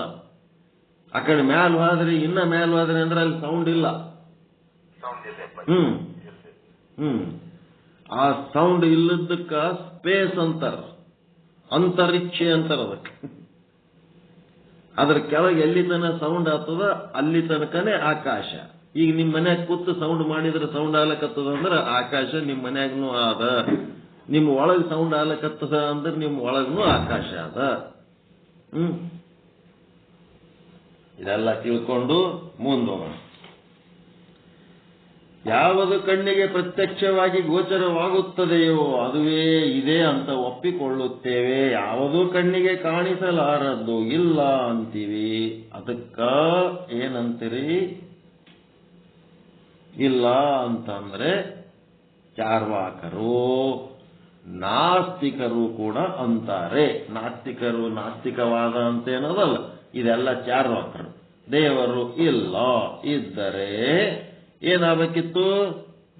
ಆ ಕಡೆ ಮ್ಯಾಲ್ ಹೋದ್ರಿ, ಇನ್ನ ಮ್ಯಾಲ್ ಹೋದ್ರಿ ಅಂದ್ರೆ ಅಲ್ಲಿ ಸೌಂಡ್ ಇಲ್ಲ. ಆ ಸೌಂಡ್ ಇಲ್ಲದಕ್ಕ ಸ್ಪೇಸ್ ಅಂತಾರ, ಅಂತರಿಕ್ಷ ಅಂತಾರ ಅದಕ್ಕೆ. ಅದ್ರ ಕೆಳಗೆ ಎಲ್ಲಿ ತನಕ ಸೌಂಡ್ ಆಗ್ತದ ಅಲ್ಲಿ ತನಕನೇ ಆಕಾಶ. ಈಗ ನಿಮ್ ಮನ್ಯಾಗ ಕೂತು ಸೌಂಡ್ ಮಾಡಿದ್ರೆ ಸೌಂಡ್ ಆಗ್ಲಕತ್ತದ ಅಂದ್ರೆ ಆಕಾಶ ನಿಮ್ ಮನ್ಯಾಗನು ಅದ. ನಿಮ್ ಒಳಗ್ ಸೌಂಡ್ ಆಗ್ಲಕತ್ತದ ಅಂದ್ರೆ ನಿಮ್ ಒಳಗ್ನು ಆಕಾಶ ಅದ. ಇದೆಲ್ಲ ತಿಳ್ಕೊಂಡು ಮುಂದೋಗೋಣ. ಯಾವುದು ಕಣ್ಣಿಗೆ ಪ್ರತ್ಯಕ್ಷವಾಗಿ ಗೋಚರವಾಗುತ್ತದೆಯೋ ಅದುವೇ ಇದೆ ಅಂತ ಒಪ್ಪಿಕೊಳ್ಳುತ್ತೇವೆ. ಯಾವುದು ಕಣ್ಣಿಗೆ ಕಾಣಿಸಲಾರದ್ದು ಇಲ್ಲ ಅಂತೀವಿ. ಅದಕ್ಕ ಏನಂತೀರಿ? ಇಲ್ಲ ಅಂತಂದ್ರೆ ಚಾರ್ವಾಕರು, ನಾಸ್ತಿಕರು ಕೂಡ ಅಂತಾರೆ. ನಾಸ್ತಿಕರು ನಾಸ್ತಿಕವಾದ ಅಂತೇನದಲ್ಲ, ಇದೆಲ್ಲ ಚಾರ್ವಾಕರು. ದೇವರು ಇಲ್ಲ, ಇದ್ದರೆ ಏನಾಗಬೇಕಿತ್ತು?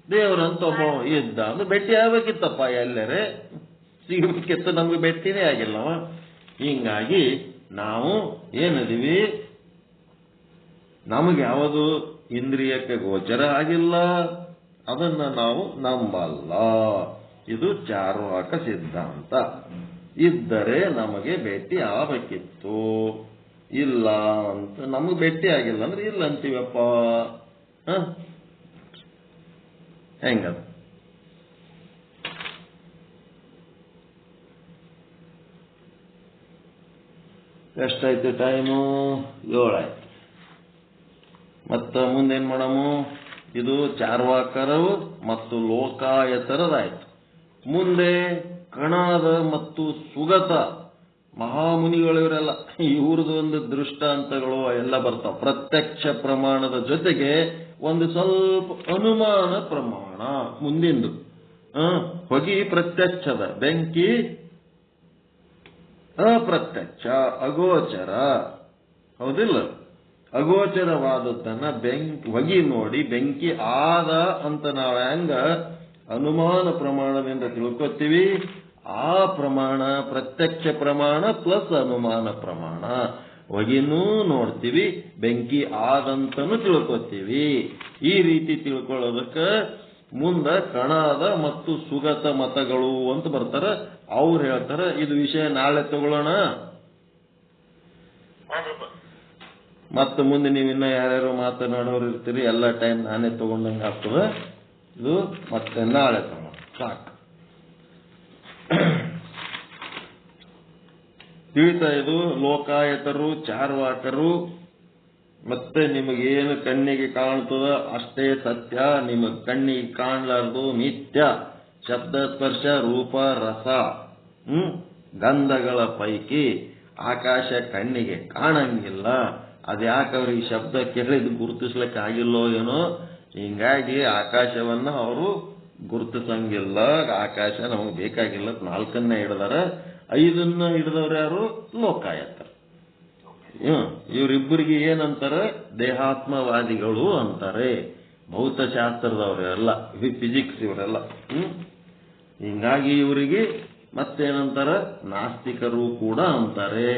ದೇವರಂತ ಒಬ್ಬ ಇದ್ದ ಅಂದ್ರೆ ಭೇಟಿ ಆಗ್ಬೇಕಿತ್ತಪ್ಪ. ಎಲ್ಲರೇ ಸಿಗಬೇಕಿತ್ತು, ನಮ್ಗೆ ಭೇಟಿನೇ ಆಗಿಲ್ಲವ. ಹಿಂಗಾಗಿ ನಾವು ಏನದೀವಿ? ನಮಗೆ ಯಾವುದು ಇಂದ್ರಿಯಕ್ಕೆ ಗೋಚರ ಆಗಿಲ್ಲ ಅದನ್ನ ನಾವು ನಂಬಲ್ಲ. ಇದು ಚಾರ್ವಾಕ ಸಿದ್ಧಾಂತ. ಇದ್ದರೆ ನಮಗೆ ಭೇಟಿ ಆಗಬೇಕಿತ್ತು, ಇಲ್ಲ ಅಂತ ನಮಗೆ ಭೇಟಿ ಆಗಿಲ್ಲ ಅಂದ್ರೆ ಇಲ್ಲ ಅಂತೀವಪ್ಪ. ಹೆಂಗದ? ಎಷ್ಟಾಯ್ತು ಟೈಮು? 7 ಆಯ್ತು. ಮತ್ತ ಮುಂದೇನ್ ಮಾಡಮು? ಇದು ಚಾರ್ವಾಕರು ಮತ್ತು ಲೋಕಾಯತರದಾಯ್ತು. ಮುಂದೆ ಕಣಾದ ಮತ್ತು ಸುಗತ ಮಹಾಮುನಿಗಳು ಇವರೆಲ್ಲ, ಇವ್ರದ್ದು ಒಂದು ದೃಷ್ಟಾಂತಗಳು ಎಲ್ಲ ಬರ್ತಾವ. ಪ್ರತ್ಯಕ್ಷ ಪ್ರಮಾಣದ ಜೊತೆಗೆ ಒಂದು ಸ್ವಲ್ಪ ಅನುಮಾನ ಪ್ರಮಾಣ ಮುಂದಿಂದು. ಹೊಗೆ ಪ್ರತ್ಯಕ್ಷದ, ಬೆಂಕಿ ಅಪ್ರತ್ಯಕ್ಷ, ಅಗೋಚರ. ಹೌದಿಲ್ಲ? ಅಗೋಚರವಾದದ್ದನ್ನ ಹೊಗೆ ನೋಡಿ ಬೆಂಕಿ ಆದ ಅಂತ ನಾವು ಹೆಂಗ ಅನುಮಾನ ಪ್ರಮಾಣದಿಂದ ತಿಳ್ಕೊತೀವಿ, ಆ ಪ್ರಮಾಣ ಪ್ರತ್ಯಕ್ಷ ಪ್ರಮಾಣ ಪ್ಲಸ್ ಅನುಮಾನ ಪ್ರಮಾಣ. ಹೊಗೆನೂ ನೋಡ್ತೀವಿ, ಬೆಂಕಿ ಆದಂತನೂ ತಿಳ್ಕೊತೀವಿ. ಈ ರೀತಿ ತಿಳ್ಕೊಳ್ಳೋದಕ್ಕೆ ಮುಂದ ಕಣಾದ ಮತ್ತು ಸುಗತ ಮತಗಳು ಅಂತ ಬರ್ತಾರ. ಅವ್ರು ಹೇಳ್ತಾರ ಇದು ವಿಷಯ ನಾಳೆ ತಗೊಳ್ಳೋಣ. ಮತ್ತೆ ಮುಂದೆ ನೀವಿನ್ನ ಯಾರ್ಯಾರು ಮಾತನಾಡೋರು ಇರ್ತೀರಿ, ಎಲ್ಲ ಟೈಮ್ ನಾನೇ ತಗೊಂಡಂಗೆ ಆಗ್ತದೆ. ಇದು ಮತ್ತೆ ನಾಳೆ ತಗೊಳ್ಳೋಣ. ಸಾಕು. ತಿಳಿತಾ? ಇದು ಲೋಕಾಯತರು, ಚಾರ್ವಾಕರು ಮತ್ತೆ ನಿಮಗೇನು ಕಣ್ಣಿಗೆ ಕಾಣ್ತದ ಅಷ್ಟೇ ಸತ್ಯ, ನಿಮಗ್ ಕಣ್ಣಿಗೆ ಕಾಣ್ಲಾರ್ದು ಮಿಥ್ಯ. ಶಬ್ದ ಸ್ಪರ್ಶ ರೂಪ ರಸ ಗಂಧಗಳ ಪೈಕಿ ಆಕಾಶ ಕಣ್ಣಿಗೆ ಕಾಣಂಗಿಲ್ಲ. ಅದ್ಯಾಕೆ ಅವ್ರಿಗೆ ಶಬ್ದ ಕೇಳಿದ್ ಗುರುತಿಸ್ಲಿಕ್ಕೆ ಆಗಿಲ್ಲೋ ಏನೋ, ಹಿಂಗಾಗಿ ಆಕಾಶವನ್ನ ಅವರು ಗುರುತಿಸಂಗಿಲ್ಲ. ಆಕಾಶ ನಮಗೆ ಬೇಕಾಗಿಲ್ಲ. 4ನ್ನ ಹಿಡಿದಾರ, 5ನ್ನ ಹಿಡಿದವ್ರು ಯಾರು? ಲೋಕಾಯತ. ಇವರಿಬ್ಬರಿಗೆ ಏನಂತಾರೆ? ದೇಹಾತ್ಮವಾದಿಗಳು ಅಂತಾರೆ. ಭೌತಶಾಸ್ತ್ರದವರೆಲ್ಲ, ಫಿಸಿಕ್ಸ್ ಇವರೆಲ್ಲ. ಹಿಂಗಾಗಿ ಇವರಿಗೆ ಮತ್ತೇನಂತಾರ? ನಾಸ್ತಿಕರು ಕೂಡ ಅಂತಾರೆ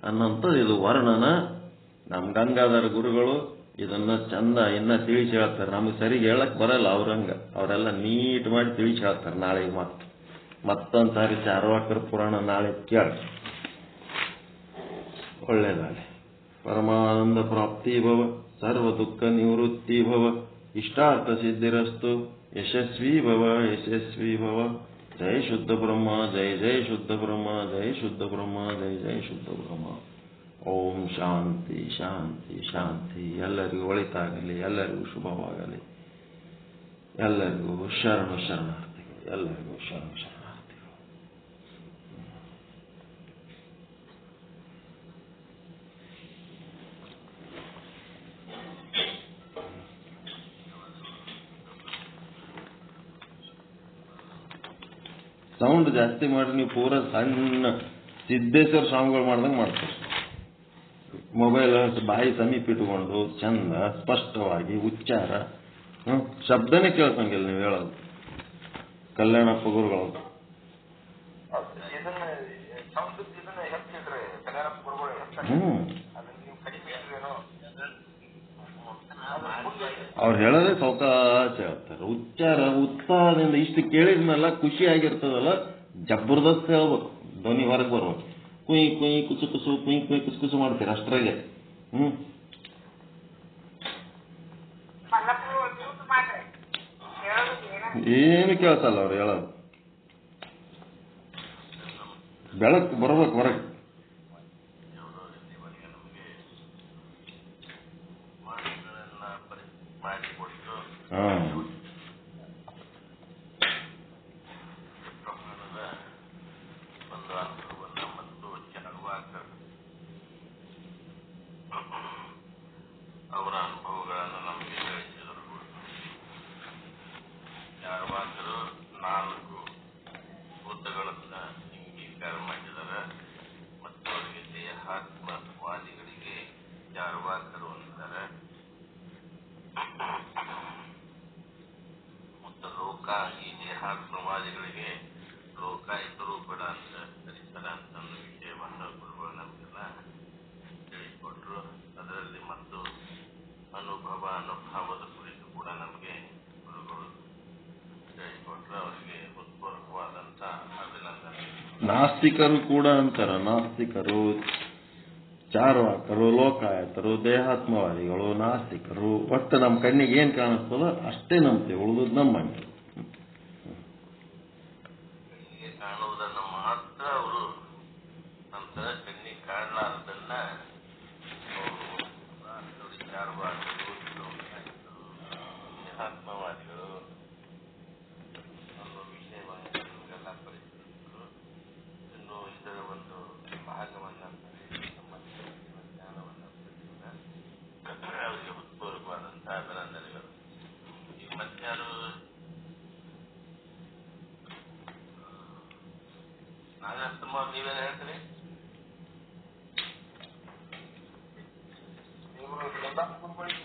ಅನ್ನಂಥದ್ದು ಇದು ವರ್ಣನ. ನಮ್ಮ ಗಂಗಾಧರ ಗುರುಗಳು ಇದನ್ನ ಚಂದ ಇನ್ನ ತಿಳಿಸಿ ಹೇಳ್ತಾರೆ. ನಮಗೆ ಸರಿಗೆ ಹೇಳಕ್ ಬರಲ್ಲ ಅವ್ರಂಗ, ಅವರೆಲ್ಲ ನೀಟ್ ಮಾಡಿ ತಿಳಿಸಿ ಹೇಳ್ತಾರೆ. ನಾಳೆಗೆ ಮತ್ತೊಂದು ಸಾರಿ ಚಾರ್ವಾಕರ ಪುರಾಣ ನಾಳೆ ಕೇಳ. ಒಳ್ಳೇದಾಗಲಿ. ಪರಮಾನಂದ ಪ್ರಾಪ್ತಿ ಭವ, ಸರ್ವ ದುಃಖ ನಿವೃತ್ತಿ ಭವ, ಇಷ್ಟಾರ್ಥ ಸಿದ್ಧಿರಸ್ತು, ಯಶಸ್ವಿ ಭವ ಯಶಸ್ವಿ ಭವ. ಜಯ ಶುದ್ಧ ಬ್ರಹ್ಮ, ಜಯ ಜಯ ಶುದ್ಧ ಬ್ರಹ್ಮ, ಜಯ ಶುದ್ಧ ಬ್ರಹ್ಮ, ಜಯ ಜಯ ಶುದ್ಧ ಬ್ರಹ್ಮ. ಓಂ ಶಾಂತಿ ಶಾಂತಿ ಶಾಂತಿ. ಎಲ್ಲರಿಗೂ ಒಳಿತಾಗಲಿ, ಎಲ್ಲರಿಗೂ ಶುಭವಾಗಲಿ, ಎಲ್ಲರಿಗೂ ಶರಣಾರ್ಥಿಗಳು, ಎಲ್ಲರಿಗೂ ಶರಣಾರ್ಥಿಗಳು. ಸೌಂಡ್ ಜಾಸ್ತಿ ಮಾಡಿ ನೀವು ಪೂರ ಸಣ್ಣ ಸಿದ್ದೇಶ್ವರ ಸ್ವಾಮಿಗಳು ಮಾಡ್ದಂಗೆ ಮಾಡ್ತಾರೆ. ಮೊಬೈಲ್ ಬಾಯಿ ಸಮೀಪ ಇಟ್ಕೊಂಡು ಚಂದ ಸ್ಪಷ್ಟವಾಗಿ ಉಚ್ಚಾರ, ಶಬ್ದನೇ ಕೇಳ್ಸಂಗಿಲ್ಲ ನೀವು ಹೇಳೋದು. ಕಲ್ಯಾಣಪ್ಪ ಗುರುಗಳು ಅವ್ರು ಹೇಳೋದೇ ಸಾವಕಾಶ ಹೇಳ್ತಾರೆ. ಉಚ್ಚಾರ ಉತ್ಸಾಹದಿಂದ ಇಷ್ಟು ಕೇಳಿದ್ಮೇಲೆ ಖುಷಿ ಆಗಿರ್ತದಲ್ಲ, ಜಬರ್ದಸ್ತ್ ಹೇಳ್ಬೇಕು, ಧ್ವನಿ ಹೊರಗೆ ಬರ್ಬೇಕು. ಕುಯ್ ಕುಯ್ ಕುಸು ಕುಸು ಕುಯ್ ಕುಯ್ ಕುಸು ಕುಸು ಮಾಡ್ತೀರ ಅಷ್ಟ್ರಾಗೆ. ಏನು ಕೇಳ್ಸಲ್ಲ ಅವ್ರು ಹೇಳೋದು. ಬೆಳಕು ಬರ್ಬೇಕು ಹೊರಗೆ. ಅವರ ಅನುಭವಗಳನ್ನು ನಮಗೆ ತಿಳಿಸಿದರು. ಯಾವಾಗಲೂ 4 ಭೂತಗಳನ್ನ ಅಂಗೀಕಾರ ಮಾಡಿದ್ದಾರೆ ಮತ್ತು ಅವರಿಗೆ ದೇಹಾತ್ಮವಾದಿಗಳಿಗೆ ಯಾವಾಗಲೂ ಅಂತಾರೆ. ಮತ್ತು ಲೋಕ, ಈ ದೇಹಾತ್ಮವಾದಿಗಳಿಗೆ ಲೋಕಾಯುತರು ಕೂಡ ಅಂತ ಕರೀತಾರೆ ಅಂತ ಒಂದು ವಿಷಯವನ್ನು ಗುರುಗಳು ನಮಗೆಲ್ಲ ತಿಳಿಸಿಕೊಟ್ರು. ಅದರಲ್ಲಿ ಮತ್ತು ಅನುಭವದ ಕುರಿತು ಕೂಡ ನಮಗೆ ಗುರುಗಳು ಹೇಳಿಕೊಟ್ರು. ಅವರಿಗೆ ಹೃತ್ಪೂರ್ವಕವಾದಂತ ಅಭಿನಂದನೆ. ನಾಸ್ತಿಕರು ಕೂಡ ಅಂತಾರ. ನಾಸ್ತಿಕರು, ಚಾರ್ವಾಕರು, ಲೋಕಾಯತರು, ದೇಹಾತ್ಮವಾದಿಗಳು, ನಾಸ್ತಿಕರು. ಒಟ್ಟು ನಮ್ಮ ಕಣ್ಣಿಗೆ ಏನ್ ಕಾಣಿಸ್ತದೋ ಅಷ್ಟೇ ನಂಬ್ತೇವೆ, ಉಳಿದು ನಮ್ಮಂಗೆ. ಕಣ್ಣಿಗೆ ಕಾಣುವುದನ್ನು ಮಾತ್ರ ಅವರು ನಂತರ ಕಣ್ಣಿಗೆ ಕಾಣಲಾರದನ್ನ ಚಾರ್ವಾಕರು, ಲೋಕಾಯುತರು, ದೇಹಾತ್ಮವಾದಿಗಳು ಅನ್ನೋ ವಿಷಯವನ್ನು ನಮಗೆಲ್ಲ ಪರಿಚಯಿಸಿದರು. ಇನ್ನು ಇದರ ಒಂದು ಭಾಗವನ್ನು ನಮ್ಮ ಜ್ಞಾನವನ್ನು ಪಡೆಯುವ ಅವರಿಗೆ ಹೃತ್ಪೂರ್ವಕವಾದಂತಹ ಅಭಿನಂದನೆಗಳು. ಈಗ ಮಧ್ಯಾಹ್ನ ನಾಗರಸ್ತಮ ನೀವೇನು ಹೇಳ್ತೀರಿ?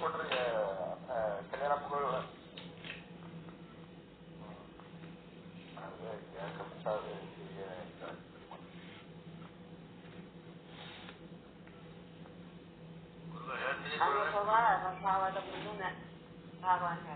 ಕೊಟ್ರಿ ಕಲ್ಯಾಣಪ್ಪಗಳು ಭಾವದ ಮುಂದಿನ ಭಾವ ಅಂತ